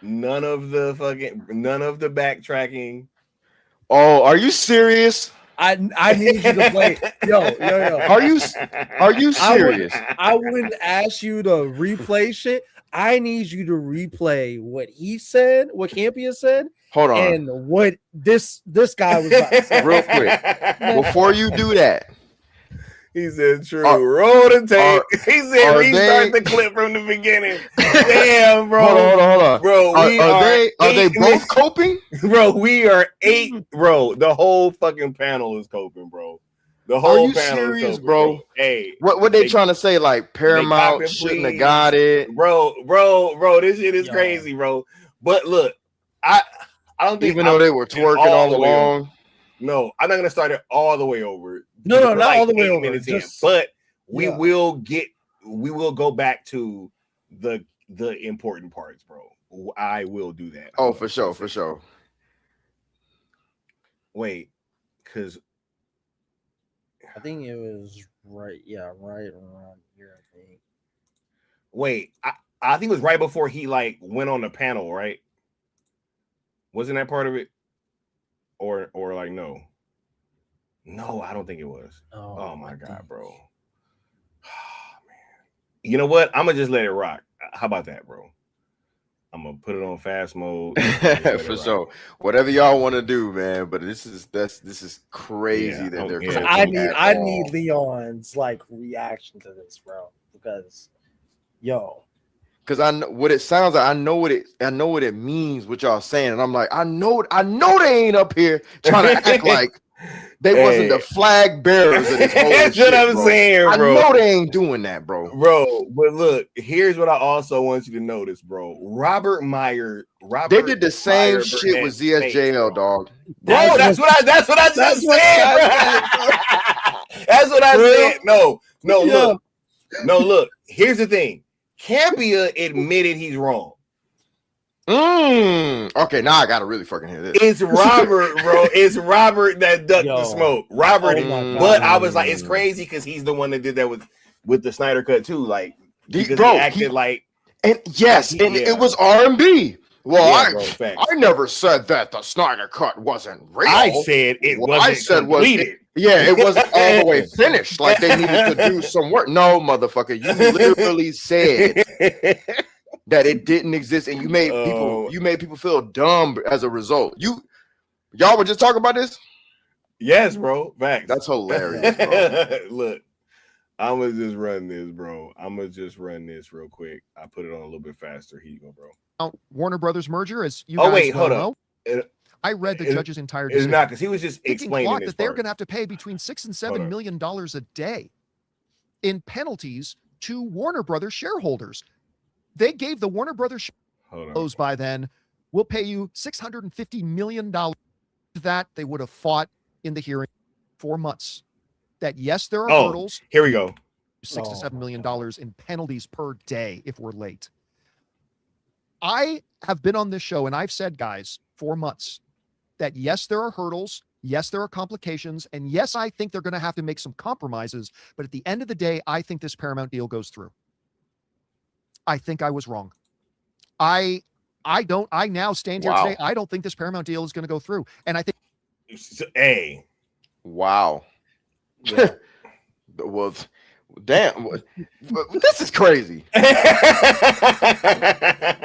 none of the backtracking. Oh, are you serious? I need you to play. Yo. Are you serious? I wouldn't ask you to replay shit. I need you to replay what he said, what Campia said. Hold on. And what this guy was about to say. Real quick. Before you do that. He said, true. Roll the tape. He said, restart the clip from the beginning. Damn, bro. Hold on. Bro, are they both coping? Bro, we are 8. Bro, the whole fucking panel is coping, bro. The whole Are you panel serious, is coping, bro? Hey. What they trying to say? Like Paramount shouldn't have got it. Bro, this shit is crazy, bro. But look, I don't think even though they were twerking all along. No, I'm not gonna start it all the way over. No, not all the way over. But we will go back to the important parts, bro. I will do that. Oh, for sure. Wait, because I think it was right around here, I think. Wait, I think it was right before he like went on the panel, right? Wasn't that part of it? Or like no, I don't think it was. Oh my god, bro. Oh, man. You know what? I'm gonna just let it rock. How about that, bro? I'm gonna put it on fast mode. For sure. Whatever y'all want to do, man. But this is crazy that they're. I need Leon's like reaction to this, bro. Because because I know what it sounds like. I know what it means. What y'all saying, and I'm like, I know they ain't up here trying to act like they wasn't the flag bearers of this whole That's shit, what I'm saying, bro. I know they ain't doing that, bro. Bro, but look, here's what I also want you to notice, bro. Robert they did the same shit with ZSJL, dog. Bro, that's what I just said. That's what I said. No, look. Here's the thing. Campia admitted he's wrong. Okay, now I gotta really fucking hear this. It's Robert, bro. It's Robert that ducked the smoke. Robert, but I was like, it's crazy because he's the one that did that with the Snyder Cut too. Like, he acted like, and it was R&B. Well, bro, I never said that the Snyder Cut wasn't real. I said it wasn't completed. It wasn't all the way finished. Like they needed to do some work. No, motherfucker, you literally said that it didn't exist, and you made people feel dumb as a result. Y'all were just talking about this. Yes, bro. Facts. That's hilarious, bro. Look, I'm gonna just run this, bro. I'm gonna just run this real quick. I put it on a little bit faster. Here you go, bro. Warner Brothers merger, as you hold on. I read the judge's entire It's decision. not, because he was just Thinking explaining clock this that they're part. going to have to pay between $6 and $7 million a day in penalties to Warner Brothers shareholders. They gave the Warner Brothers shareholders by then, we'll pay you $650 million. That they would have fought in the hearing 4 months. That yes, there are hurdles. Here we go. $6 to $7 million in penalties per day if we're late. I have been on this show and I've said, guys, 4 months, that yes, there are hurdles. Yes, there are complications. And yes, I think they're going to have to make some compromises. But at the end of the day, I think this Paramount deal goes through. I think I was wrong. I now stand here today. I don't think this Paramount deal is going to go through. And I think Wow. Well, damn, this is crazy.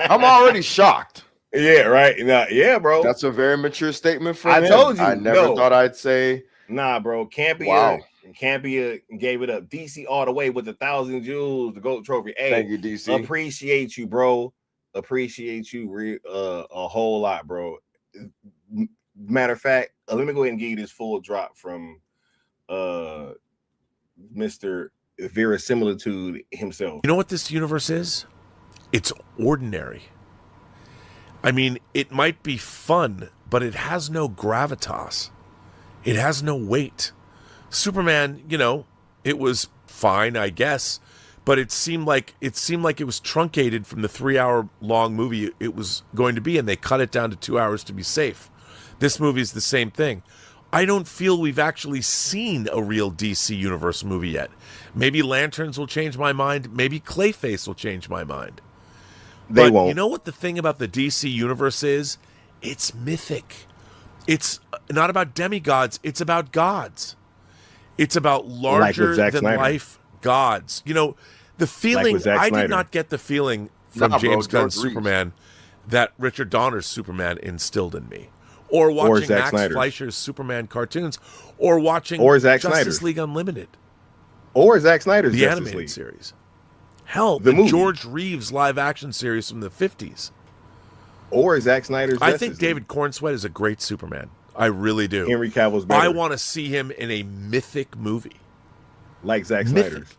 I'm already shocked. Yeah, right. Nah, yeah, bro. That's a very mature statement from him. I told you. I never thought I'd say. Nah, bro. Wow. Campia gave it up. DC all the way with 1,000 jewels, the gold trophy. Hey, thank you, DC. Appreciate you, bro. Appreciate you a whole lot, bro. Matter of fact, let me go ahead and give you this full drop from Mr. Verisimilitude himself. You know what this universe is? It's ordinary. I mean, it might be fun, but it has no gravitas. It has no weight. Superman, you know, it was fine, I guess, but it seemed like it was truncated from the 3-hour long movie it was going to be, and they cut it down to 2 hours to be safe. This movie is the same thing. I don't feel we've actually seen a real DC Universe movie yet. Maybe Lanterns will change my mind. Maybe Clayface will change my mind. They won't. You know what the thing about the DC Universe is? It's mythic. It's not about demigods. It's about gods. It's about larger than life gods. You know, the feeling, I did not get the feeling from James Gunn's Superman that Richard Donner's Superman instilled in me. Or watching Max Fleischer's Superman cartoons. Or watching Justice League Unlimited. Or Zack Snyder's the Justice animated League series. Hell, the George Reeves live action series from the 50s. Or Zack Snyder's I think David Cornsweet is a great Superman. I really do. Henry Cavill's better. I want to see him in a mythic movie. Like Zack Snyder's.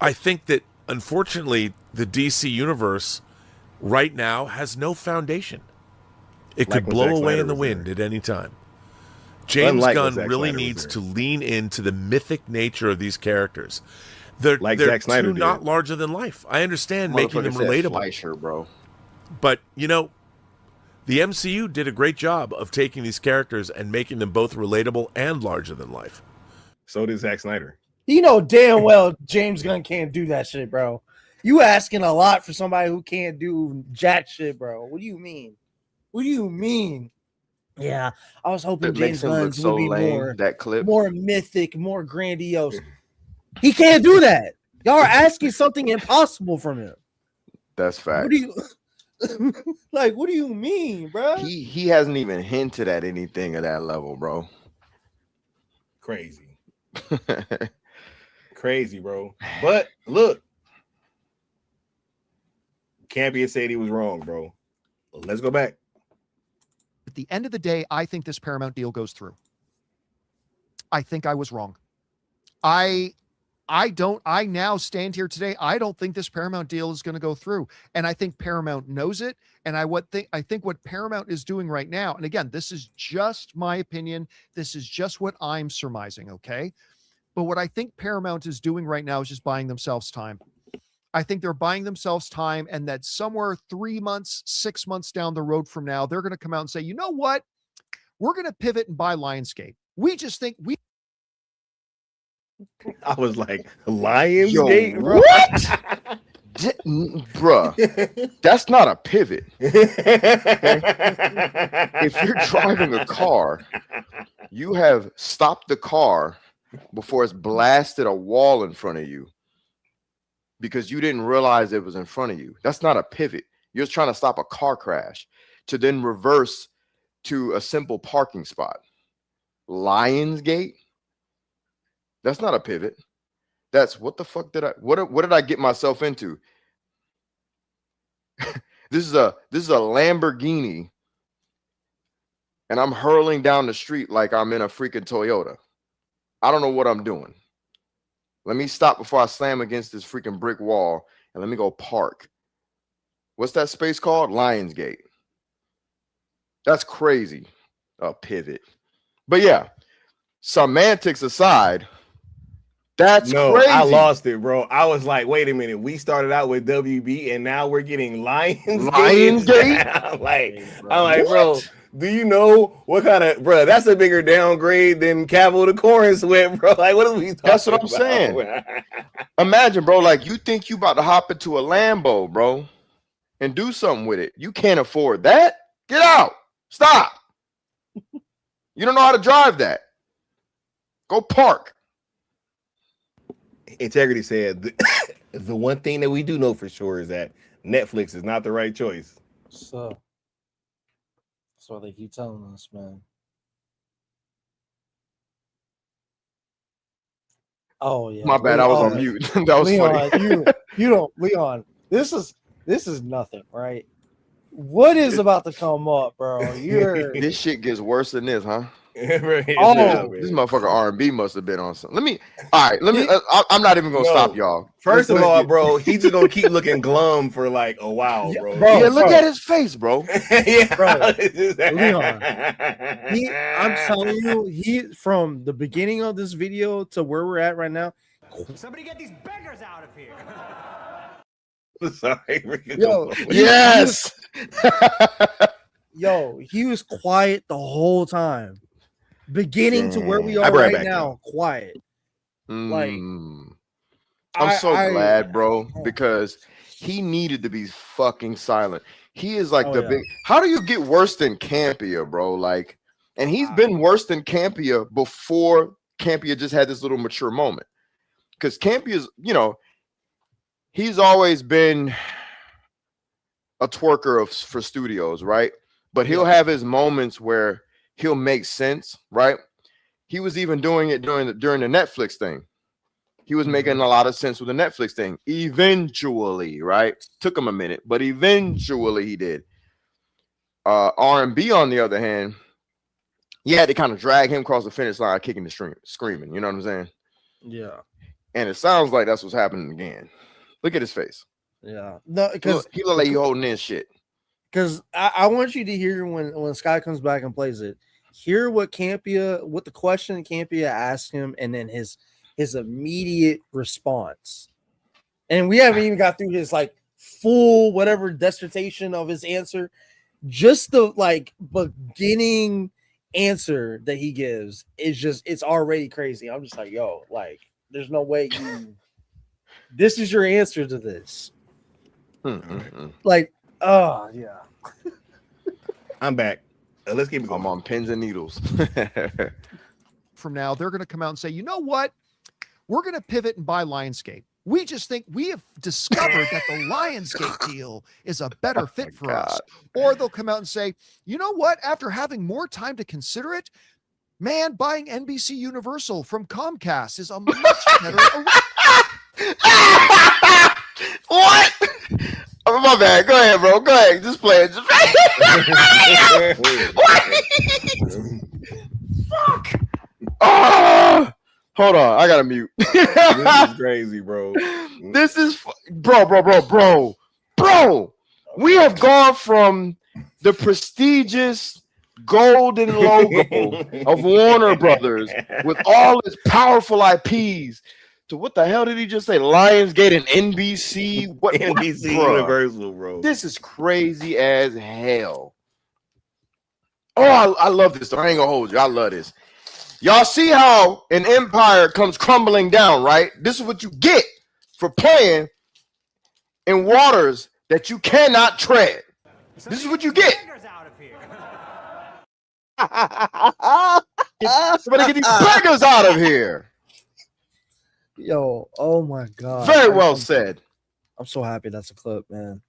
I think that, unfortunately, the DC Universe right now has no foundation. It could blow away in the wind at any time. James Gunn really needs to lean into the mythic nature of these characters. They're too not larger than life. I understand making them relatable. Fleischer, bro. But, you know, the MCU did a great job of taking these characters and making them both relatable and larger than life. So did Zack Snyder. You know damn well James Gunn can't do that shit, bro. You asking a lot for somebody who can't do jack shit, bro. What do you mean? What do you mean? Yeah, I was hoping James Gunn's would be more mythic, more grandiose. He can't do that. Y'all are asking something impossible from him. That's fact. What do you like? What do you mean, bro? He hasn't even hinted at anything of that level, bro. Crazy. Crazy, bro. But look, Campia said he was wrong, bro. Let's go back. At the end of the day, I think this Paramount deal goes through. I think I was wrong. I now stand here today. I don't think this Paramount deal is going to go through. And I think Paramount knows it. And I think what Paramount is doing right now, and again, this is just my opinion. This is just what I'm surmising. Okay. But what I think Paramount is doing right now is just buying themselves time. I think they're buying themselves time, and that somewhere 3 months, 6 months down the road from now, they're going to come out and say, you know what? We're going to pivot and buy Lionsgate. We just think we. I was like, Lionsgate, bro. What? Bruh, that's not a pivot. Okay? If you're driving a car, you have stopped the car before it's blasted a wall in front of you because you didn't realize it was in front of you. That's not a pivot. You're trying to stop a car crash to then reverse to a simple parking spot. Lionsgate? That's not a pivot. That's what the fuck did what did I get myself into? This is a Lamborghini and I'm hurling down the street like I'm in a freaking Toyota. I don't know what I'm doing. Let me stop before I slam against this freaking brick wall, and let me go park. What's that space called? Lionsgate. That's crazy. A pivot. But yeah, semantics aside, that's crazy. I lost it, bro. I was like, wait a minute. We started out with WB and now we're getting Lionsgate? I'm like, bro, do you know what kind of, bro, that's a bigger downgrade than Cavill to Corn Sweat, bro. Like, what are we talking about? That's what I'm saying. Imagine, bro, like you think you about to hop into a Lambo, bro, and do something with it. You can't afford that. Get out. Stop. You don't know how to drive that. Go park. Integrity said the one thing that we do know for sure is that Netflix is not the right choice. So that's what they keep telling us, man. Oh yeah. My bad. I was on mute. That was Leon, funny. you don't, Leon. This is nothing, right? What is about to come up, bro? This shit gets worse than this, huh? This motherfucker R&B must have been on something. I'm not even gonna stop y'all. First of all, bro, he's just gonna keep looking glum for like a while, bro. Yeah, look at his face, bro. Bro, Leon, I'm telling you, he from the beginning of this video to where we're at right now. Somebody get these beggars out of here. Sorry. Yo, yes. He was quiet the whole time. Beginning to where we are right now, quiet. Like, I'm so glad, bro, because he needed to be fucking silent. He is like big. How do you get worse than Campia, bro? Like, and he's been worse than Campia before Campia just had this little mature moment. Because Campia's, he's always been a twerker for studios, right? But he'll have his moments where he'll make sense, right? He was even doing it during the Netflix thing. He was making a lot of sense with the Netflix thing. Eventually, right? Took him a minute, but eventually he did. R&B, on the other hand, you had to kind of drag him across the finish line, kicking the screaming. You know what I'm saying? Yeah. And it sounds like that's what's happening again. Look at his face. Yeah. No, because he look like he holding in shit. Because I want you to hear when Sky comes back and plays it, hear what the question Campia asked him, and then his immediate response. And we haven't even got through his like full whatever dissertation of his answer. Just the like beginning answer that he gives is it's already crazy. I'm just like, yo, like, there's no way this is your answer to this. Like, oh yeah. I'm back. Let's keep it going. I'm on pins and needles. From now, they're going to come out and say, you know what? We're going to pivot and buy Lionsgate. We just think we have discovered that the Lionsgate deal is a better fit for us. Or they'll come out and say, you know what? After having more time to consider it, man, buying NBC Universal from Comcast is a much better. What? Oh, my bad. Go ahead, bro. Go ahead. Just play it. Fuck. Oh, hold on. I gotta mute. This is crazy, bro. This is bro. We have gone from the prestigious golden logo of Warner Brothers with all its powerful IPs to what the hell did he just say? Lionsgate and NBC? What NBC Universal, bro? This is crazy as hell. Oh, I love this. I ain't gonna hold you. I love this. Y'all see how an empire comes crumbling down, right? This is what you get for playing in waters that you cannot tread. This is what you get. Somebody get these beggars out of here. Yo, oh my god. Very well said. I'm so happy that's a clip, man.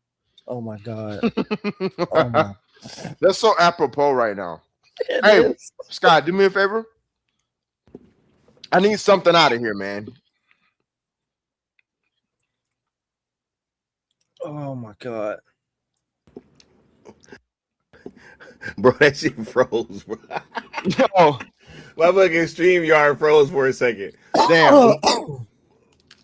Oh my god. Oh my. That's so apropos right now. Hey, Scott, do me a favor. I need something out of here, man. Oh my god. Bro, that shit froze, bro. Yo, my fucking StreamYard froze for a second. Damn.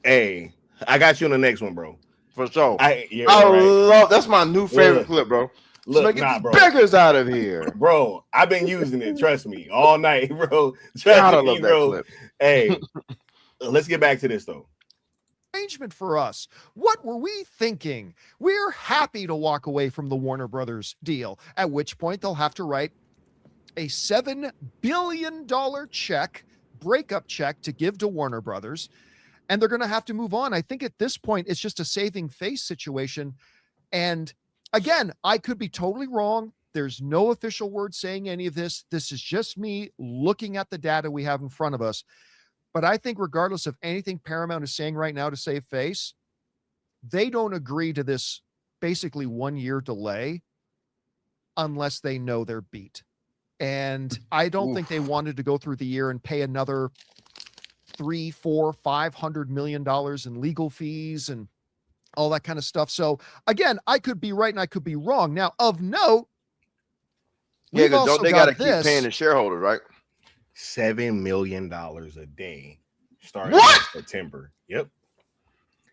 Hey, I got you on the next one, bro. For sure. I love that's my new favorite clip, bro. Look, Get nah, these bro. beggars out of here. Bro, I've been using it, trust me, all night, bro. Gotta Trust me, love that bro. clip. Hey, let's get back to this though. Arrangement for us. What were we thinking? We're happy to walk away from the Warner Brothers deal, at which point they'll have to write a $7 billion check, breakup check to give to Warner Brothers, and they're going to have to move on. I think at this point, it's just a saving face situation. And again, I could be totally wrong. There's no official word saying any of this. This is just me looking at the data we have in front of us. But I think regardless of anything Paramount is saying right now to save face, they don't agree to this basically 1 year delay unless they know they're beat. And I don't think they wanted to go through the year and pay another $300, $400, $500 million in legal fees and all that kind of stuff. So again, I could be right and I could be wrong. Now, of note, Yeah, because don't they got to keep paying the shareholders, right? $7 million a day starting in September. Yep.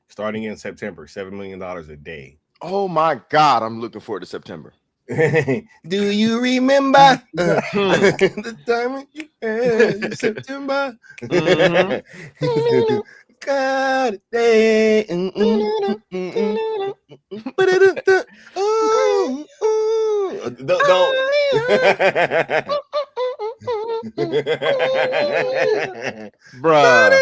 Starting in September, $7 million a day. Oh my God, I'm looking forward to September. Do you remember the time you had in September? God day. Don't. Bruh.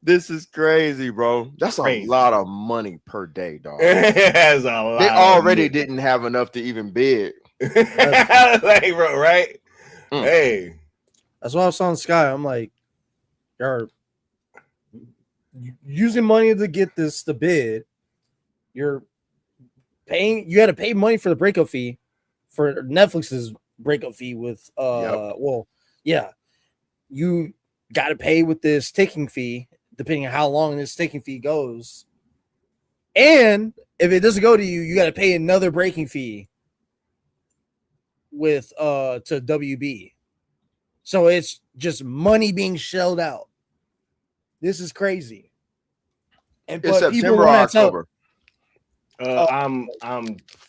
This is crazy, bro. That's a lot of money per day, dog. That's a lot. They already didn't have enough to even bid. Like, bro, right? Hey, that's why I was on Sky. I'm like, you're using money to get this to bid. You're paying. You had to pay money for the breakup fee, for Netflix's breakup fee with well, yeah, you got to pay with this ticking fee, depending on how long this ticking fee goes. And if it doesn't go to you, you got to pay another breaking fee with to WB. So it's just money being shelled out. This is crazy. And it's September or October. I'm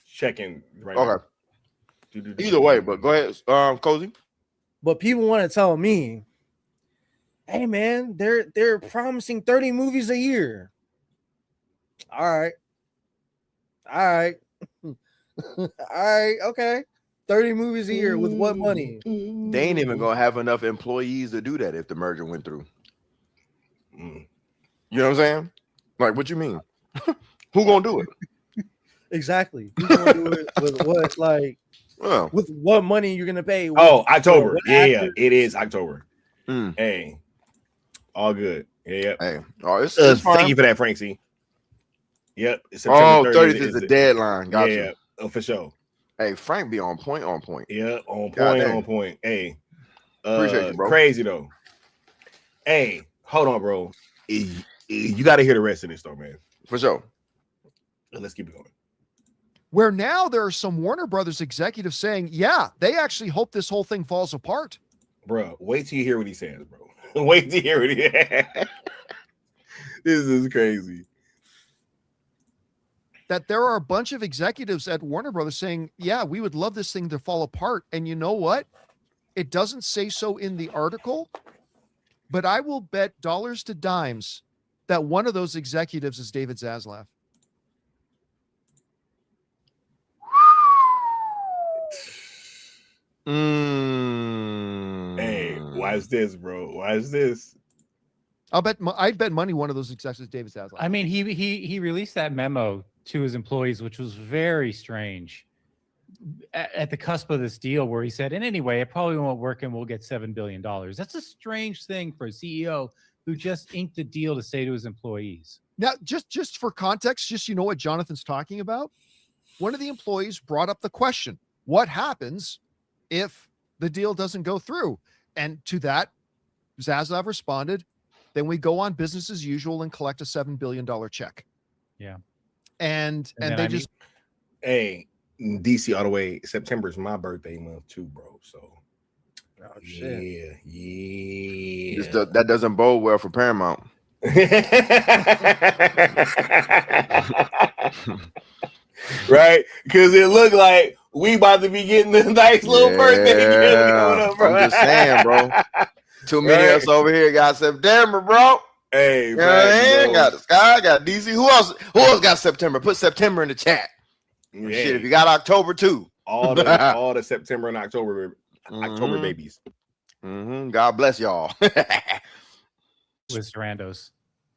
checking right now. Either way, but go ahead, Cozy. But people want to tell me, hey man, they're promising 30 movies a year. All right. All right, okay. 30 movies a year with what money? They ain't even gonna have enough employees to do that if the merger went through. You know what I'm saying? Like, what you mean? Who gonna do it? Exactly. Who's gonna do it with what? Like, with what money you're gonna pay? October. Yeah, it is October. Hey, all good. Yeah. Hey, it's thank you for that, Frank C. Yep. September 30th is the deadline. Gotcha. Yeah, for sure. Hey, Frank be on point. Yeah, on point. Hey, appreciate you, bro. Crazy though. Hey, hold on, bro. You got to hear the rest of this though, man. For sure. Let's keep it going. Where now there are some Warner Brothers executives saying, yeah, they actually hope this whole thing falls apart. Bro, wait till you hear what he says, bro. Wait till you hear what he This is crazy. That there are a bunch of executives at Warner Brothers saying, yeah, we would love this thing to fall apart. And you know what? It doesn't say so in the article, but I will bet dollars to dimes that one of those executives is David Zaslav. Hey, watch this, bro. Watch this. I'd bet money one of those executives is David Zaslav. I mean, he released that memo to his employees, which was very strange at the cusp of this deal, where he said, and anyway, it probably won't work and we'll get $7 billion. That's a strange thing for a CEO who just inked a deal to say to his employees. Now, just for context, just you know what Jonathan's talking about. One of the employees brought up the question, what happens if the deal doesn't go through? And to that, Zaslav responded, then we go on business as usual and collect a $7 billion check. Yeah. And they just, hey, DC all the way. September is my birthday month too, bro. So, shit. Yeah. That doesn't bode well for Paramount. Right? Because it looked like we about to be getting a nice little birthday gift coming up, bro. I'm just saying, bro. Too many of us over here got September, bro. Hey, got the Sky, got DC. Who else got September? Put September in the chat. Yeah. Shit, if you got October too. All the September and October babies. God bless y'all. With Randos.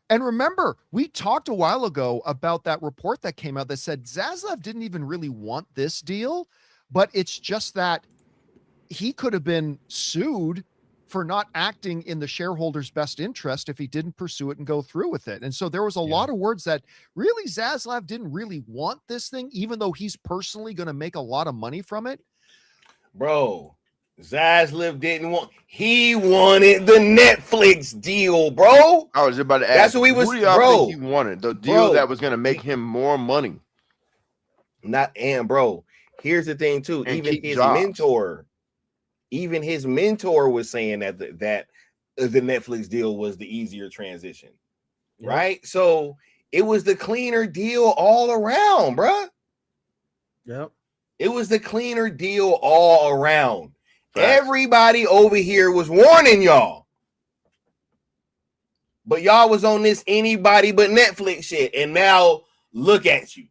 and remember, we talked a while ago about that report that came out that said Zaslav didn't even really want this deal, but it's just that he could have been sued for not acting in the shareholders' best interest if he didn't pursue it and go through with it. And so there was a lot of words that really Zaslav didn't really want this thing, even though he's personally going to make a lot of money from it. Bro, Zaslav didn't want, he wanted the Netflix deal, bro. I was about to ask. That's what we was, who do y'all bro. think he wanted? The deal that was going to make him more money. Bro, here's the thing too. And Even keep his jobs. mentor was saying that the Netflix deal was the easier transition, right? So it was the cleaner deal all around, bro. Yep. It was the cleaner deal all around. Everybody over here was warning y'all, but y'all was on this anybody but Netflix shit, and now look at you.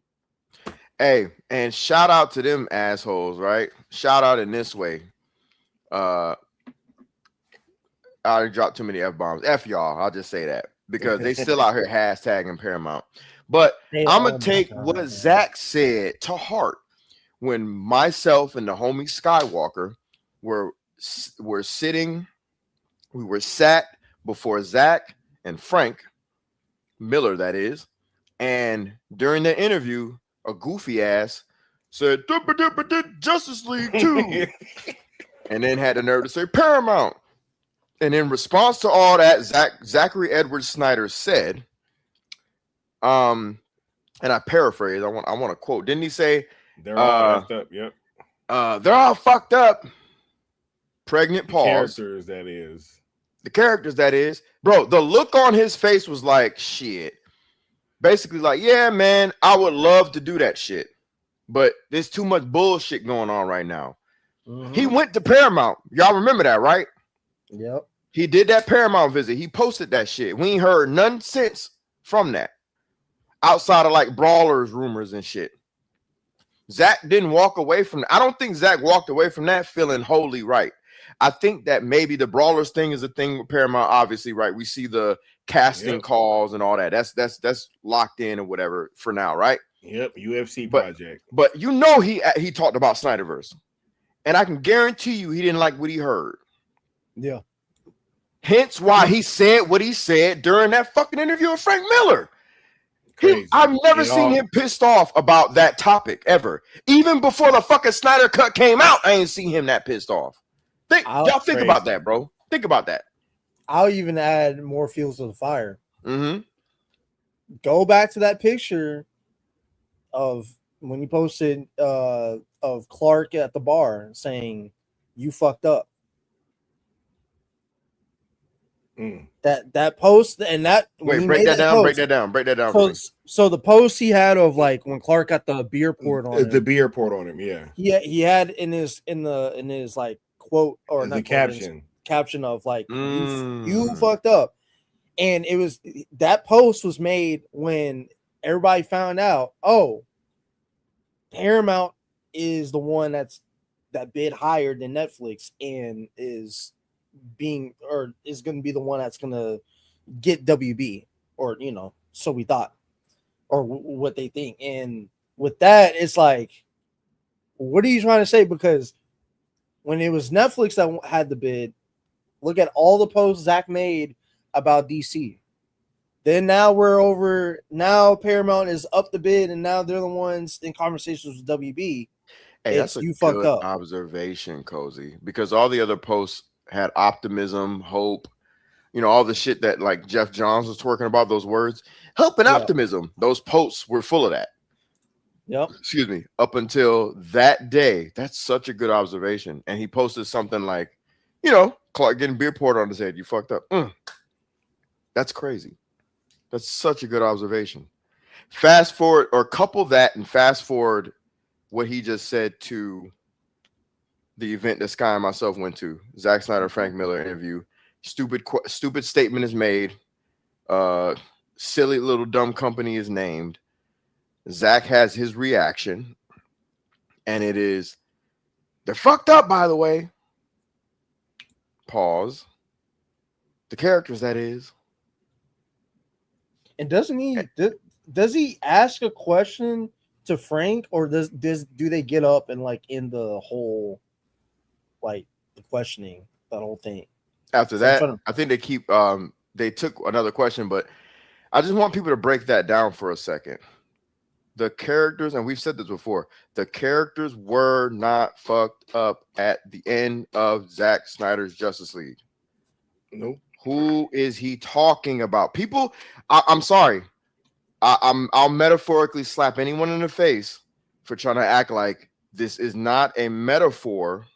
Hey, and shout out to them assholes, right? Shout out in this way. I already dropped too many F-bombs. F y'all, I'll just say that because they still out here hashtagging Paramount. But I'm going to take what Zach said to heart when myself and the homie Skywalker were sitting, we were sat before Zach and Frank Miller, that is, and during the interview, a goofy ass said, Justice League 2. And then had the nerve to say Paramount. And in response to all that, Zachary Edward Snyder said, and I paraphrase, I want to quote, didn't he say, they're all fucked up, yep. They're all fucked up. Pregnant pause. Characters, that is. The characters, that is. Bro, the look on his face was like, shit. Basically like, yeah, man, I would love to do that shit. But there's too much bullshit going on right now. He went to Paramount. Y'all remember that, right? Yep. He did that Paramount visit. He posted that shit. We ain't heard none since from that. Outside of like brawlers, rumors, and shit. Zach didn't walk away from that. I don't think Zach walked away from that feeling wholly right. I think that maybe the brawlers thing is a thing with Paramount, obviously, right? We see the casting calls and all that. That's locked in or whatever for now, right? Yep, UFC project. But you know he talked about Snyderverse. And I can guarantee you he didn't like what he heard. Yeah. Hence why he said what he said during that fucking interview with Frank Miller. I've never seen him pissed off about that topic ever. Even before the fucking Snyder Cut came out, I ain't seen him that pissed off. Y'all think about that, bro. Think about that. I'll even add more fuels to the fire. Mm-hmm. Go back to that picture of when you posted of Clark at the bar saying you fucked up. That post and that break that down. So the post he had of like when Clark got the beer poured on him. The beer poured on him, yeah. He had in his like quote or the caption of like you fucked up. And it was that post was made when everybody found out, Paramount is the one that bid higher than Netflix and is going to be the one that's going to get WB, or so we thought, or what they think. And with that, it's like, what are you trying to say? Because when it was Netflix that had the bid, look at all the posts Zach made about DC. Then now Paramount is up the bid, and now they're the ones in conversations with WB. Hey, that's a good observation, Cozy, because all the other posts had optimism, hope, You know, all the shit that like Jeff Johns was twerking about, those words, hope and optimism. Those posts were full of that. Yep. Excuse me. Up until that day, that's such a good observation. And he posted something like, you know, Clark getting beer poured on his head. You fucked up. That's crazy. That's such a good observation. Fast forward or couple that and fast forward what he just said to the event that Sky and myself went to. Zack Snyder, Frank Miller interview. Stupid statement is made. Silly little dumb company is named. Zack has his reaction. And it is, they're fucked up, by the way. Pause. The characters, that is. And doesn't he does he ask a question to Frank, or do they get up and like in the whole like the questioning, that whole thing? After that, I think they keep they took another question, but I just want people to break that down for a second. The characters, and we've said this before, the characters were not fucked up at the end of Zack Snyder's Justice League. Nope. Who is he talking about? People, I'm sorry. I'll metaphorically slap anyone in the face for trying to act like this is not a metaphor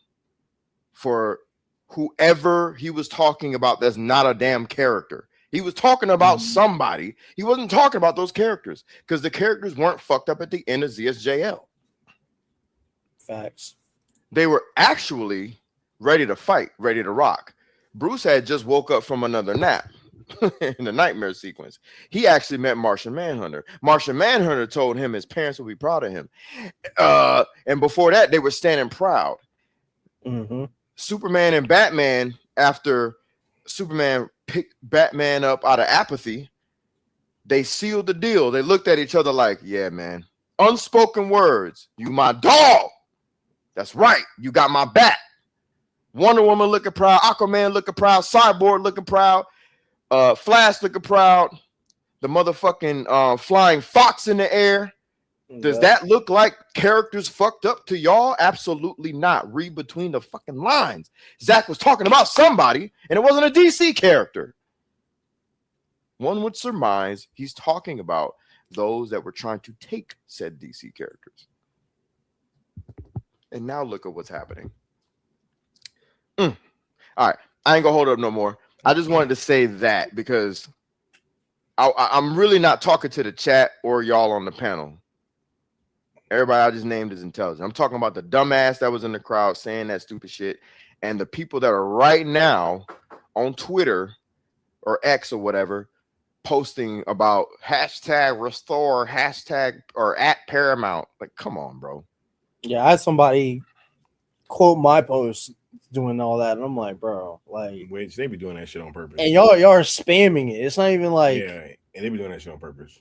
for whoever he was talking about. That's not a damn character. He was talking about somebody. He wasn't talking about those characters because the characters weren't fucked up at the end of ZSJL. Facts. They were actually ready to fight, ready to rock. Bruce had just woke up from another nap in the nightmare sequence. He actually met Martian Manhunter. Martian Manhunter told him his parents would be proud of him. And before that, they were standing proud. Mm-hmm. Superman and Batman, after Superman picked Batman up out of apathy, they sealed the deal. They looked at each other like, yeah, man. Unspoken words. You my dog. That's right. You got my back. Wonder Woman looking proud. Aquaman looking proud. Cyborg looking proud. Flash looking proud. The motherfucking flying fox in the air. Does that look like characters fucked up to y'all? Absolutely not. Read between the fucking lines. Zach was talking about somebody, and it wasn't a DC character. One would surmise he's talking about those that were trying to take said DC characters. And now look at what's happening. All right. I ain't gonna hold up no more. I just wanted to say that because I'm really not talking to the chat or y'all on the panel. Everybody I just named is intelligent. I'm talking about the dumbass that was in the crowd saying that stupid shit, and the people that are right now on Twitter or X or whatever posting about hashtag restore, hashtag or at Paramount. Like, come on, bro. Yeah, I had somebody quote my post doing all that, and I'm like, bro, like, which they be doing that shit on purpose. And y'all are spamming it. It's not even like, yeah, and they be doing that shit on purpose.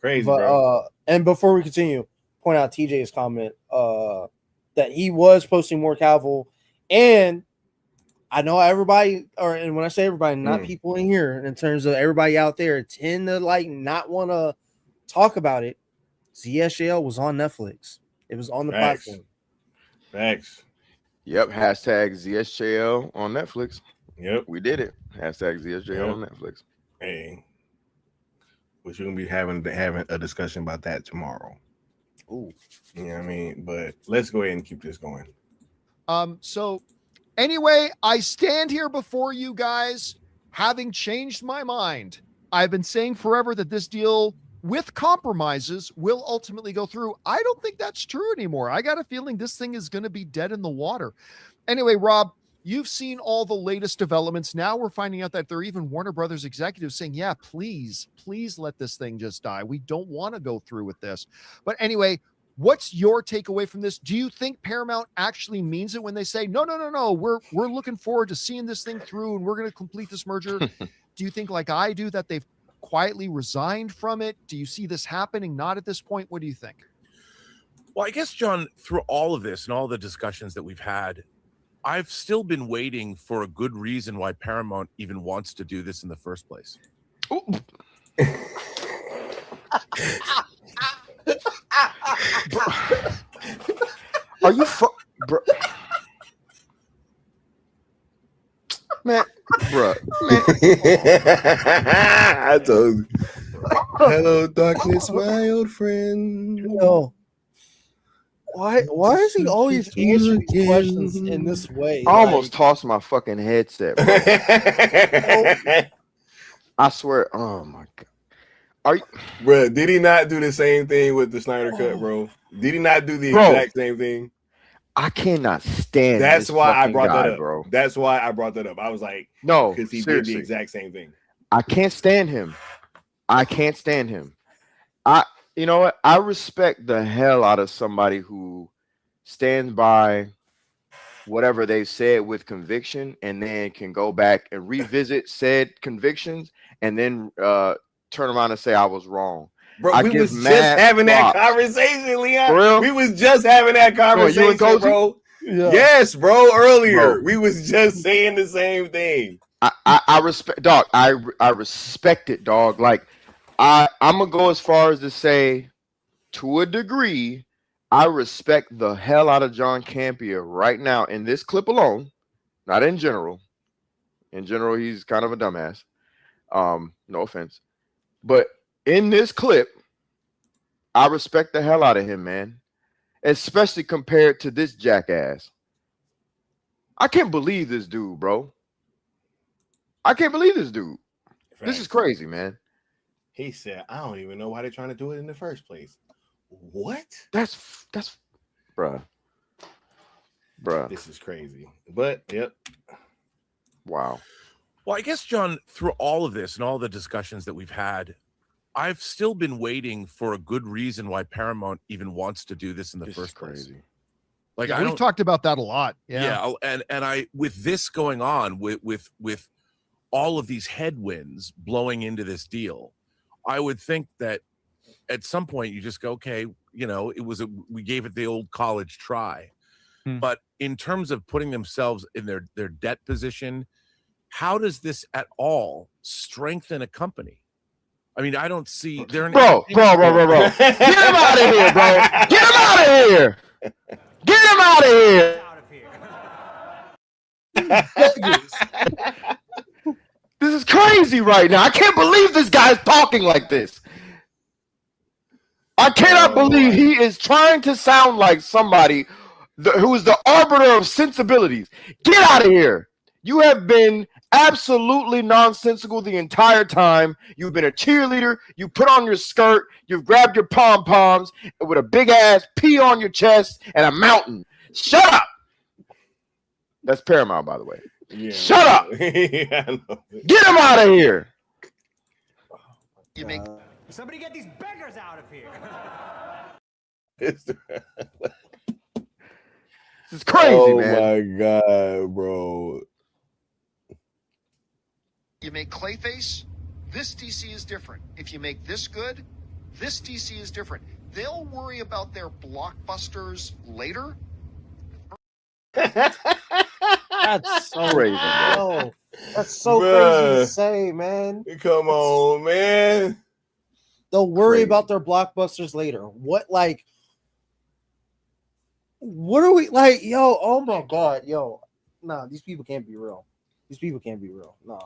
Crazy, but, bro. And before we continue, point out TJ's comment that he was posting more Cavill, and I know everybody, and when I say everybody, not people in here, in terms of everybody out there, tend to like not want to talk about it. ZSJL was on Netflix. It was on the platform. Facts. Yep. Hashtag ZSJL on Netflix. Yep. We did it. Hashtag ZSJL on Netflix. Hey. Which we're gonna be having a discussion about that tomorrow. Ooh. You know what I mean? But let's go ahead and keep this going. So anyway, I stand here before you guys having changed my mind. I've been saying forever that this deal with compromises will ultimately go through. I don't think that's true anymore. I got a feeling this thing is going to be dead in the water. Anyway, Rob, you've seen all the latest developments. Now we're finding out that there are even Warner Brothers executives saying, yeah, please let this thing just die. We don't want to go through with this. But anyway, what's your takeaway from this? Do you think Paramount actually means it when they say, no, we're looking forward to seeing this thing through and we're going to complete this merger? Do you think, like I do, that they've quietly resigned from it? Do you see this happening? Not at this point. What do you think? Well, I guess, John, through all of this and all the discussions that we've had, I've still been waiting for a good reason why Paramount even wants to do this in the first place. Are you bro? Man, Bro, I told you. Hello, darkness, my old friend. Yo, why is he always answering these questions in this way? I almost tossed my fucking headset, bro. I swear. Oh my god. Are you, bro? Did he not do the same thing with the Snyder Cut, bro? Did he not do the exact same thing? I cannot stand. That's this why I fucking brought guy, that up, bro. That's why I brought that up. I was like, no, because he seriously. did the exact same thing. I can't stand him. I can't stand him. You know what? I respect the hell out of somebody who stands by whatever they said with conviction and then can go back and revisit said convictions and then turn around and say I was wrong. Bro, we was just having that conversation, Leon. We was just having that conversation, bro. Yeah. Yes, bro. Earlier, we was just saying the same thing. I respect, dog. I respect it, dog. Like I'm gonna go as far as to say, to a degree, I respect the hell out of John Campea right now in this clip alone, not in general. In general, he's kind of a dumbass. No offense, but in this clip, I respect the hell out of him, man. Especially compared to this jackass. I can't believe this dude, bro. I can't believe this dude. This is crazy, man. He said, I don't even know why they're trying to do it in the first place. What? That's bruh. This is crazy. But yep. Wow. Well, I guess, John, through all of this and all the discussions that we've had, I've still been waiting for a good reason why Paramount even wants to do this in the first place. Like, yeah, I we've talked about that a lot. Yeah, and I, with this going on, with all of these headwinds blowing into this deal, I would think that at some point you just go, okay, you know, we gave it the old college try. But in terms of putting themselves in their debt position, how does this at all strengthen a company? I mean, I don't see they're bro. Get him out of here, bro. Get him out of here. Get him out of here. This is crazy right now. I can't believe this guy's talking like this. I cannot believe he is trying to sound like somebody who is the arbiter of sensibilities. Get out of here. You have been absolutely nonsensical the entire time. You've been a cheerleader. You put on your skirt. You've grabbed your pom-poms with a big ass P on your chest and a mountain. Shut up. That's Paramount, by the way. Yeah. Shut up. Yeah, get him out of here. You make somebody get these beggars out of here. This is crazy, man. Oh my god, bro. You make Clayface, this DC is different. If you make this good, this DC is different. They'll worry about their blockbusters later. That's so crazy, bro. That's so crazy to say, man. Come on, man. They'll worry about their blockbusters later. What are we like? Yo, oh my god, yo. Nah, these people can't be real. These people can't be real. Nah.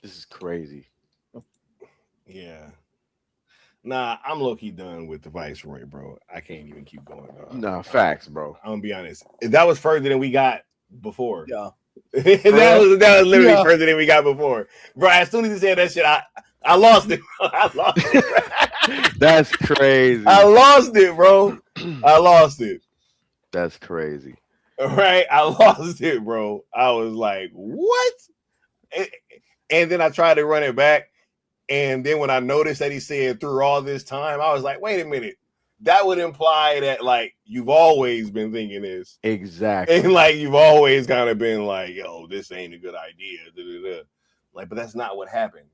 This is crazy. Yeah. Nah, I'm low-key done with the Viceroy, bro. I can't even keep going. Nah, facts, bro. I'm gonna be honest. That was further than we got before. Yeah. that was literally further than we got before. Bro, as soon as he said that shit, I lost it. I lost it. That's crazy. I lost it, bro. I lost it. That's crazy. Right? I lost it, bro. I was like, what? And then I tried to run it back. And then when I noticed that he said through all this time, I was like, wait a minute. That would imply that, like, you've always been thinking this. Exactly. And, like, you've always kind of been like, yo, this ain't a good idea. Da-da-da. Like, but that's not what happened.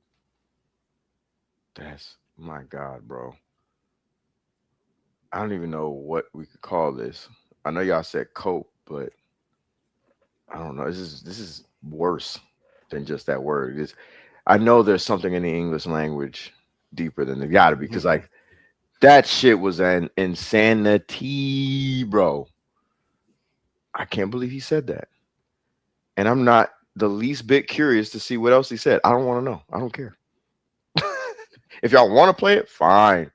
That's, my God, bro. I don't even know what we could call this. I know y'all said cope, but I don't know. This is worse than just that word. I know there's something in the English language deeper than there gotta be, because like that shit was an insanity, bro. I can't believe he said that. And I'm not the least bit curious to see what else he said. I don't want to know. I don't care. If y'all want to play it, fine.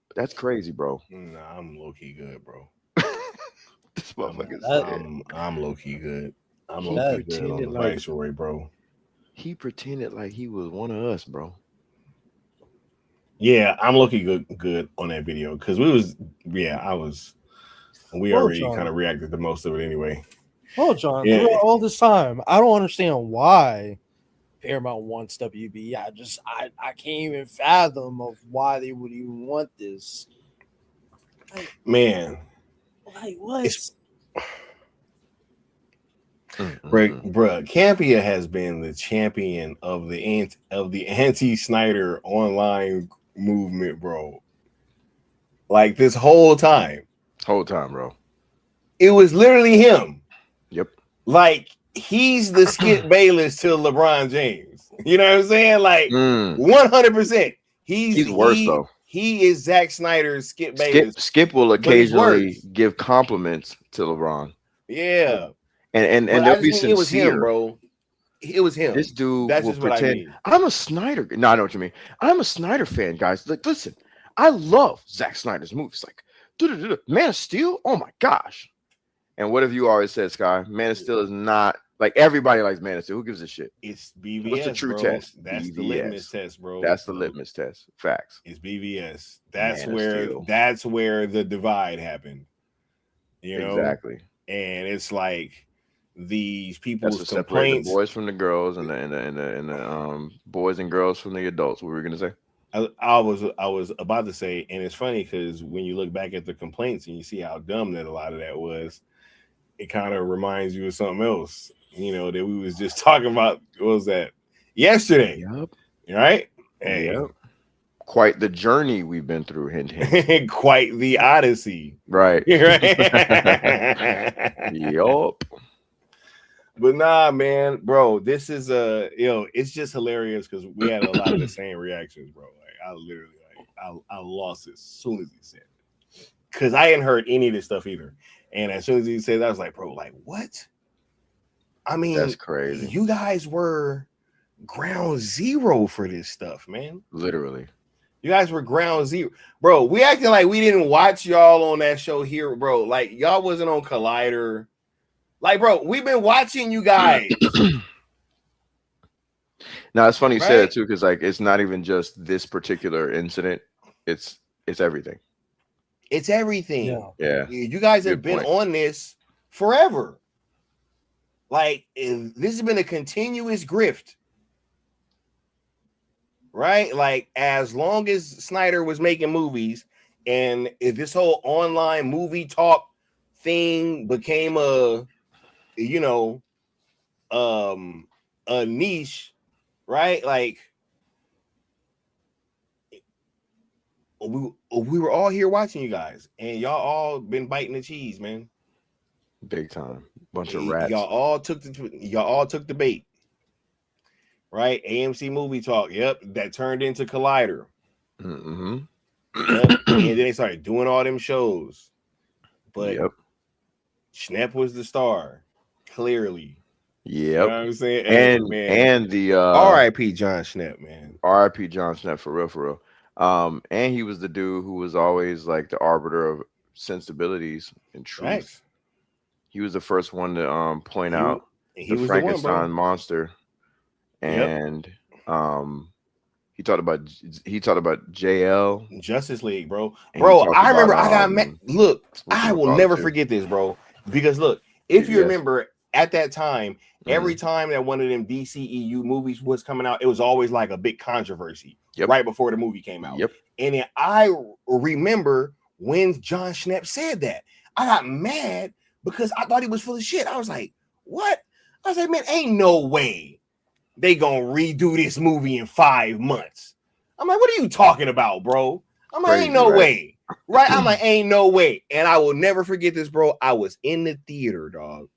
But that's crazy, bro. Nah, I'm low-key good, bro. This motherfucker I'm low-key good. I'm He low-key good on pretended the like Viceroy, bro. he pretended like he was one of us, bro. Yeah, I'm looking good on that video because we already John. kind of reacted to most of it anyway. Well, John, Yeah. throughout all this time, I don't understand why Paramount wants WB. I can't even fathom of why they would even want this. Man, Like what? Bruh, Campia has been the champion of the anti-Snyder online movement, bro. Like this whole time, bro. It was literally him. Yep. Like he's the Skip Bayless to LeBron James. You know what I'm saying? Like 100%. He's worse though. He is Zack Snyder's Skip Bayless. Skip will but he's occasionally worse. give compliments to LeBron. Yeah. And But I they'll just be mean sincere. it was him, bro. It was him. This dude That's will just what I pretend. mean. I'm a Snyder. No, I know what you mean. I'm a Snyder fan, guys. Like, listen, I love Zack Snyder's movies. Like, Man of Steel. Oh my gosh. And what have you always said, Sky? Man of Steel is not like everybody likes Man of Steel. Who gives a shit? It's BVS. What's the true bro. test? That's BVS. the litmus test, bro. That's the litmus test. Facts. It's BVS. That's Man of where Steel. the divide happened. You know Exactly. And it's like these That's people's what separates the complaints. boys from the girls and the boys and girls from the adults. What were we gonna say? I was about to say, and it's funny because when you look back at the complaints and you see how dumb that a lot of that was, it kind of reminds you of something else, you know, that we was just talking about. What was that yesterday? Yep. Right? Hey. Yep. Quite the journey we've been through. Hint, hint. Quite the odyssey. Right. Right. Yup. But nah, man, bro, this is it's just hilarious because we had a lot of the same reactions, bro. Like I literally, I lost it as soon as he said it because I hadn't heard any of this stuff either. And as soon as he said that, I was like, bro, like what? I mean, that's crazy. You guys were ground zero for this stuff, man. Literally. You guys were ground zero, bro. We acting like we didn't watch y'all on that show here, bro. Like y'all wasn't on Collider. Like, bro, we've been watching you guys. Now it's funny you say that too, because like it's not even just this particular incident. It's everything. It's everything. Yeah. You guys have Good been point. on this forever. Like this has been a continuous grift. Right? Like as long as Snyder was making movies and if this whole online movie talk thing became a niche, right? Like we were all here watching you guys, and y'all all been biting the cheese, man. Big time. Bunch of rats. Y'all all took the bait, right? AMC Movie Talk, yep, that turned into Collider. Mm-hmm. Yep. And then they started doing all them shows, but yep. Schnepp was the star, clearly. Yep. You know what I'm saying? And the R.I.P. John Schnepp, man. R.I.P. John Schnepp, for real. And he was the dude who was always like the arbiter of sensibilities and truth. Right. He was the first one to point out he the was Frankenstein the one, monster, and he talked about JL Justice League, bro. And Bro, I remember about, I got mad. Look, I will never forget this, bro. Because look, if you remember at that time, every time that one of them DCEU movies was coming out, it was always like a big controversy right before the movie came out. Yep. And then I remember when John Schnepp said that, I got mad because I thought he was full of shit. I was like, what? I was like, man, ain't no way they gonna redo this movie in 5 months. I'm like, what are you talking about, bro? I'm like, ain't no way. Right? I'm like, ain't no way. And I will never forget this, bro. I was in the theater, dog,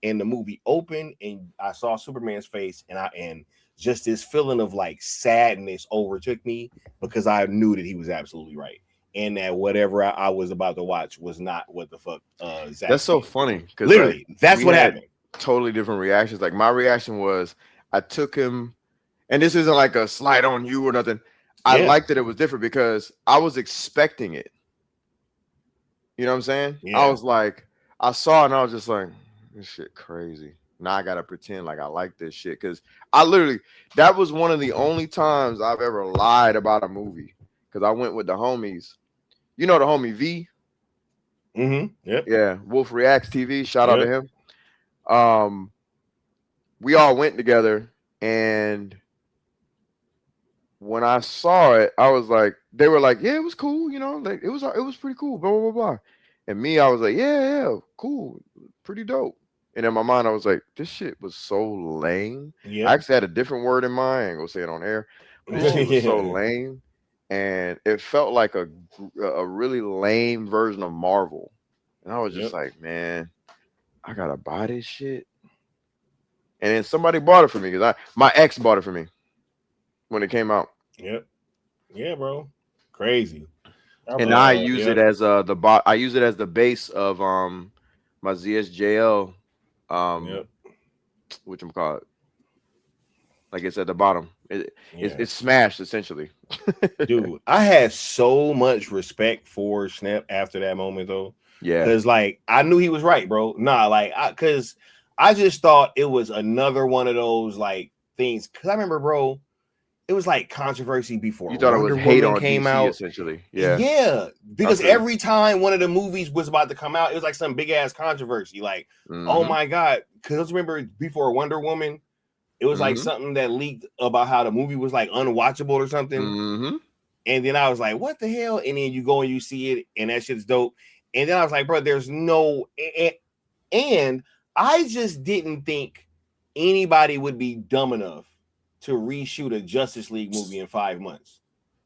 and the movie opened, and I saw Superman's face, and just this feeling of like sadness overtook me because I knew that he was absolutely right. and that whatever I was about to watch was not what the fuck. Zach That's so said. funny because Literally, that's we what had happened. Totally different reactions. Like my reaction was, I took him, and this isn't like a slight on you or nothing. I liked that it was different because I was expecting it. You know what I'm saying? Yeah. I was like, I saw it and I was just like, this shit crazy. Now I gotta pretend like I like this shit because that was one of the only times I've ever lied about a movie because I went with the homies. You know the homie V? Yep. Yeah, Wolf Reacts TV. Shout out to him. We all went together, and when I saw it, I was like, they were like, yeah, it was cool, you know, like it was pretty cool, blah blah blah. And me, I was like, yeah, cool, pretty dope. And in my mind, I was like, this shit was so lame. Yeah. I actually had a different word in mind. I ain't gonna say it on air. But this shit was so lame, and it felt like a really lame version of Marvel. And I was just like, man, I gotta buy this shit. And then somebody bought it for me because my ex bought it for me when it came out. Yep. Yeah, bro. Crazy. And I use it as I use it as the base of my ZSJL whatchamacallit. Like it's at the bottom. It's smashed essentially. Dude, I had so much respect for Snap after that moment though. Yeah. Because like I knew he was right, bro. Nah, like because I just thought it was another one of those like things. Cause I remember, bro, it was like controversy before You thought Wonder it was hate Woman on came DC out. essentially. Yeah. Yeah. Because Okay. every time one of the movies was about to come out, it was like some big ass controversy. Like, oh my God. Cause remember before Wonder Woman, it was like something that leaked about how the movie was like unwatchable or something. And then I was like, what the hell? And then you go and you see it, and that shit's dope. And then I was like, bro, there's no, and I just didn't think anybody would be dumb enough to reshoot a Justice League movie in 5 months.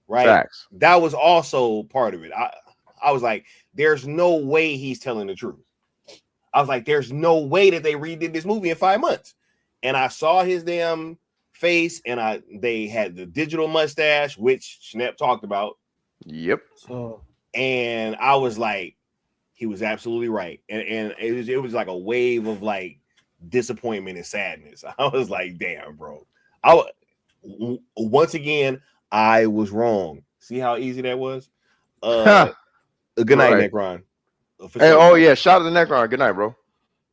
Right. Facts. That was also part of it. I was like, there's no way he's telling the truth. I was like, there's no way that they redid this movie in 5 months. And I saw his damn face, and they had the digital mustache, which Schnepp talked about. Yep. And I was like, he was absolutely right. And it was like a wave of like disappointment and sadness. I was like, damn, bro. Once again, I was wrong. See how easy that was? Good night, Right. Necron. Hey, yeah, shout out to Necron. Good night, bro.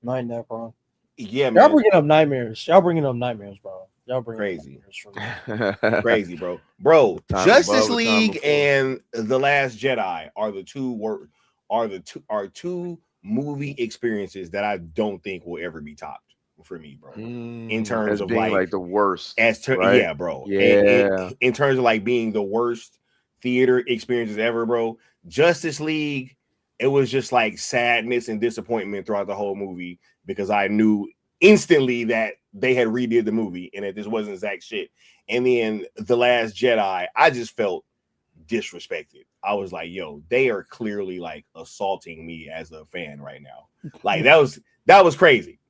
Night, Necron. Yeah, Y'all man. bringing up nightmares. Y'all bringing up nightmares, bro. Y'all bringing Crazy. Up nightmares Crazy, bro. Bro, Time Justice above, time League before. and The Last Jedi are two movie experiences that I don't think will ever be topped for me, bro. In terms as of being like the worst. Right? Yeah, bro. Yeah. In terms of like being the worst theater experiences ever, bro. Justice League, it was just like sadness and disappointment throughout the whole movie because I knew instantly that they had redid the movie and that this wasn't Zach shit. And then The Last Jedi, I just felt disrespected. I was like, yo, they are clearly like assaulting me as a fan right now. Like that was crazy.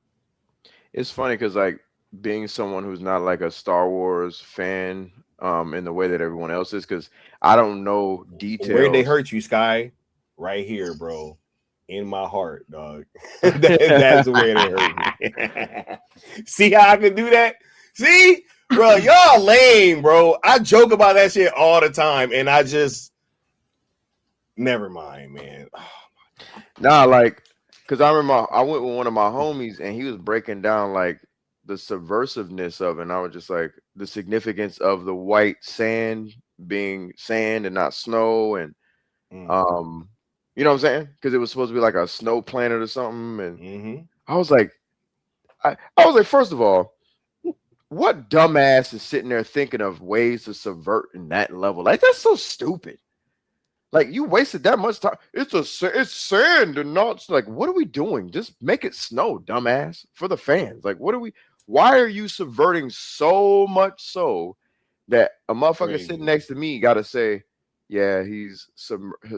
It's funny because like being someone who's not like a Star Wars fan in the way that everyone else is, because I don't know details. Where'd they hurt you, Sky? Right here, bro. In my heart, dog. That's where they hurt me. See how I can do that? See, bro, y'all lame, bro. I joke about that shit all the time, and I just never mind, man. Nah, like, because I remember I went with one of my homies and he was breaking down like the subversiveness of it. And I was just like, the significance of the white sand being sand and not snow. And, you know what I'm saying? Because it was supposed to be like a snow planet or something. And I was like, I was like, first of all, what dumbass is sitting there thinking of ways to subvert in that level? Like, that's so stupid. Like, you wasted that much time. It's sand and not like, what are we doing? Just make it snow, dumbass, for the fans. Like, why are you subverting so much so that a motherfucker sitting next to me got to say, yeah, he's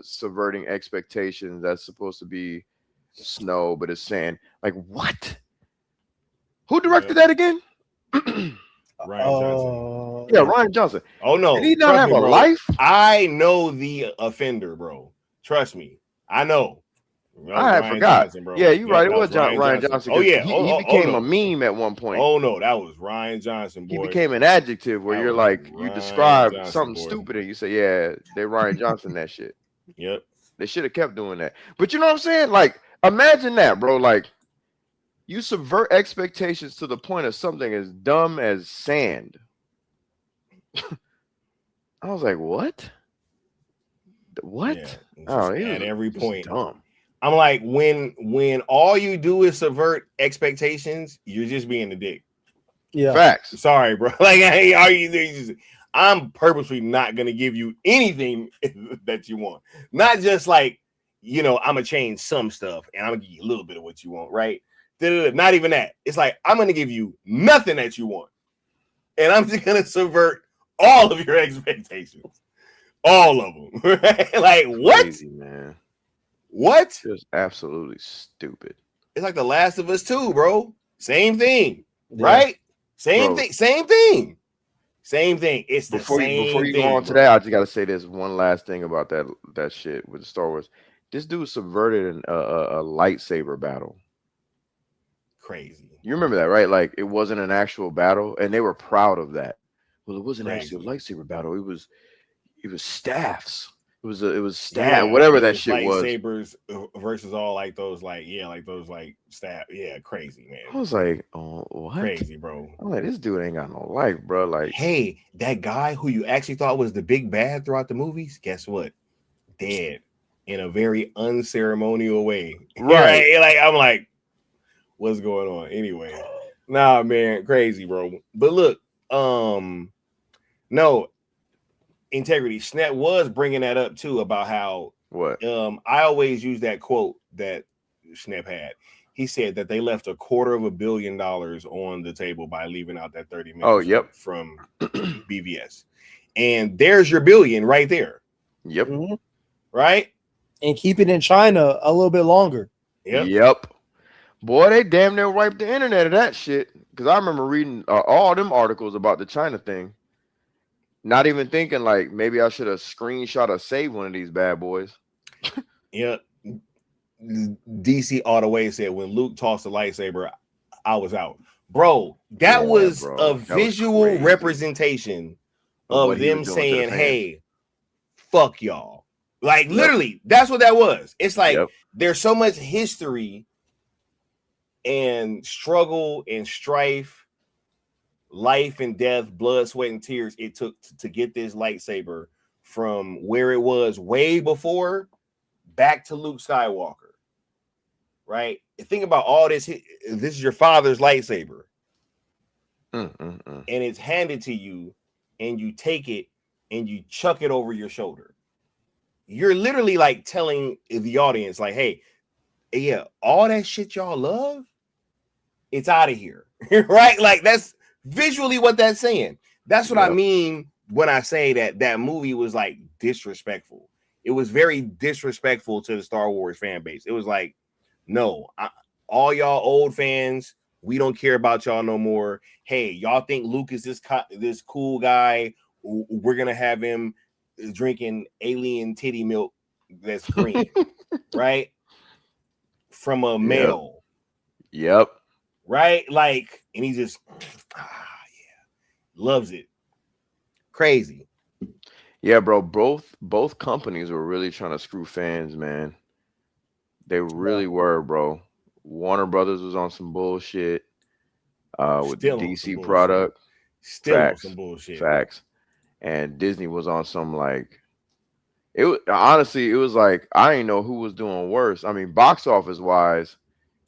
subverting expectations. That's supposed to be snow, but it's sand. Like, what? Who directed that again? Ryan Johnson. Yeah, Ryan Johnson. Oh no, did he not trust have me, a bro. life? I know the offender, bro. Trust me, I know. I had Ryan forgot. Johnson, bro. Yeah, you Yep, right. It that was Ryan Johnson. Oh 'Cause yeah. he became a meme at one point. Oh no, that was Ryan Johnson, boy. He became an adjective where That you're was like, you Ryan describe Johnson, something boy. stupid and you say, yeah, they Ryan Johnson that shit. Yep. They should have kept doing that. But you know what I'm saying? Like, imagine that, bro. Like, you subvert expectations to the point of something as dumb as sand. I was like, what? What? Yeah, Oh, at every just point. dumb. I'm like, when all you do is subvert expectations, you're just being a dick. Yeah. Facts. Sorry, bro. Like, hey, I'm purposely not gonna give you anything that you want. Not just like, I'm gonna change some stuff and I'm gonna give you a little bit of what you want, right? Not even that. It's like I'm gonna give you nothing that you want, and I'm just gonna subvert all of your expectations, all of them. Right? Like what? Crazy, man. What? Just absolutely stupid. It's like The Last of Us 2, bro. Same thing, right? Same thing. Same thing. Same thing. It's the same Before you thing, go on bro. today, I just gotta say this one last thing about that shit with Star Wars. This dude subverted a lightsaber battle. Crazy. You remember that, right? Like it wasn't an actual battle, and they were proud of that. Well, it wasn't actually a lightsaber battle. It was staffs. It was staff, whatever that shit was. Lightsabers versus all like those staff. Yeah, crazy, man. I was like, oh, what? Crazy, bro. I'm like, this dude ain't got no life, bro. Like, hey, that guy who you actually thought was the big bad throughout the movies, guess what? Dead in a very unceremonial way. Right. Like, I'm like, what's going on? Anyway, nah, man, crazy, bro. But look, no. Integrity. Snap was bringing that up too about how what I always use that quote that Snap had. He said that they left $250 million on the table by leaving out that 30 minutes. Oh, yep. From BVS, and there's your billion right there. Yep. Mm-hmm. Right. And keep it in China a little bit longer. Yep. Boy, they damn near wiped the internet of that shit. Because I remember reading all them articles about the China thing. Not even thinking like maybe I should have screenshot or saved one of these bad boys. Yeah. DC all the way said when Luke tossed the lightsaber, I was out. Bro, that was a visual representation of them saying, hey, fuck y'all. Like literally, that's what that was. It's like there's so much history and struggle and strife, life and death, blood, sweat, and tears it took to get this lightsaber from where it was way before back to Luke Skywalker. Right? And think about all this. This is your father's lightsaber. And it's handed to you, and you take it and you chuck it over your shoulder. You're literally like telling the audience, like, hey, yeah, all that shit y'all love, it's out of here. Right? Like that's visually what that's saying. That's what I mean when I say that movie was like disrespectful. It was very disrespectful to the Star Wars fan base. It was like, no, all y'all old fans, we don't care about y'all no more. Hey, y'all think Luke is this cool guy? We're gonna have him drinking alien titty milk that's green, right? From a male. Yep. Right? Like, and he just loves it. Crazy. Yeah, bro. Both companies were really trying to screw fans, man. They really were, bro. Warner Brothers was on some bullshit with the DC product. Still on some bullshit. Facts. And Disney was on some like honestly, it was like I didn't know who was doing worse. I mean, box office wise,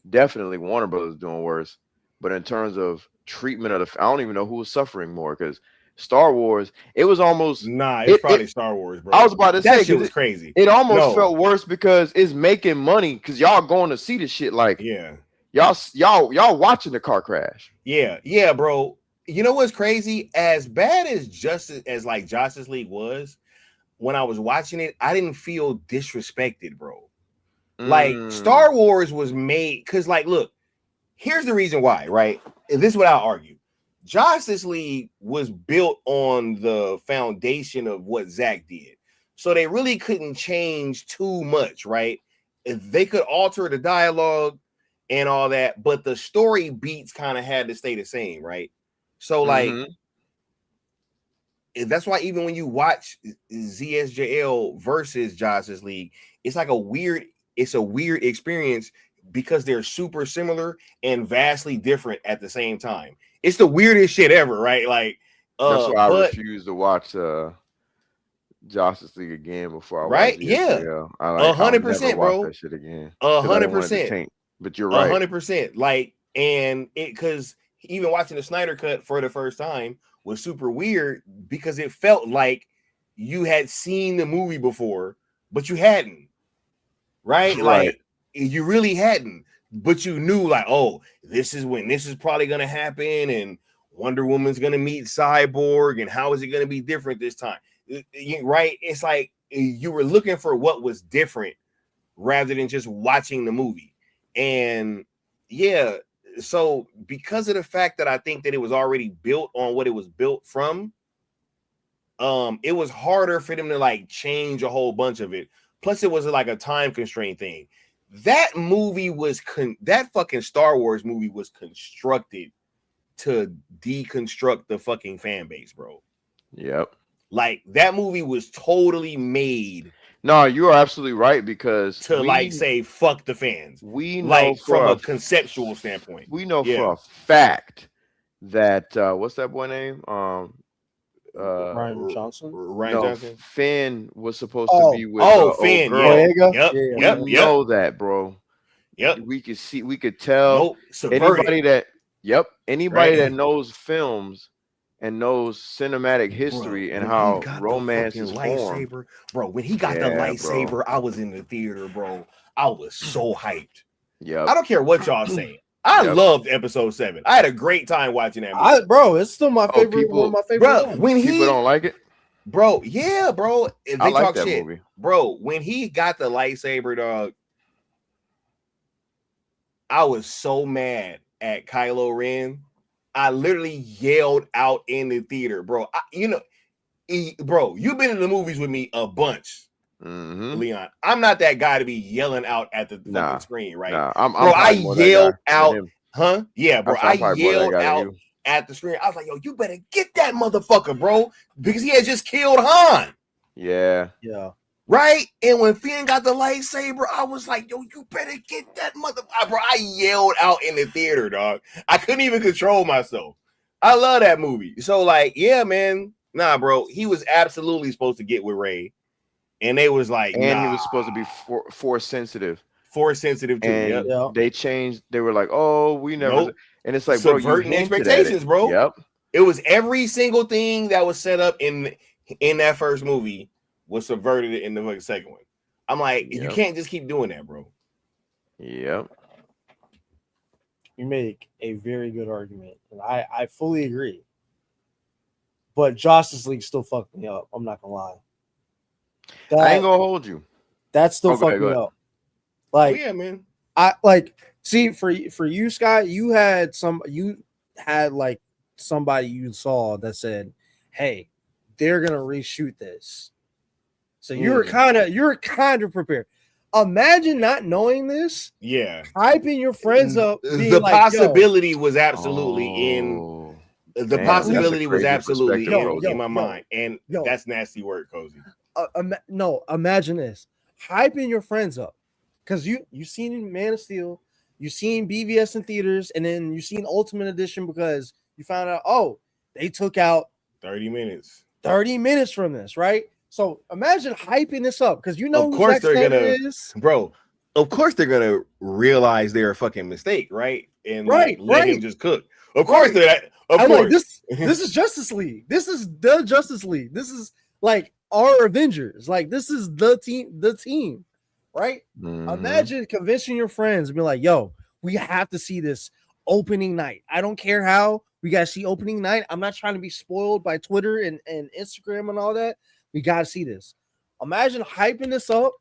definitely Warner Brothers doing worse. But in terms of treatment of I don't even know who was suffering more because Star Wars, it was almost it's probably Star Wars, bro. I was about to say that shit was crazy. It almost felt worse because it's making money because y'all going to see the shit like y'all watching the car crash. Yeah, bro. You know what's crazy? As bad as Justice League was, when I was watching it, I didn't feel disrespected, bro. Like Star Wars was made because, like, look, here's the reason why, right? And this is what I'll argue. Justice League was built on the foundation of what Zack did. So they really couldn't change too much, right? They could alter the dialogue and all that, but the story beats kind of had to stay the same, right? So like that's why even when you watch ZSJL versus Justice League, it's like a weird experience because they're super similar and vastly different at the same time. It's the weirdest shit ever, right? Like that's why I refuse to watch Justice League again before I watch ZSJL. 100%, bro. That shit again. 100%. But you're right. 100%. Like, and it because even watching the Snyder Cut for the first time was super weird because it felt like you had seen the movie before, but you hadn't. Right? Like you really hadn't, but you knew like, oh, this is when this is probably gonna happen, and Wonder Woman's gonna meet Cyborg, and how is it gonna be different this time? Right? It's like you were looking for what was different rather than just watching the movie. And yeah, so because of the fact that I think that it was already built on what it was built from, it was harder for them to like change a whole bunch of it. Plus, it was like a time constraint thing. That movie was that fucking Star Wars movie was constructed to deconstruct the fucking fan base, bro. Yep. Like that movie was totally made. No, you are absolutely right because like say fuck the fans. We know like from a conceptual standpoint. We know for a fact that what's that boy name? Ryan Johnson. Johnson. Finn was supposed to be with Finn. Yep. Yep. We know that, bro. Yep. We could tell anybody that. Yep. Anybody that knows films and knows cinematic history and how romance is formed. Bro, when he got the lightsaber, I was in the theater, bro. I was so hyped. Yeah. I don't care what y'all saying. I loved episode 7. I had a great time watching that movie. Bro, it's still my favorite. One of my favorite. Bro, ones. when people don't like it, bro, yeah, bro. If they I like talk that shit, movie. bro. When he got the lightsaber, dog, I was so mad at Kylo Ren. I literally yelled out in the theater, bro. Bro, you've been in the movies with me a bunch. Leon, I'm not that guy to be yelling out at the fucking screen, right? Bro, I yelled out, huh? Yeah, bro, I yelled out at the screen. I was like, yo, you better get that motherfucker, bro, because he had just killed Han. Yeah. Right? And when Finn got the lightsaber, I was like, yo, you better get that motherfucker, bro. I yelled out in the theater, dog. I couldn't even control myself. I love that movie. So, like, yeah, man. Nah, bro. He was absolutely supposed to get with Rey. And they was like, and he was supposed to be force sensitive. Force sensitive too. And they changed. They were like, "Oh, we never." And it's like, subverting expectations, bro. Yep. It was every single thing that was set up in that first movie was subverted in the second one. I'm like, you can't just keep doing that, bro. Yep. You make a very good argument, and I fully agree. But Justice League still fucked me up. I'm not gonna lie. I ain't gonna hold you. That still fucked me up. Like, yeah, man. I like see for you, Scott. You had like somebody you saw that said, "Hey, they're gonna reshoot this," so you're kind of prepared. Imagine not knowing this. Yeah, hyping your friends up. The possibility was absolutely in. The possibility was absolutely in my mind, and that's nasty word, Cozy. No, imagine this: hyping your friends up, because you seen Man of Steel, you seen BVS in theaters, and then you seen Ultimate Edition because you found out they took out 30 minutes from this, right? So imagine hyping this up because of course they're gonna, bro. Of course they're gonna realize they're a fucking mistake, right? And let him just cook. Of course they're. Of course, like, this is Justice League. This is the Justice League. This is like our Avengers. Like this is the team, right? Imagine convincing your friends and be like, "Yo, we have to see this opening night. I don't care how we gotta see opening night. I'm not trying to be spoiled by Twitter and Instagram and all that. We gotta see this. Imagine hyping this up,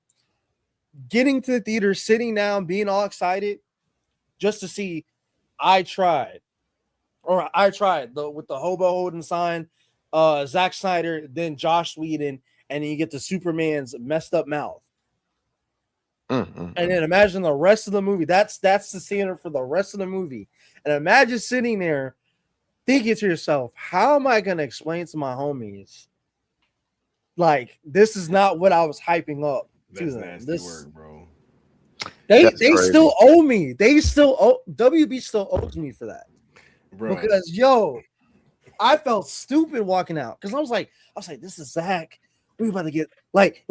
getting to the theater, sitting down, being all excited, just to see. I tried. Or I tried with the hobo holding sign, Zack Snyder, then Josh Whedon, and then you get the Superman's messed up mouth. And then imagine the rest of the movie. That's the standard for the rest of the movie. And imagine sitting there thinking to yourself, how am I going to explain to my homies, like, this is not what I was hyping up to them. Nasty work, bro. They still owe me. WB still owes me for that. Bro. Because yo, I felt stupid walking out because I was like, this is Zach. We about to get like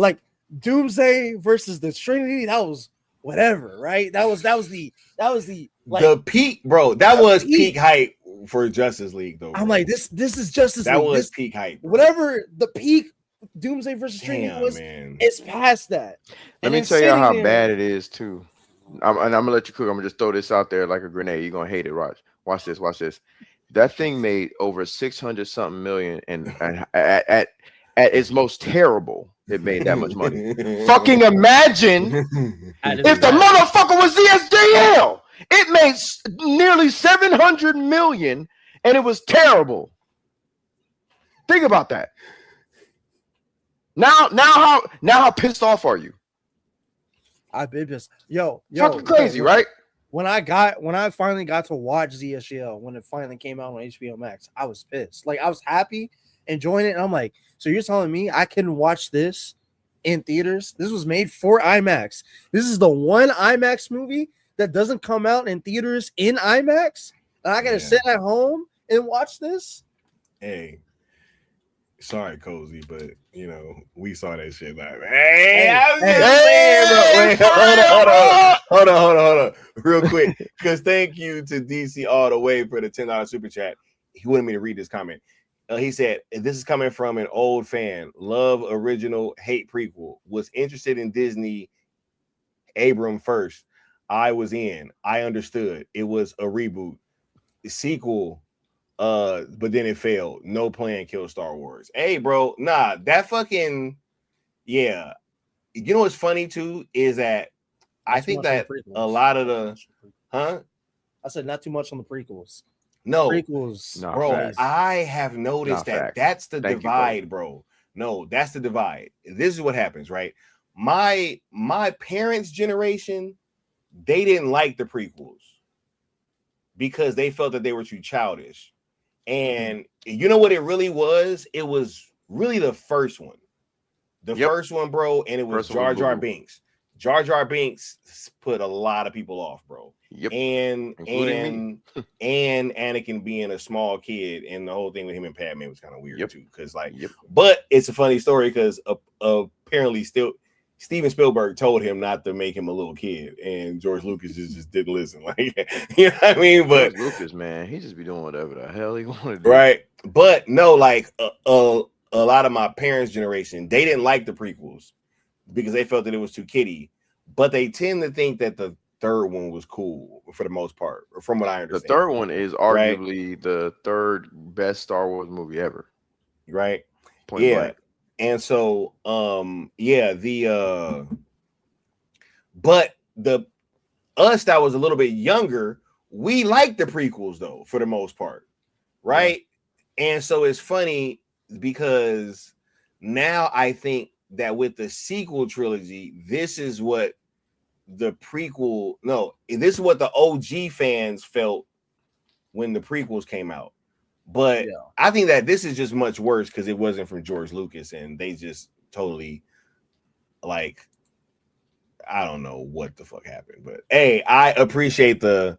Doomsday versus the Trinity. That was whatever, right? That was the like, the peak, bro. That was peak hype for Justice League, though. Bro. I'm like, this is Justice League. That was peak hype. Bro. Whatever the peak Doomsday versus Trinity was, it's past that. Let me tell you how bad it is too. I'm gonna let you cook. I'm gonna just throw this out there like a grenade. You're gonna hate it. Watch this. That thing made over 600-something million, and at its most terrible, it made that much money. Fucking imagine if the motherfucker was ZSJL. It made nearly 700 million, and it was terrible. Think about that. Now how pissed off are you? I've been pissed. Yo, fucking crazy, right? When I finally got to watch ZSGL, when it finally came out on HBO Max, I was pissed. Like, I was happy, enjoying it, and I'm like, so you're telling me I couldn't watch this in theaters? This was made for IMAX. This is the one IMAX movie that doesn't come out in theaters in IMAX, and I gotta sit at home and watch this? Hey, sorry, Cozy, but you know we saw that shit live. Hold on, real quick, because thank you to DC all the way for the $10 super chat. He wanted me to read this comment. He said, "This is coming from an old fan. Love original, hate prequel. Was interested in Disney Abram first. I was in. I understood. It was a reboot, sequel." But then it failed. No plan killed Star Wars. Hey, bro, nah, that fucking You know what's funny too is that I think that a lot of the I said not too much on the prequels. No prequels, bro. Facts. I have noticed that's the divide, bro. No, that's the divide. This is what happens, right? My parents' generation, they didn't like the prequels because they felt that they were too childish. And you know what it really was? It was really the first one. The first one, bro, and it was Jar Jar Binks. Jar Jar Binks put a lot of people off, bro. Yep. And Anakin being a small kid, and the whole thing with him and Padme was kind of weird too. Because but it's a funny story because apparently Steven Spielberg told him not to make him a little kid, and George Lucas just didn't listen. Like, you know what I mean? But George Lucas, man, he just be doing whatever the hell he wanted to do. Right. But no, like a lot of my parents' generation, they didn't like the prequels because they felt that it was too kiddie. But they tend to think that the third one was cool for the most part, from what I understand. The third one is arguably the third best Star Wars movie ever. Right. Point blank. And so, but us that was a little bit younger, we liked the prequels though, for the most part, right? Yeah. And so it's funny because now I think that with the sequel trilogy, this is what the this is what the OG fans felt when the prequels came out. But I think that this is just much worse because it wasn't from George Lucas, and they just totally, like, I don't know what the fuck happened. But hey, I appreciate the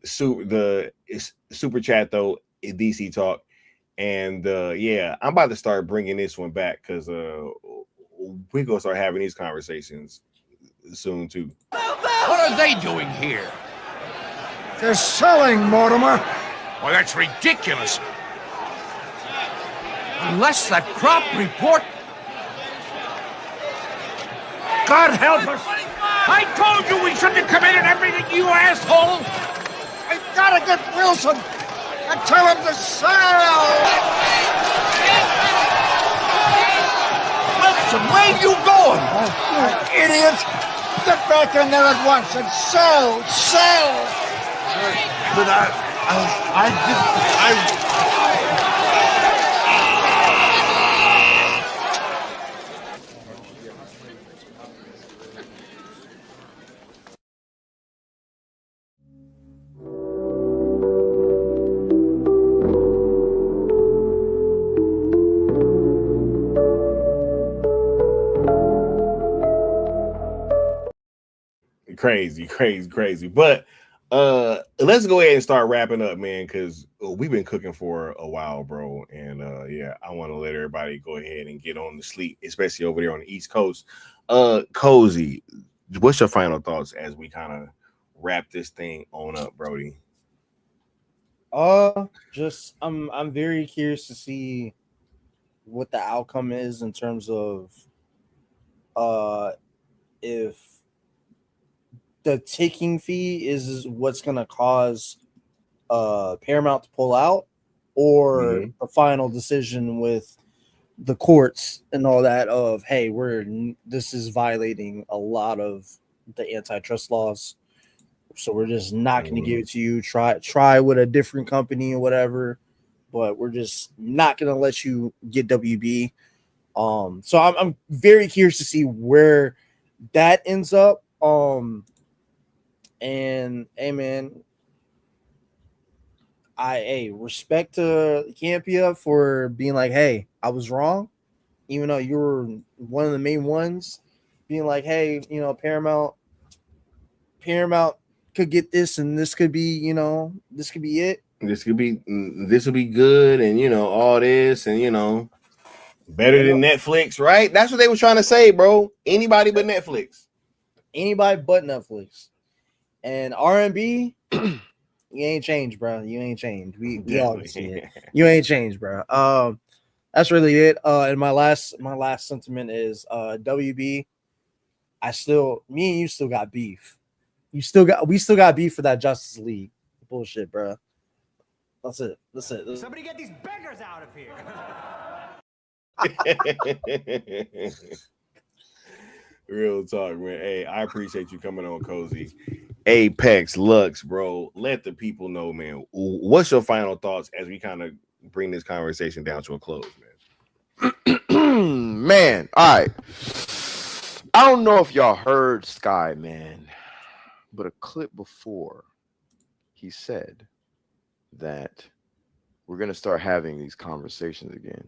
super chat though, DC Talk, and I'm about to start bringing this one back because we're gonna start having these conversations soon too. What are they doing here? They're selling, Mortimer. Well, that's ridiculous. Unless that crop report... God help us! I told you we shouldn't have committed everything, you asshole! I gotta get Wilson and tell him to sell! Wilson, where are you going? You idiot! Get back in there at once and sell! But I Crazy. But let's go ahead and start wrapping up, man, because we've been cooking for a while, bro. And yeah, I want to let everybody go ahead and get on to sleep, especially over there on the East Coast. Cozy, what's your final thoughts as we kind of wrap this thing on up, Brody? Just I'm very curious to see what the outcome is in terms of if the ticking fee is what's gonna cause Paramount to pull out, or the final decision with the courts and all that of, hey, this is violating a lot of the antitrust laws, so we're just not going to give it to you. Try with a different company or whatever, but we're just not going to let you get WB. So I'm very curious to see where that ends up. And hey, man, respect to Campia for being like, hey, I was wrong, even though you were one of the main ones, being like, hey, Paramount could get this, and this could be, this could be it. This will be good, and all this, and better than Netflix, right? That's what they were trying to say, bro. Anybody but Netflix. And R&B, you ain't changed, bro. You ain't changed. We all can see it. You ain't changed, bro. That's really it. And my last sentiment is WB. Me and you still got beef. We still got beef for that Justice League bullshit, bro. That's it. Somebody get these beggars out of here. Real talk, man. Hey, I appreciate you coming on, Cozy. Apex Lux, bro. Let the people know, man. What's your final thoughts as we kind of bring this conversation down to a close, man? Man, all right. I don't know if y'all heard Sky, man, but a clip before he said that we're going to start having these conversations again.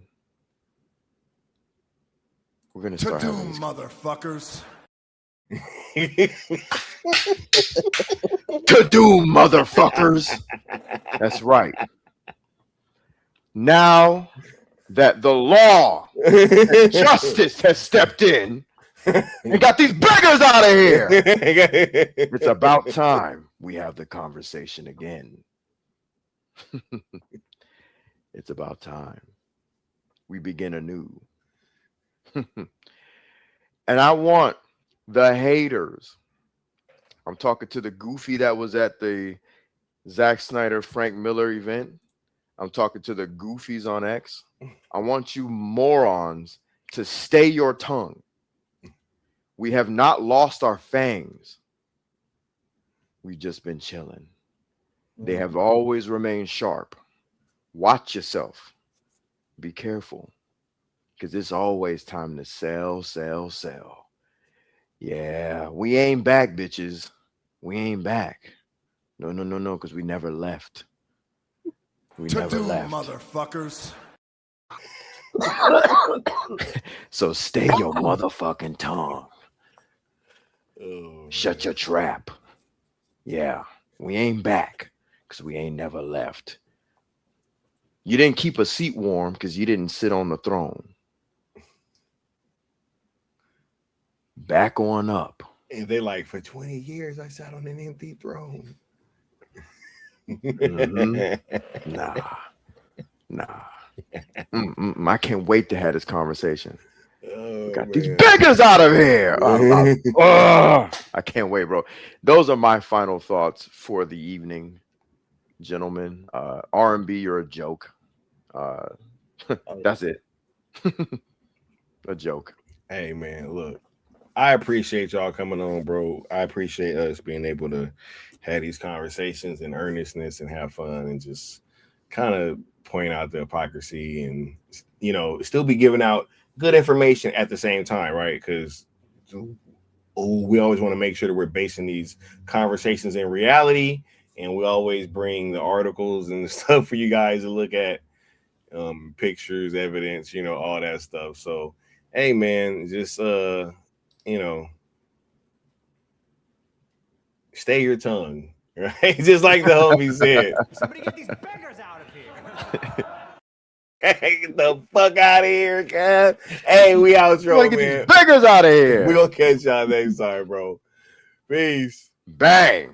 We're going to start having these motherfuckers. To do, motherfuckers. That's right. Now that the law and justice has stepped in and got these beggars out of here, it's about time we have the conversation again. It's about time we begin anew. And I want the haters. I'm talking to the goofy that was at the Zack Snyder, Frank Miller event. I'm talking to the goofies on X. I want you morons to stay your tongue. We have not lost our fangs. We've just been chilling. They have always remained sharp. Watch yourself. Be careful. Because it's always time to sell. Yeah, we ain't back, bitches. We ain't back. No, because we never left. We never left. Motherfuckers. So stay your motherfucking tongue. Shut your trap. Yeah, we ain't back because we ain't never left. You didn't keep a seat warm because you didn't sit on the throne. Back on up. And they like, for 20 years, I sat on an empty throne. Nah. I can't wait to have this conversation. Got these beggars out of here. I can't wait, bro. Those are my final thoughts for the evening, gentlemen. R&B, you're a joke. That's it. A joke. Hey, man, look. I appreciate y'all coming on, bro. I appreciate us being able to have these conversations in earnestness and have fun and just kind of point out the hypocrisy and, still be giving out good information at the same time, right? Because we always want to make sure that we're basing these conversations in reality, and we always bring the articles and the stuff for you guys to look at, pictures, evidence, all that stuff. So, hey, man, just, stay your tongue, right? Just like the homie said. Somebody get these beggars out of here. Hey, get the fuck out of here, guys. Hey, we outro, Get man. these beggars out of here. We're gonna catch y'all next time, bro. Peace. Bang.